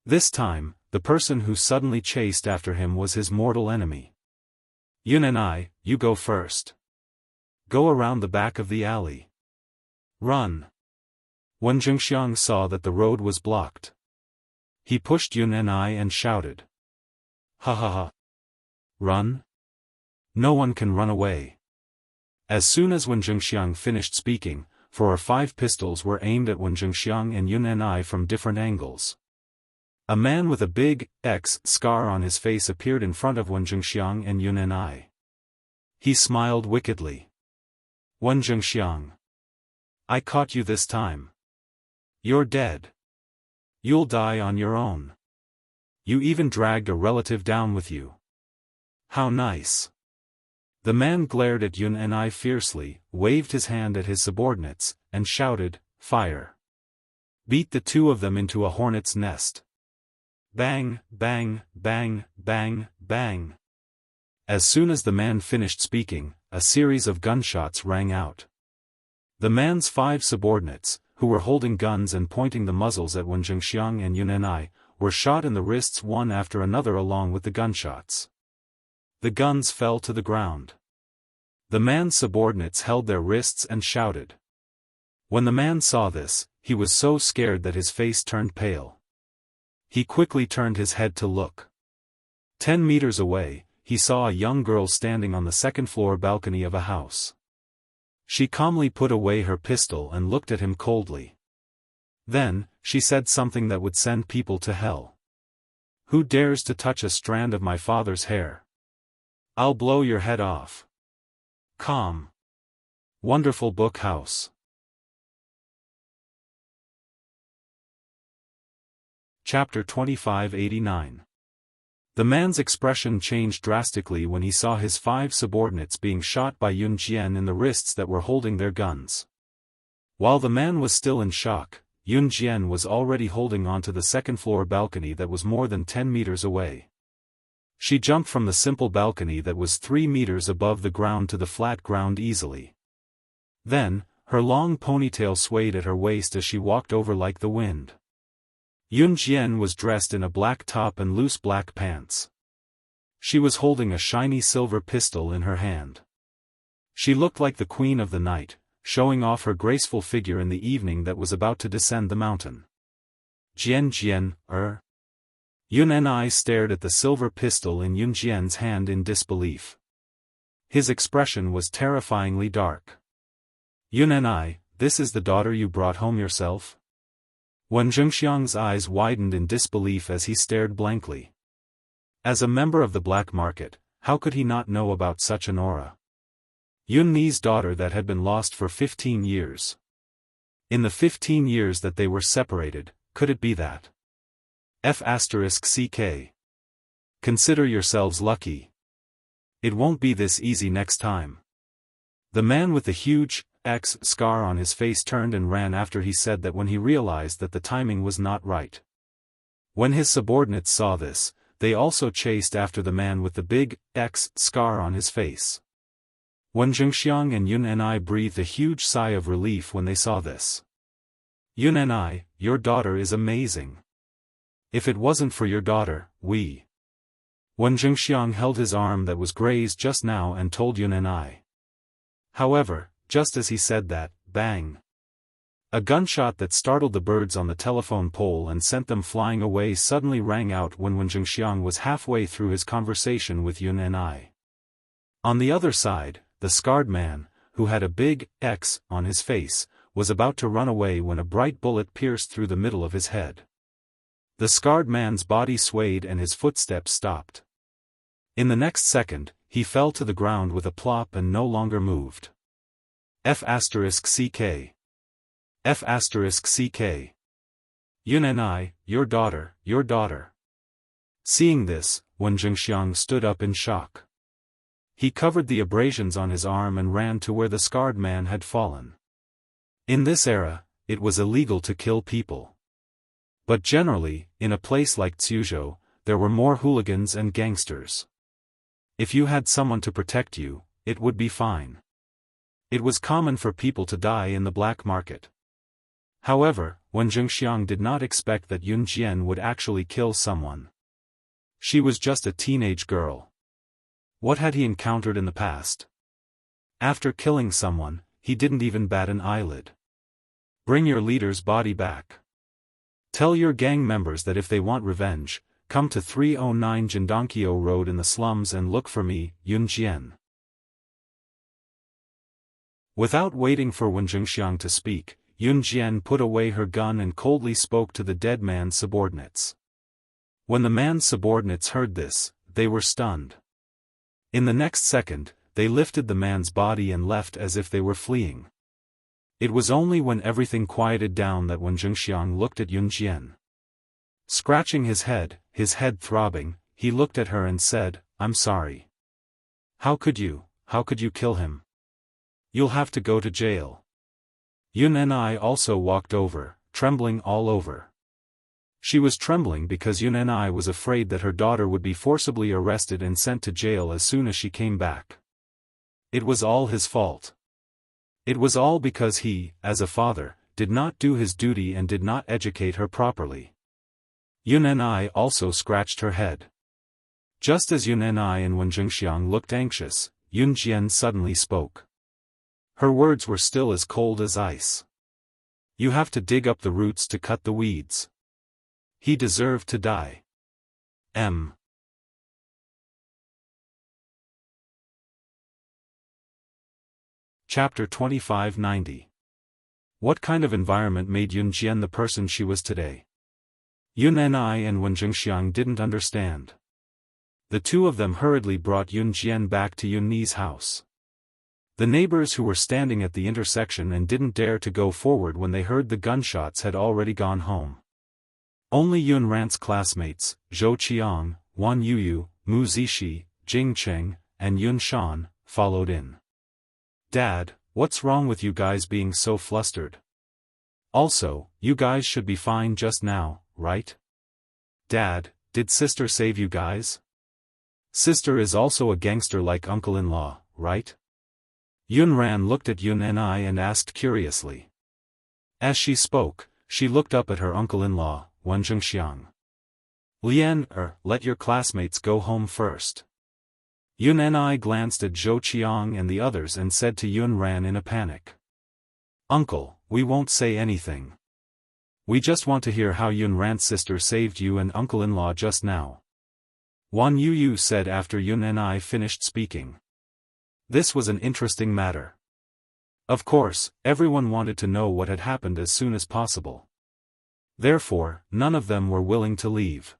This time, the person who suddenly chased after him was his mortal enemy. "Yun and I, you go first. Go around the back of the alley. Run." Wen Zhengxiang saw that the road was blocked. He pushed Yun and I and shouted, "Ha ha ha! Run? No one can run away." As soon as Wen Zhengxiang finished speaking, 4 or 5 pistols were aimed at Wen Zhengxiang and Yun and I from different angles. A man with a big X scar on his face appeared in front of Wen Zhengxiang and Yun and I. He smiled wickedly. "Wen Zhengxiang, I caught you this time. You're dead. You'll die on your own. You even dragged a relative down with you. How nice." The man glared at Yun and I fiercely, waved his hand at his subordinates, and shouted, "Fire! Beat the two of them into a hornet's nest." Bang, bang, bang, bang, bang. As soon as the man finished speaking, a series of gunshots rang out. The man's 5 subordinates, who were holding guns and pointing the muzzles at Wen Zhengxiang and Yun and I, were shot in the wrists one after another along with the gunshots. The guns fell to the ground. The man's subordinates held their wrists and shouted. When the man saw this, he was so scared that his face turned pale. He quickly turned his head to look. 10 meters away, he saw a young girl standing on the second-floor balcony of a house. She calmly put away her pistol and looked at him coldly. Then, she said something that would send people to hell. "Who dares to touch a strand of my father's hair? I'll blow your head off." Calm. Wonderful Book House. Chapter 2589. The man's expression changed drastically when he saw his 5 subordinates being shot by Yun Jian in the wrists that were holding their guns. While the man was still in shock, Yun Jian was already holding onto the second-floor balcony that was more than 10 meters away. She jumped from the simple balcony that was 3 meters above the ground to the flat ground easily. Then, her long ponytail swayed at her waist as she walked over like the wind. Yun Jian was dressed in a black top and loose black pants. She was holding a shiny silver pistol in her hand. She looked like the queen of the night, showing off her graceful figure in the evening that was about to descend the mountain. Jian, Yun and I stared at the silver pistol in Yun Jian's hand in disbelief. His expression was terrifyingly dark. Yun and I, this is the daughter you brought home yourself? Wen Zhengxiang's eyes widened in disbelief as he stared blankly. As a member of the black market, how could he not know about such an aura? Yun Ni's daughter that had been lost for 15 years. In the 15 years that they were separated, could it be that? F***ck. Consider yourselves lucky. It won't be this easy next time. The man with the huge X scar on his face turned and ran after he said that when he realized that the timing was not right. When his subordinates saw this, they also chased after the man with the big X scar on his face. Wen Zhengxiang and Yun and I breathed a huge sigh of relief when they saw this. Yun and I, your daughter is amazing. If it wasn't for your daughter, we. Wen Zhengxiang held his arm that was grazed just now and told Yun and I. However, just as he said that, bang! A gunshot that startled the birds on the telephone pole and sent them flying away suddenly rang out when Wen Zhengxiang was halfway through his conversation with Yun and I. On the other side, the scarred man, who had a big X on his face, was about to run away when a bright bullet pierced through the middle of his head. The scarred man's body swayed and his footsteps stopped. In the next second, he fell to the ground with a plop and no longer moved. F***ck. F***ck. Yun and I, your daughter. Seeing this, Wen Zhengxiang stood up in shock. He covered the abrasions on his arm and ran to where the scarred man had fallen. In this era, it was illegal to kill people. But generally, in a place like Zhuzhou, there were more hooligans and gangsters. If you had someone to protect you, it would be fine. It was common for people to die in the black market. However, Wen Zhengxiang did not expect that Yun Jian would actually kill someone. She was just a teenage girl. What had he encountered in the past? After killing someone, he didn't even bat an eyelid. Bring your leader's body back. Tell your gang members that if they want revenge, come to 309 Jindonkyo Road in the slums and look for me, Yun Jian. Without waiting for Wen Zhengxiang to speak, Yun Jian put away her gun and coldly spoke to the dead man's subordinates. When the man's subordinates heard this, they were stunned. In the next second, they lifted the man's body and left as if they were fleeing. It was only when everything quieted down that Wen Zhengxiang looked at Yun Jian. Scratching his head throbbing, he looked at her and said, I'm sorry. How could you kill him? You'll have to go to jail. Yun and I also walked over, trembling all over. She was trembling because Yun and I was afraid that her daughter would be forcibly arrested and sent to jail as soon as she came back. It was all his fault. It was all because he, as a father, did not do his duty and did not educate her properly. Yun and I also scratched her head. Just as Yun and I and Wen Zhengxiang looked anxious, Yun Jian suddenly spoke. Her words were still as cold as ice. You have to dig up the roots to cut the weeds. He deserved to die. Chapter 2590. What kind of environment made Yun Jian the person she was today? Yun and I and Wen Zhengxiang didn't understand. The two of them hurriedly brought Yun Jian back to Yun Ni's house. The neighbors who were standing at the intersection and didn't dare to go forward when they heard the gunshots had already gone home. Only Yun Ran's classmates, Zhou Qiang, Wan Yuyu, Mu Zixi, Jing Cheng, and Yun Shan, followed in. Dad, what's wrong with you guys being so flustered? Also, you guys should be fine just now, right? Dad, did sister save you guys? Sister is also a gangster like uncle-in-law, right? Yun Ran looked at Yun and I and asked curiously. As she spoke, she looked up at her uncle-in-law, Wen Zhengxiang. Lian, let your classmates go home first. Yun and I glanced at Zhou Qiang and the others and said to Yun Ran in a panic. Uncle, we won't say anything. We just want to hear how Yun Rant's sister saved you and uncle-in-law just now. Wan Yu said after Yun and I finished speaking. This was an interesting matter. Of course, everyone wanted to know what had happened as soon as possible. Therefore, none of them were willing to leave.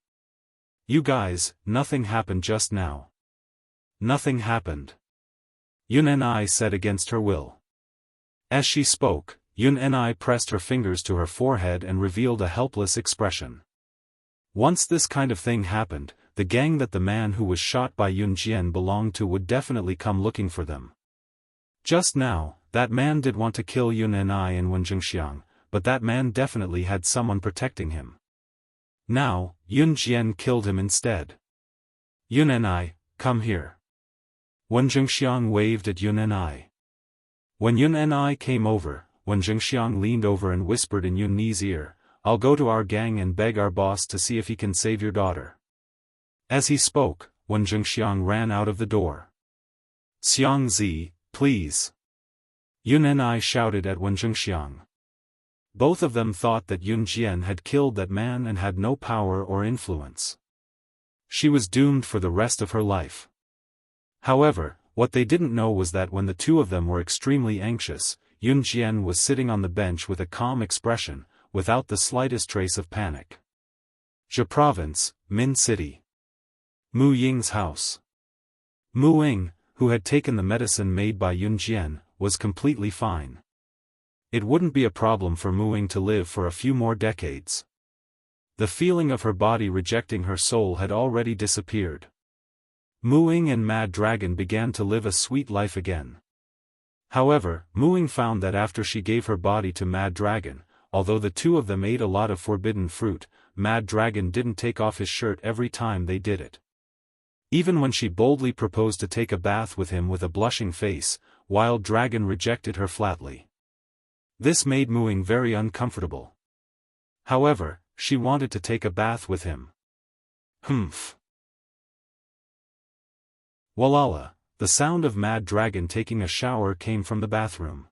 You guys, nothing happened just now. Nothing happened. Yun and I said against her will. As she spoke, Yun and I pressed her fingers to her forehead and revealed a helpless expression. Once this kind of thing happened, the gang that the man who was shot by Yun Jian belonged to would definitely come looking for them. Just now, that man did want to kill Yun and I in Wenjingxiang, but that man definitely had someone protecting him. Now, Yun Jian killed him instead. Yun and I, come here. Wenjingxiang waved at Yun and I. When Yun and I came over, Wenjingxiang leaned over and whispered in Yun Ni's ear, I'll go to our gang and beg our boss to see if he can save your daughter. As he spoke, Wenjingxiang ran out of the door. Xiang Zi, please. Yun and I shouted at Wenjingxiang. Both of them thought that Yun Jian had killed that man and had no power or influence. She was doomed for the rest of her life. However, what they didn't know was that when the two of them were extremely anxious, Yun Jian was sitting on the bench with a calm expression, without the slightest trace of panic. Zhe Province, Min City. Mu Ying's house. Mu Ying, who had taken the medicine made by Yun Jian, was completely fine. It wouldn't be a problem for Mu Ying to live for a few more decades. The feeling of her body rejecting her soul had already disappeared. Mu Ying and Mad Dragon began to live a sweet life again. However, Mu Ying found that after she gave her body to Mad Dragon, although the two of them ate a lot of forbidden fruit, Mad Dragon didn't take off his shirt every time they did it. Even when she boldly proposed to take a bath with him with a blushing face, Wild Dragon rejected her flatly. This made Mu Ying very uncomfortable. However, she wanted to take a bath with him. Humph. Walala, the sound of Mad Dragon taking a shower came from the bathroom.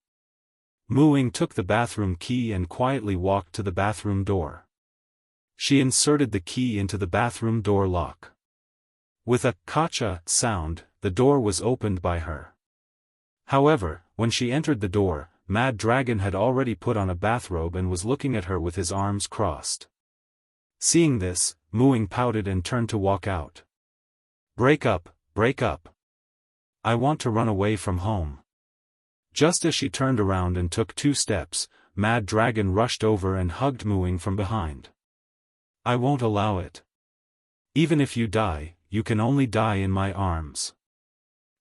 Mu Ying took the bathroom key and quietly walked to the bathroom door. She inserted the key into the bathroom door lock. With a "kacha" sound, the door was opened by her. However, when she entered the door, Mad Dragon had already put on a bathrobe and was looking at her with his arms crossed. Seeing this, Mu Ying pouted and turned to walk out. Break up, break up. I want to run away from home. Just as she turned around and took 2 steps, Mad Dragon rushed over and hugged Mu Ying from behind. I won't allow it. Even if you die, you can only die in my arms.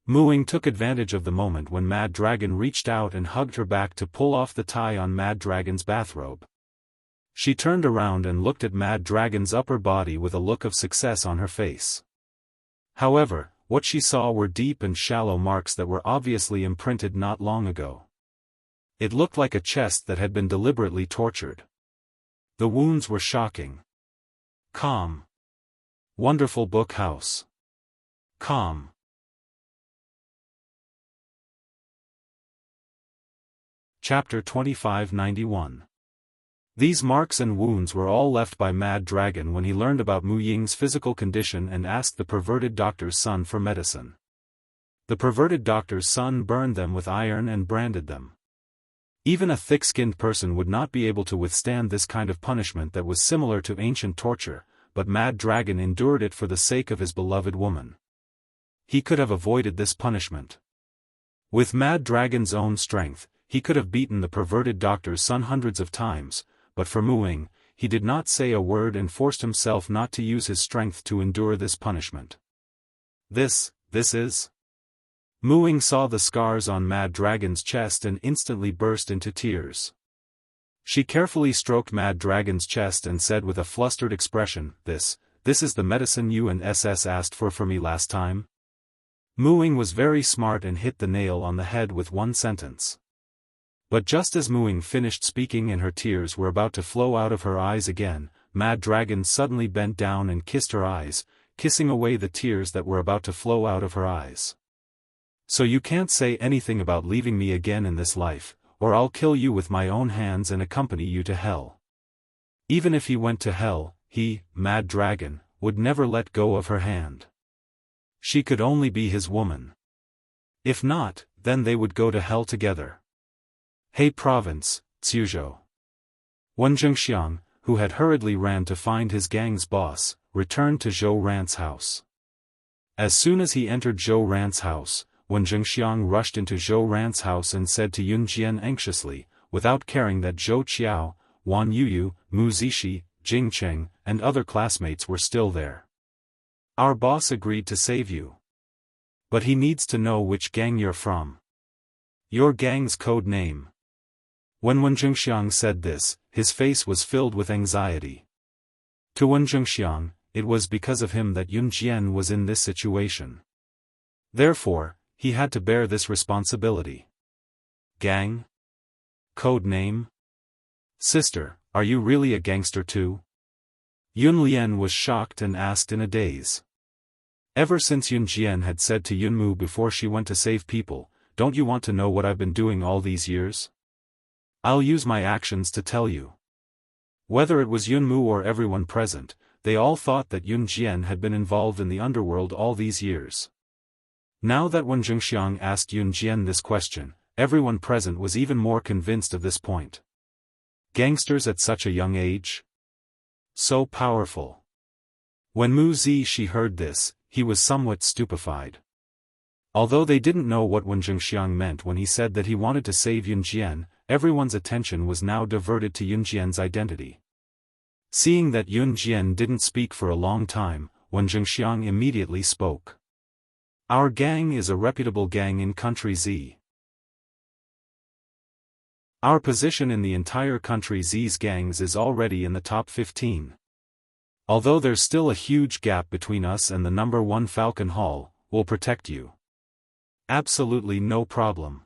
Mu Ying took advantage of the moment when Mad Dragon reached out and hugged her back to pull off the tie on Mad Dragon's bathrobe. She turned around and looked at Mad Dragon's upper body with a look of success on her face. However, what she saw were deep and shallow marks that were obviously imprinted not long ago. It looked like a chest that had been deliberately tortured. The wounds were shocking. Calm. Wonderful book house. Calm. Chapter 2591. These marks and wounds were all left by Mad Dragon when he learned about Mu Ying's physical condition and asked the perverted doctor's son for medicine. The perverted doctor's son burned them with iron and branded them. Even a thick-skinned person would not be able to withstand this kind of punishment that was similar to ancient torture, but Mad Dragon endured it for the sake of his beloved woman. He could have avoided this punishment. With Mad Dragon's own strength, he could have beaten the perverted doctor's son hundreds of times, but for Mu Ying, he did not say a word and forced himself not to use his strength to endure this punishment. This is... Mu Ying saw the scars on Mad Dragon's chest and instantly burst into tears. She carefully stroked Mad Dragon's chest and said with a flustered expression, This is the medicine you and SS asked for me last time? Mu Ying was very smart and hit the nail on the head with one sentence. But just as Mu Ying finished speaking and her tears were about to flow out of her eyes again, Mad Dragon suddenly bent down and kissed her eyes, kissing away the tears that were about to flow out of her eyes. So you can't say anything about leaving me again in this life, or I'll kill you with my own hands and accompany you to hell. Even if he went to hell, he, Mad Dragon, would never let go of her hand. She could only be his woman. If not, then they would go to hell together. He Province, Zhuzhou. Wen Zhengxiang, who had hurriedly ran to find his gang's boss, returned to Zhou Ran's house. As soon as he entered Zhou Ran's house, Wen Zhengxiang rushed into Zhou Ran's house and said to Yun Jian anxiously, without caring that Zhou Qiao, Wan Yuyu, Mu Zishi, Jing Cheng, and other classmates were still there. Our boss agreed to save you. But he needs to know which gang you're from. Your gang's code name. When Wen Zhengxiang said this, his face was filled with anxiety. To Wen Zhengxiang, it was because of him that Yun Jian was in this situation. Therefore, he had to bear this responsibility. Gang? Code name? Sister, are you really a gangster too? Yun Lian was shocked and asked in a daze. Ever since Yun Jian had said to Yun Mu before she went to save people, "Don't you want to know what I've been doing all these years? I'll use my actions to tell you." Whether it was Yun Mu or everyone present, they all thought that Yun Jian had been involved in the underworld all these years. Now that Wen Zhengxiang asked Yun Jian this question, everyone present was even more convinced of this point. Gangsters at such a young age? So powerful. When Mu Zishi heard this, he was somewhat stupefied. Although they didn't know what Wen Zhengxiang meant when he said that he wanted to save Yun Jian, everyone's attention was now diverted to Yun Jian's identity. Seeing that Yun Jian didn't speak for a long time, Wen Zhengxiang immediately spoke. Our gang is a reputable gang in country Z. Our position in the entire country Z's gangs is already in the top 15. Although there's still a huge gap between us and the number 1 Falcon Hall, we'll protect you. Absolutely no problem.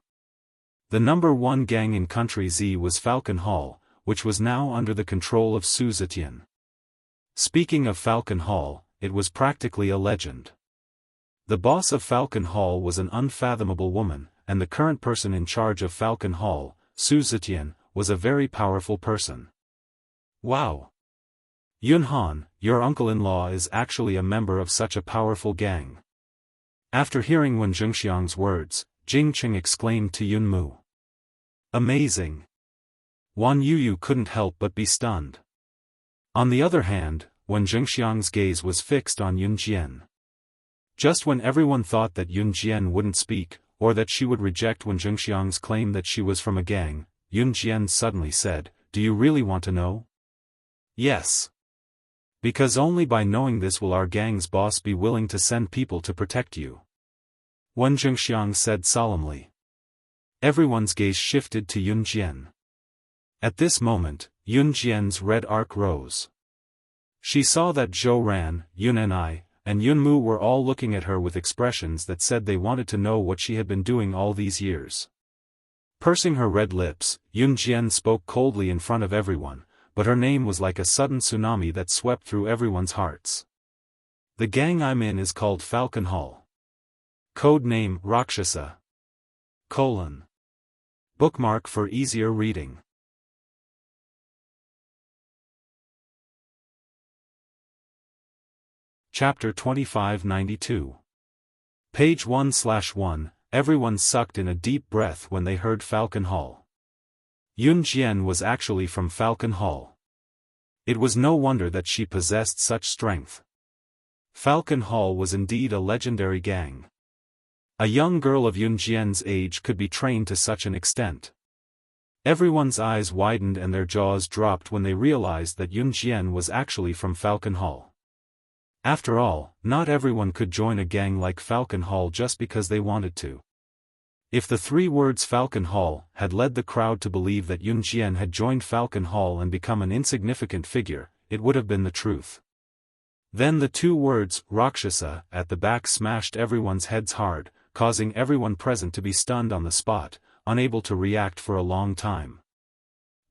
The number 1 gang in country Z was Falcon Hall, which was now under the control of Su Zetian. Speaking of Falcon Hall, it was practically a legend. The boss of Falcon Hall was an unfathomable woman, and the current person in charge of Falcon Hall, Su Zetian, was a very powerful person. Wow! Yun Han, your uncle-in-law is actually a member of such a powerful gang. After hearing Wen Zhengxiang's words, Jing Cheng exclaimed to Yun Mu. Amazing! Wan Yuyu couldn't help but be stunned. On the other hand, Wen Zhengxiang's gaze was fixed on Yun Jian. Just when everyone thought that Yun Jian wouldn't speak, or that she would reject Wen Zhengxiang's claim that she was from a gang, Yun Jian suddenly said, "Do you really want to know?" "Yes. Because only by knowing this will our gang's boss be willing to send people to protect you," Wen Zhengxiang said solemnly. Everyone's gaze shifted to Yun Jian. At this moment, Yun Jian's red arc rose. She saw that Zhou Ran, Yun Ni, and Yun Mu were all looking at her with expressions that said they wanted to know what she had been doing all these years. Pursing her red lips, Yun Jian spoke coldly in front of everyone, but her name was like a sudden tsunami that swept through everyone's hearts. The gang I'm in is called Falcon Hall. Code name Rakshasa. Bookmark for easier reading. Chapter 2592. Page 1/1, everyone sucked in a deep breath when they heard Falcon Hall. Yun Jian was actually from Falcon Hall. It was no wonder that she possessed such strength. Falcon Hall was indeed a legendary gang. A young girl of Yun Jian's age could be trained to such an extent. Everyone's eyes widened and their jaws dropped when they realized that Yun Jian was actually from Falcon Hall. After all, not everyone could join a gang like Falcon Hall just because they wanted to. If the 3 words Falcon Hall had led the crowd to believe that Yun Jian had joined Falcon Hall and become an insignificant figure, it would have been the truth. Then the 2 words Rakshasa at the back smashed everyone's heads hard, causing everyone present to be stunned on the spot, unable to react for a long time.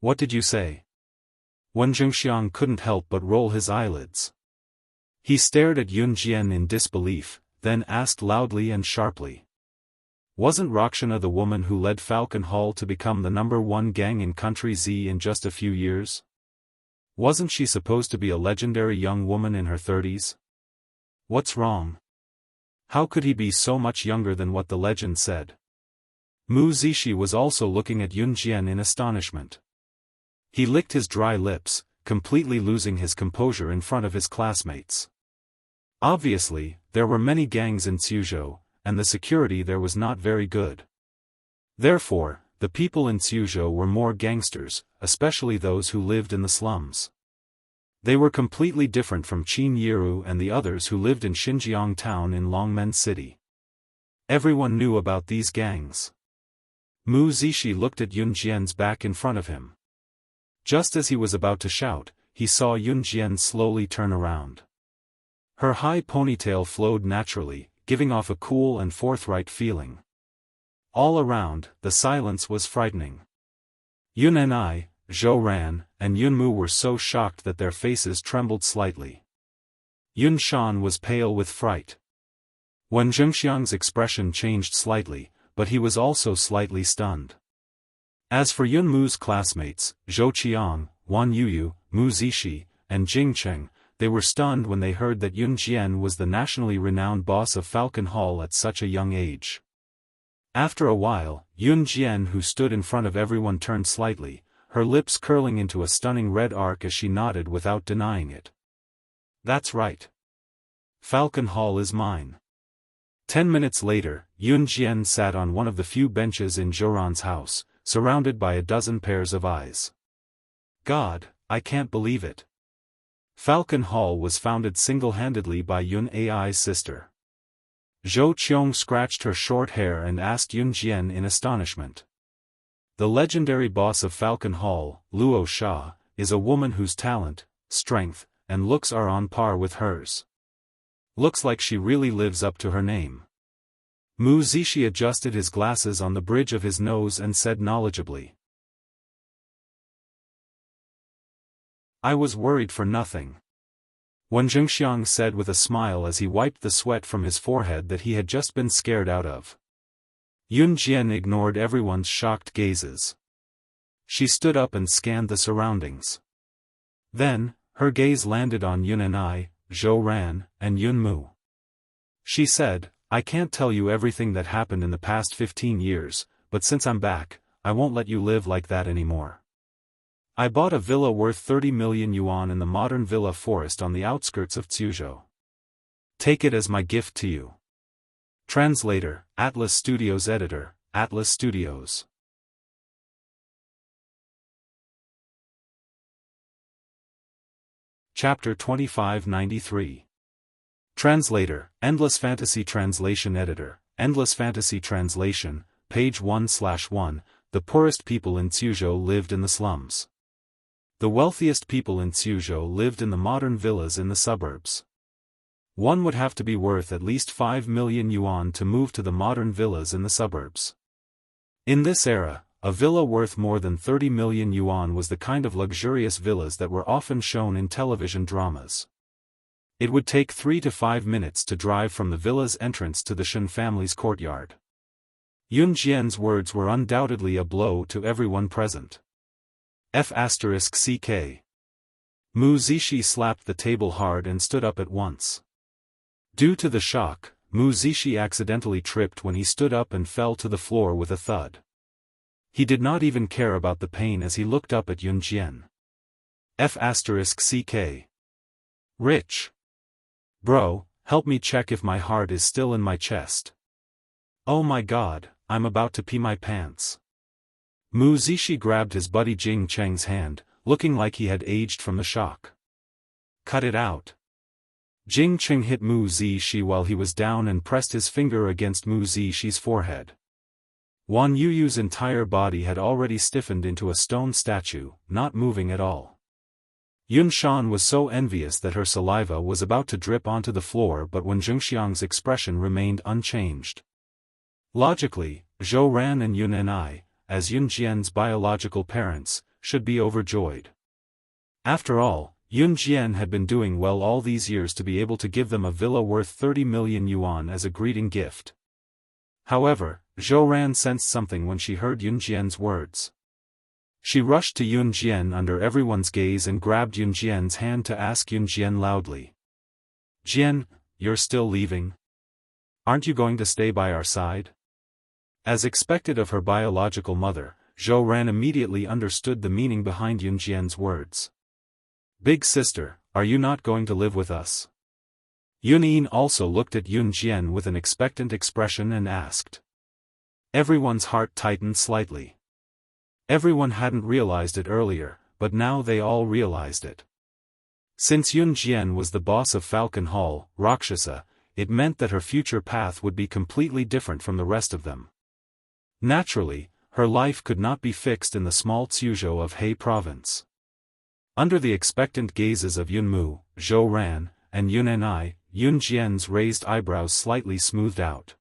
"What did you say?" Wen Zhengxiang couldn't help but roll his eyelids. He stared at Yun Jian in disbelief, then asked loudly and sharply. "Wasn't Rakshana the woman who led Falcon Hall to become the number 1 gang in country Z in just a few years?" Wasn't she supposed to be a legendary young woman in her 30s? What's wrong? How could he be so much younger than what the legend said? Mu Zishi was also looking at Yun Jian in astonishment. He licked his dry lips, completely losing his composure in front of his classmates. Obviously, there were many gangs in Suzhou, and the security there was not very good. Therefore, the people in Suzhou were more gangsters, especially those who lived in the slums. They were completely different from Qin Yiru and the others who lived in Xinjiang town in Longmen City. Everyone knew about these gangs. Mu Zishi looked at Yun Jian's back in front of him. Just as he was about to shout, he saw Yun Jian slowly turn around. Her high ponytail flowed naturally, giving off a cool and forthright feeling. All around, the silence was frightening. Yun Ni, Zhou Ran, and Yun Mu were so shocked that their faces trembled slightly. Yun Shan was pale with fright. Wen Zhengxiang's expression changed slightly, but he was also slightly stunned. As for Yun Mu's classmates, Zhou Qiang, Wan Yuyu, Mu Zishi, and Jing Cheng, they were stunned when they heard that Yun Jian was the nationally renowned boss of Falcon Hall at such a young age. After a while, Yun Jian, who stood in front of everyone, turned slightly, her lips curling into a stunning red arc as she nodded without denying it. That's right. Falcon Hall is mine. 10 minutes later, Yun Jian sat on one of the few benches in Zhouran's house, surrounded by a dozen pairs of eyes. God, I can't believe it. Falcon Hall was founded single-handedly by Yun Ai's sister. Zhou Qiong scratched her short hair and asked Yun Jian in astonishment. The legendary boss of Falcon Hall, Luo Sha, is a woman whose talent, strength, and looks are on par with hers. Looks like she really lives up to her name. Mu Zishi adjusted his glasses on the bridge of his nose and said knowledgeably. I was worried for nothing. Wen Zhengxiang said with a smile as he wiped the sweat from his forehead that he had just been scared out of. Yun Jian ignored everyone's shocked gazes. She stood up and scanned the surroundings. Then, her gaze landed on Yun Ni, Zhou Ran, and Yun Mu. She said, I can't tell you everything that happened in the past 15 years, but since I'm back, I won't let you live like that anymore. I bought a villa worth 30 million yuan in the modern villa forest on the outskirts of Suzhou. Take it as my gift to you. Translator, Atlas Studios. Editor, Atlas Studios. Chapter 2593. Translator, Endless Fantasy Translation. Editor, Endless Fantasy Translation, page 1/1. The poorest people in Suzhou lived in the slums. The wealthiest people in Suzhou lived in the modern villas in the suburbs. One would have to be worth at least 5 million yuan to move to the modern villas in the suburbs. In this era, a villa worth more than 30 million yuan was the kind of luxurious villas that were often shown in television dramas. It would take 3 to 5 minutes to drive from the villa's entrance to the Shen family's courtyard. Yun Jian's words were undoubtedly a blow to everyone present. F***ck. Mu Zishi slapped the table hard and stood up at once. Due to the shock, Mu Zishi accidentally tripped when he stood up and fell to the floor with a thud. He did not even care about the pain as he looked up at Yun Jian. F***ck. Rich. Bro, help me check if my heart is still in my chest. Oh my god, I'm about to pee my pants. Mu Zishi grabbed his buddy Jing Cheng's hand, looking like he had aged from the shock. Cut it out. Jing Cheng hit Mu Zishi while he was down and pressed his finger against Mu Zishi's forehead. Wan Yuyu's entire body had already stiffened into a stone statue, not moving at all. Yun Shan was so envious that her saliva was about to drip onto the floor, but Wen Zhengxiang's expression remained unchanged. Logically, Zhou Ran and Yun Ni, as Yun Jian's biological parents, should be overjoyed. After all, Yun Jian had been doing well all these years to be able to give them a villa worth 30 million yuan as a greeting gift. However, Zhou Ran sensed something when she heard Yun Jian's words. She rushed to Yun Jian under everyone's gaze and grabbed Yun Jian's hand to ask Yun Jian loudly. "Jian, you're still leaving? Aren't you going to stay by our side?" As expected of her biological mother, Zhou Ran immediately understood the meaning behind Yun Jian's words. "Big sister, are you not going to live with us?" Yun Yin also looked at Yun Jian with an expectant expression and asked. Everyone's heart tightened slightly. Everyone hadn't realized it earlier, but now they all realized it. Since Yun Jian was the boss of Falcon Hall, Rakshasa, it meant that her future path would be completely different from the rest of them. Naturally, her life could not be fixed in the small Tsuzhou of He province. Under the expectant gazes of Yun Mu, Zhou Ran, and Yun Ni, Yun Jian's raised eyebrows slightly smoothed out.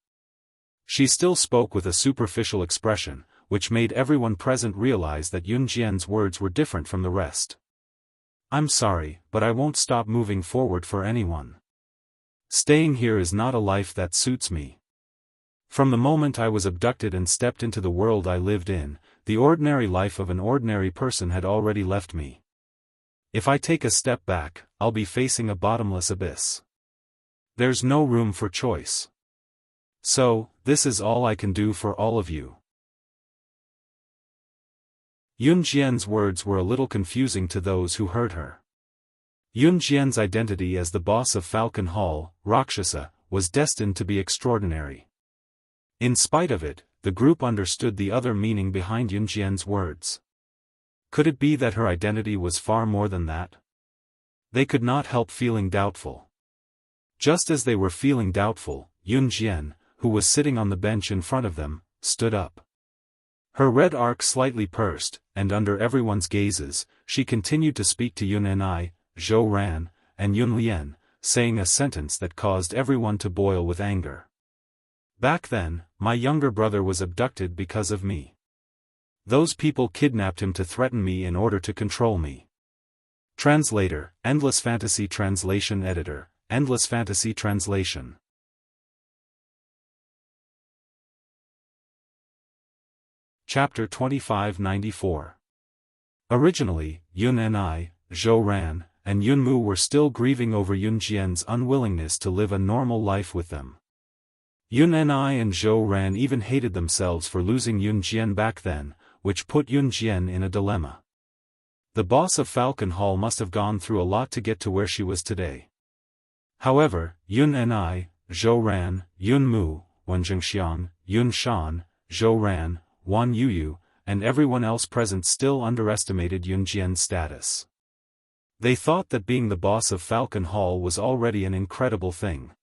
She still spoke with a superficial expression, which made everyone present realize that Yun Jian's words were different from the rest. "I'm sorry, but I won't stop moving forward for anyone. Staying here is not a life that suits me. From the moment I was abducted and stepped into the world I lived in, the ordinary life of an ordinary person had already left me. If I take a step back, I'll be facing a bottomless abyss. There's no room for choice. So, this is all I can do for all of you." Yun Jian's words were a little confusing to those who heard her. Yun Jian's identity as the boss of Falcon Hall, Rakshasa, was destined to be extraordinary. In spite of it, the group understood the other meaning behind Yun Jian's words. Could it be that her identity was far more than that? They could not help feeling doubtful. Just as they were feeling doubtful, Yun Jian, who was sitting on the bench in front of them, stood up. Her red arc slightly pursed, and under everyone's gazes, she continued to speak to Yun Ni, Zhou Ran, and Yun Lian, saying a sentence that caused everyone to boil with anger. "Back then, my younger brother was abducted because of me. Those people kidnapped him to threaten me in order to control me." Translator, Endless Fantasy Translation Editor, Endless Fantasy Translation. Chapter 2594. Originally, Yun Ni, Zhou Ran, and Yun Mu were still grieving over Yun Jian's unwillingness to live a normal life with them. Yun Ni and Zhou Ran even hated themselves for losing Yun Jian back then, which put Yun Jian in a dilemma. The boss of Falcon Hall must have gone through a lot to get to where she was today. However, Yun Ni, Zhou Ran, Yun Mu, Wen Zhengxiang, Yun Shan, Zhou Ran, Wan Yuyu, and everyone else present still underestimated Yun Jian's status. They thought that being the boss of Falcon Hall was already an incredible thing.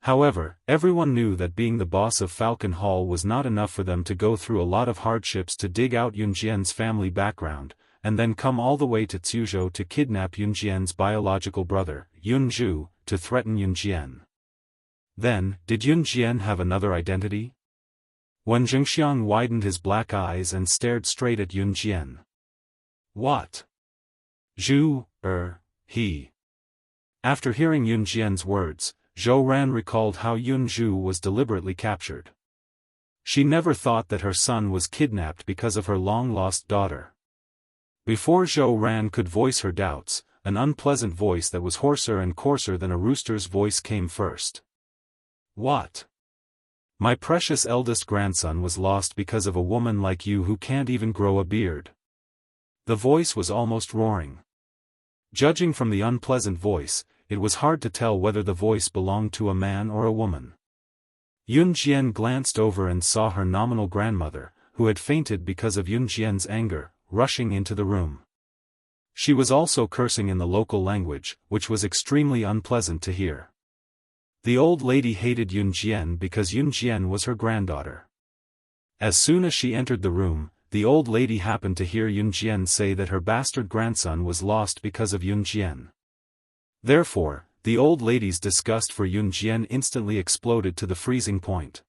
However, everyone knew that being the boss of Falcon Hall was not enough for them to go through a lot of hardships to dig out Yun Jian's family background, and then come all the way to Tsuzhou to kidnap Yun Jian's biological brother, Yun Zhu, to threaten Yun Jian. Then, did Yun Jian have another identity? Wen Zhengxiang widened his black eyes and stared straight at Yun Jian. "What? Zhu, he." After hearing Yun Jian's words, Zhou Ran recalled how Yun Zhu was deliberately captured. She never thought that her son was kidnapped because of her long-lost daughter. Before Zhou Ran could voice her doubts, an unpleasant voice that was hoarser and coarser than a rooster's voice came first. "What? My precious eldest grandson was lost because of a woman like you who can't even grow a beard." The voice was almost roaring. Judging from the unpleasant voice, it was hard to tell whether the voice belonged to a man or a woman. Yun Jian glanced over and saw her nominal grandmother, who had fainted because of Yun Jian's anger, rushing into the room. She was also cursing in the local language, which was extremely unpleasant to hear. The old lady hated Yun Jian because Yun Jian was her granddaughter. As soon as she entered the room, the old lady happened to hear Yun Jian say that her bastard grandson was lost because of Yun Jian. Therefore, the old lady's disgust for Yun Jian instantly exploded to the freezing point.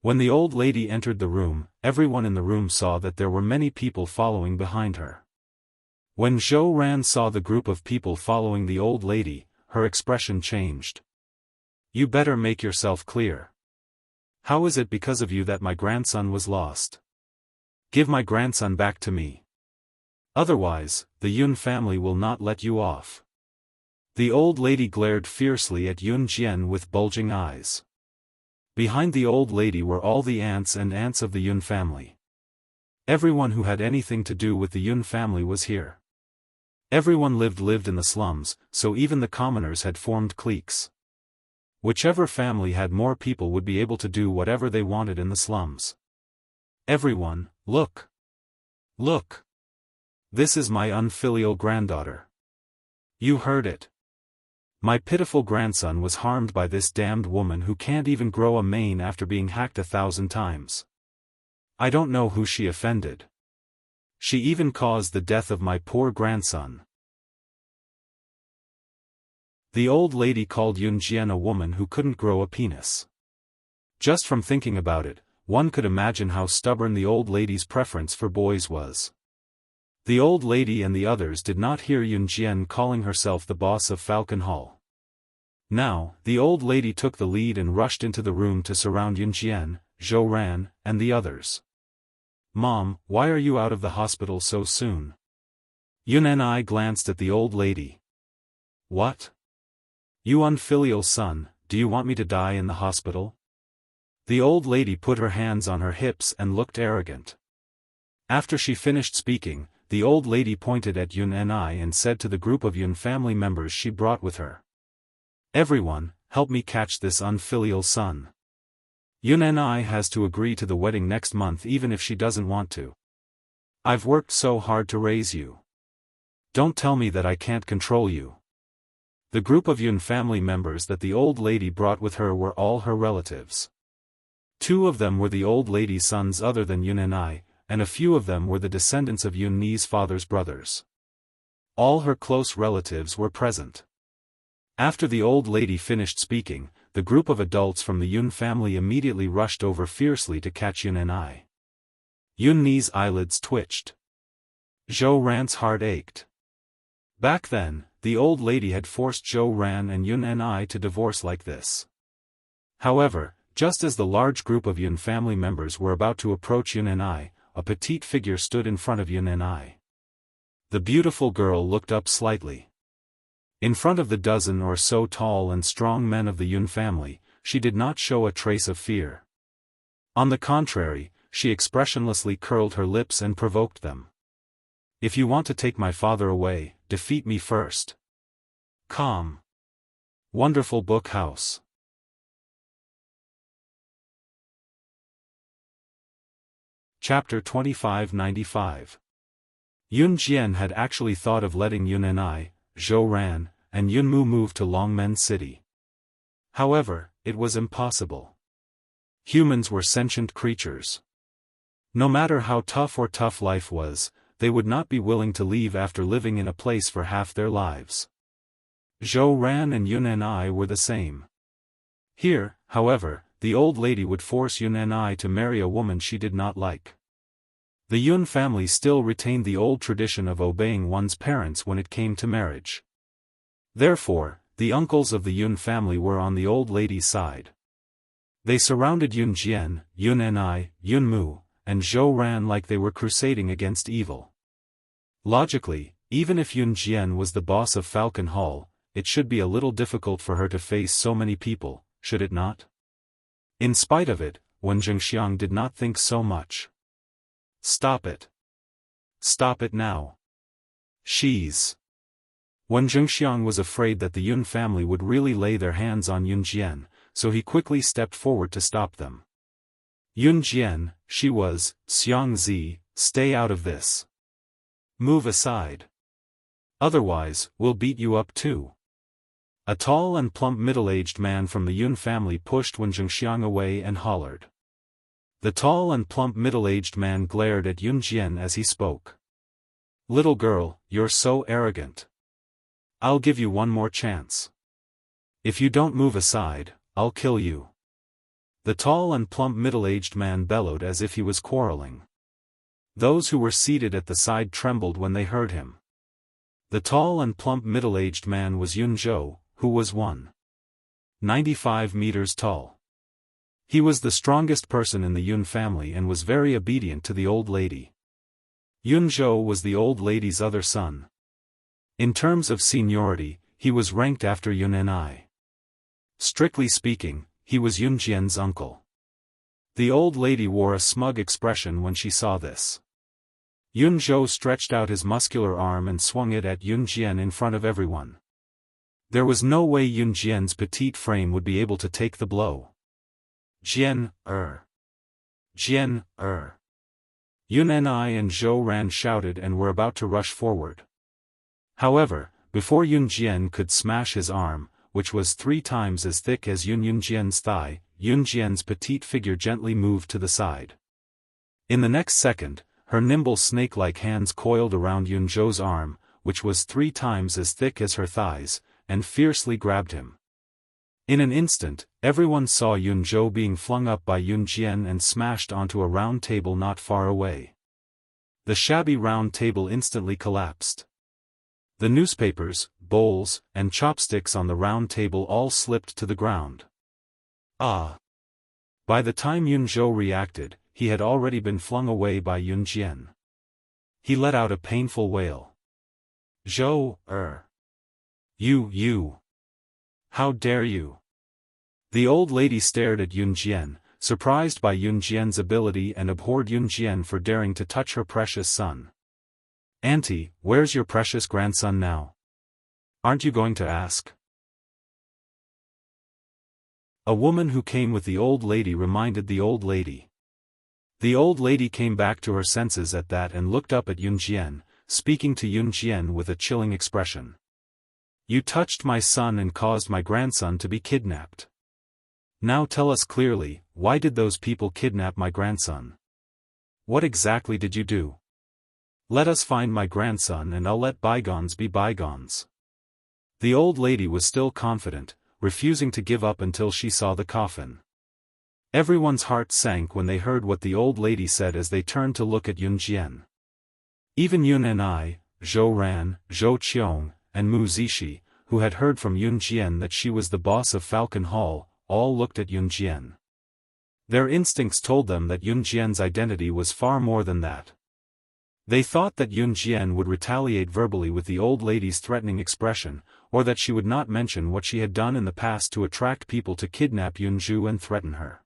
When the old lady entered the room, everyone in the room saw that there were many people following behind her. When Zhou Ran saw the group of people following the old lady, her expression changed. "You better make yourself clear. How is it because of you that my grandson was lost?" Give my grandson back to me. Otherwise, the Yun family will not let you off. The old lady glared fiercely at Yun Jian with bulging eyes. Behind the old lady were all the aunts and aunts of the Yun family. Everyone who had anything to do with the Yun family was here. Everyone lived in the slums, so even the commoners had formed cliques. Whichever family had more people would be able to do whatever they wanted in the slums. Everyone, look! Look! This is my unfilial granddaughter. You heard it. My pitiful grandson was harmed by this damned woman who can't even grow a mane after being hacked 1,000 times. I don't know who she offended. She even caused the death of my poor grandson. The old lady called Yun Jian a woman who couldn't grow a penis. Just from thinking about it, one could imagine how stubborn the old lady's preference for boys was. The old lady and the others did not hear Yun Jian calling herself the boss of Falcon Hall. Now, the old lady took the lead and rushed into the room to surround Yun Jian, Zhou Ran, and the others. Mom, why are you out of the hospital so soon? Yun and I glanced at the old lady. What? You unfilial son, do you want me to die in the hospital? The old lady put her hands on her hips and looked arrogant. After she finished speaking, the old lady pointed at Yun and I and said to the group of Yun family members she brought with her. Everyone, help me catch this unfilial son. Yun and I has to agree to the wedding next month even if she doesn't want to. I've worked so hard to raise you. Don't tell me that I can't control you. The group of Yun family members that the old lady brought with her were all her relatives. 2 of them were the old lady's sons other than Yun and I, and a few of them were the descendants of Yun Ni's father's brothers. All her close relatives were present. After the old lady finished speaking, the group of adults from the Yun family immediately rushed over fiercely to catch Yun and I. Yun Ni's eyelids twitched. Zhou Ran's heart ached. Back then, the old lady had forced Zhou Ran and Yun and I to divorce like this. However, just as the large group of Yun family members were about to approach Yun and I, a petite figure stood in front of Yun and I. The beautiful girl looked up slightly. In front of the dozen or so tall and strong men of the Yun family, she did not show a trace of fear. On the contrary, she expressionlessly curled her lips and provoked them. If you want to take my father away, defeat me first. Calm. Wonderful Book House. Chapter 2595. Yun Jian had actually thought of letting Yun and I, Zhou Ran, and Yun Mu move to Longmen City. However, it was impossible. Humans were sentient creatures. No matter how tough life was, they would not be willing to leave after living in a place for half their lives. Zhou Ran and Yun and I were the same. Here, however, the old lady would force Yun and I to marry a woman she did not like. The Yun family still retained the old tradition of obeying one's parents when it came to marriage. Therefore, the uncles of the Yun family were on the old lady's side. They surrounded Yun Jian, Yun and I, Yun Mu, and Zhou Ran like they were crusading against evil. Logically, even if Yun Jian was the boss of Falcon Hall, it should be a little difficult for her to face so many people, should it not? In spite of it, Wen Zhengxiang did not think so much. Stop it. Stop it now. She's. Wen Zhengxiang was afraid that the Yun family would really lay their hands on Yun Jian, so he quickly stepped forward to stop them. Yun Jian, she was, Xiang Zi, stay out of this. Move aside. Otherwise, we'll beat you up too. A tall and plump middle-aged man from the Yun family pushed Wen Zhengxiang away and hollered. The tall and plump middle-aged man glared at Yun Jian as he spoke. Little girl, you're so arrogant. I'll give you one more chance. If you don't move aside, I'll kill you. The tall and plump middle-aged man bellowed as if he was quarreling. Those who were seated at the side trembled when they heard him. The tall and plump middle-aged man was Yun Zhou, who was 1.95 meters tall. He was the strongest person in the Yun family and was very obedient to the old lady. Yun Zhou was the old lady's other son. In terms of seniority, he was ranked after Yun Ni. Strictly speaking, he was Yun Jian's uncle. The old lady wore a smug expression when she saw this. Yun Zhou stretched out his muscular arm and swung it at Yun Jian in front of everyone. There was no way Yun Jian's petite frame would be able to take the blow. Jian, Jian, Yun Ni and Zhou Ran shouted and were about to rush forward. However, before Yun Jian could smash his arm, which was 3 times as thick as Yun Jian's thigh, Yun Jian's petite figure gently moved to the side. In the next second, her nimble snake-like hands coiled around Yun Zhou's arm, which was 3 times as thick as her thighs, and fiercely grabbed him. In an instant, everyone saw Yun Zhou being flung up by Yun Jian and smashed onto a round table not far away. The shabby round table instantly collapsed. The newspapers, bowls, and chopsticks on the round table all slipped to the ground. Ah! By the time Yun Zhou reacted, he had already been flung away by Yun Jian. He let out a painful wail. Zhou, You! How dare you! The old lady stared at Yun Jian, surprised by Yun Jian's ability and abhorred Yun Jian for daring to touch her precious son. Auntie, where's your precious grandson now? Aren't you going to ask? A woman who came with the old lady reminded the old lady. The old lady came back to her senses at that and looked up at Yun Jian, speaking to Yun Jian with a chilling expression. You touched my son and caused my grandson to be kidnapped. Now tell us clearly, why did those people kidnap my grandson? What exactly did you do? Let us find my grandson and I'll let bygones be bygones. The old lady was still confident, refusing to give up until she saw the coffin. Everyone's heart sank when they heard what the old lady said as they turned to look at Yun Jian. Even Yun Ni, Zhou Ran, Zhou Qiong, and Mu Zishi, who had heard from Yun Jian that she was the boss of Falcon Hall, all looked at Yun Jian. Their instincts told them that Yun Jian's identity was far more than that. They thought that Yun Jian would retaliate verbally with the old lady's threatening expression, or that she would not mention what she had done in the past to attract people to kidnap Yun Zhu and threaten her.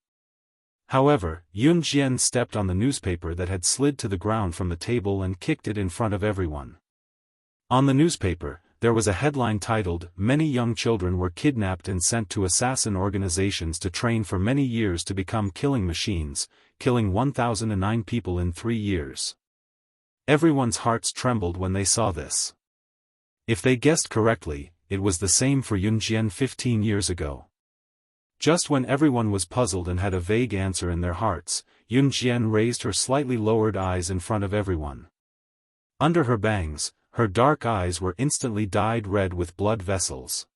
However, Yun Jian stepped on the newspaper that had slid to the ground from the table and kicked it in front of everyone. On the newspaper, there was a headline titled, "Many young children were kidnapped and sent to assassin organizations to train for many years to become killing machines, killing 1,009 people in 3 years." Everyone's hearts trembled when they saw this. If they guessed correctly, it was the same for Yun Jian 15 years ago. Just when everyone was puzzled and had a vague answer in their hearts, Yun Jian raised her slightly lowered eyes in front of everyone. Under her bangs, her dark eyes were instantly dyed red with blood vessels.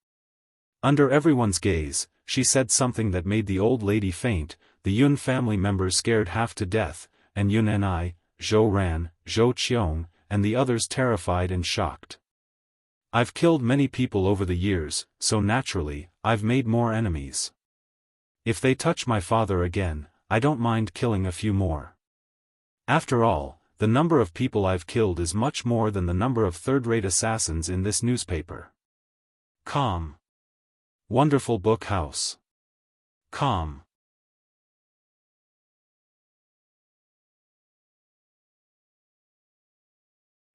Under everyone's gaze, she said something that made the old lady faint, the Yun family members scared half to death, and Yun Ni, Zhou Ran, Zhou Qiong, and the others terrified and shocked. I've killed many people over the years, so naturally, I've made more enemies. If they touch my father again, I don't mind killing a few more. After all, the number of people I've killed is much more than the number of third-rate assassins in this newspaper. Calm. Wonderful book house. Calm.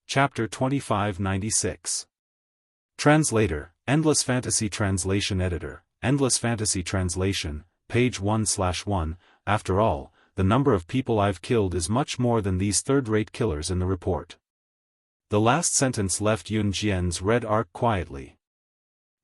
Chapter 2596. Translator, Endless Fantasy Translation Editor, Endless Fantasy Translation, page 1/1. After all, the number of people I've killed is much more than these third-rate killers in the report. The last sentence left Yun Jian's red arc quietly.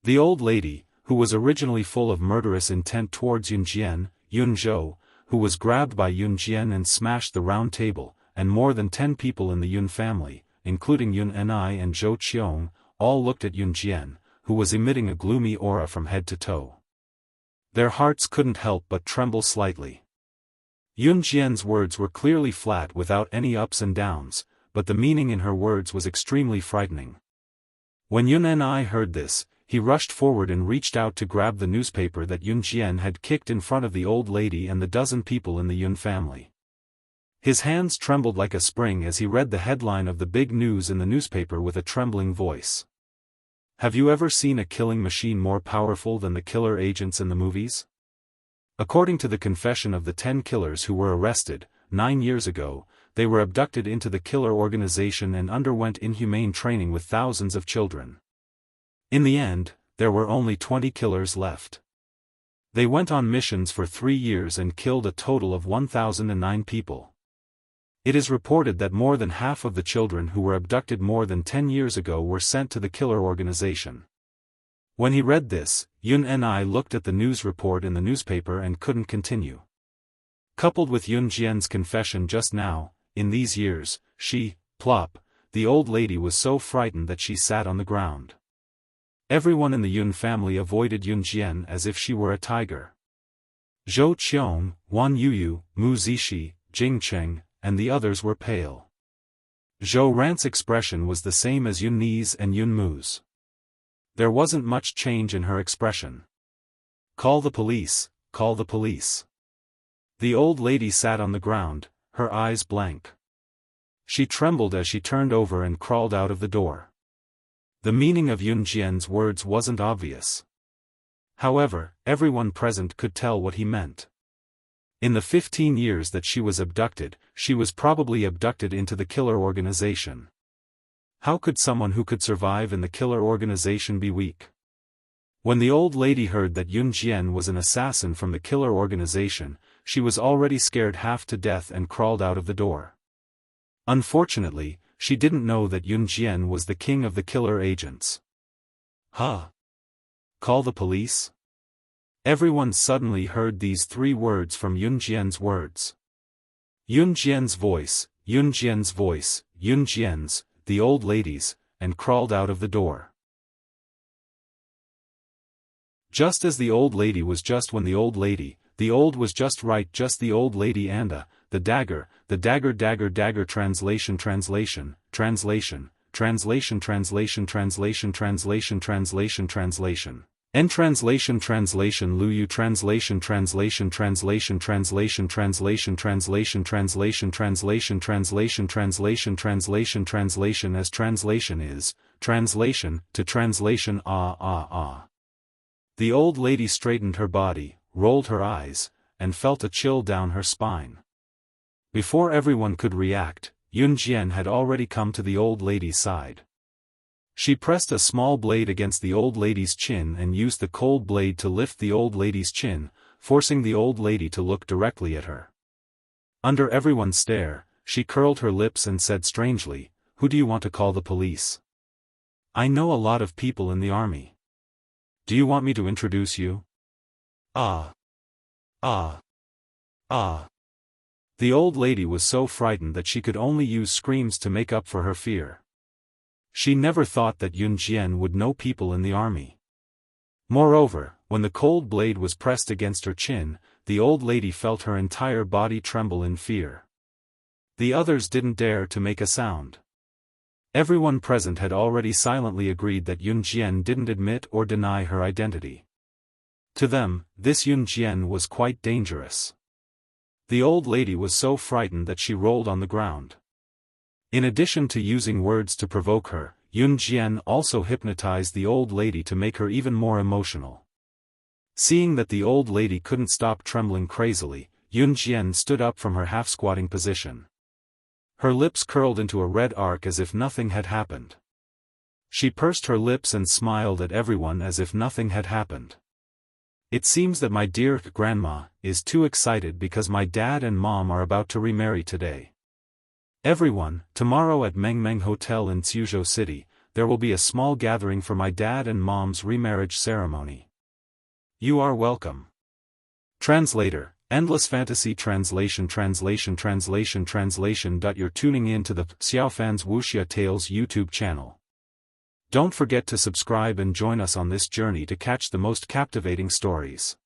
The old lady, who was originally full of murderous intent towards Yun Jian, Yun Zhou, who was grabbed by Yun Jian and smashed the round table, and more than 10 people in the Yun family, including Yun Ni and Zhou Qiong, all looked at Yun Jian, who was emitting a gloomy aura from head to toe. Their hearts couldn't help but tremble slightly. Yun Jian's words were clearly flat without any ups and downs, but the meaning in her words was extremely frightening. When Yun Ni heard this, he rushed forward and reached out to grab the newspaper that Yun Jian had kicked in front of the old lady and the dozen people in the Yun family. His hands trembled like a spring as he read the headline of the big news in the newspaper with a trembling voice. Have you ever seen a killing machine more powerful than the killer agents in the movies? According to the confession of the 10 killers who were arrested, 9 years ago, they were abducted into the killer organization and underwent inhumane training with thousands of children. In the end, there were only 20 killers left. They went on missions for 3 years and killed a total of 1,009 people. It is reported that more than half of the children who were abducted more than 10 years ago were sent to the killer organization. When he read this, Yun Ni looked at the news report in the newspaper and couldn't continue. Coupled with Yun Jian's confession just now, in these years, plop, the old lady was so frightened that she sat on the ground. Everyone in the Yun family avoided Yun Jian as if she were a tiger. Zhou Qiong, Wan Yuyu, Mu Zishi, Jing Cheng, and the others were pale. Zhou Ran's expression was the same as Yun Ni's and Yun Mu's. There wasn't much change in her expression. Call the police, call the police. The old lady sat on the ground, her eyes blank. She trembled as she turned over and crawled out of the door. The meaning of Yun Jian's words wasn't obvious. However, everyone present could tell what he meant. In the 15 years that she was abducted, she was probably abducted into the killer organization. How could someone who could survive in the killer organization be weak? When the old lady heard that Yun Jian was an assassin from the killer organization, she was already scared half to death and crawled out of the door. Unfortunately, she didn't know that Yun Jian was the king of the killer agents. Huh? Call the police? Everyone suddenly heard these 3 words from Yun Jian's words. Yun Jian's voice, Yun Jian's voice, Yun Jian's, the old lady's, and crawled out of the door. Just as the old lady was just when the old was just right just the old lady and the dagger translation N translation Lu Yu translation as translation is, translation, to translation The old lady straightened her body, rolled her eyes, and felt a chill down her spine. Before everyone could react, Yun Jian had already come to the old lady's side. She pressed a small blade against the old lady's chin and used the cold blade to lift the old lady's chin, forcing the old lady to look directly at her. Under everyone's stare, she curled her lips and said strangely, "Who do you want to call the police? I know a lot of people in the army. Do you want me to introduce you?" The old lady was so frightened that she could only use screams to make up for her fear. She never thought that Yun Jian would know people in the army. Moreover, when the cold blade was pressed against her chin, the old lady felt her entire body tremble in fear. The others didn't dare to make a sound. Everyone present had already silently agreed that Yun Jian didn't admit or deny her identity. To them, this Yun Jian was quite dangerous. The old lady was so frightened that she rolled on the ground. In addition to using words to provoke her, Yun Jian also hypnotized the old lady to make her even more emotional. Seeing that the old lady couldn't stop trembling crazily, Yun Jian stood up from her half-squatting position. Her lips curled into a red arc as if nothing had happened. She pursed her lips and smiled at everyone as if nothing had happened. "It seems that my dear grandma is too excited because my dad and mom are about to remarry today. Everyone, tomorrow at Mengmeng Hotel in Suzhou City, there will be a small gathering for my dad and mom's remarriage ceremony. You are welcome." Translator, Endless Fantasy Translation. You're tuning in to the Xiaofan's Wuxia Tales YouTube channel. Don't forget to subscribe and join us on this journey to catch the most captivating stories.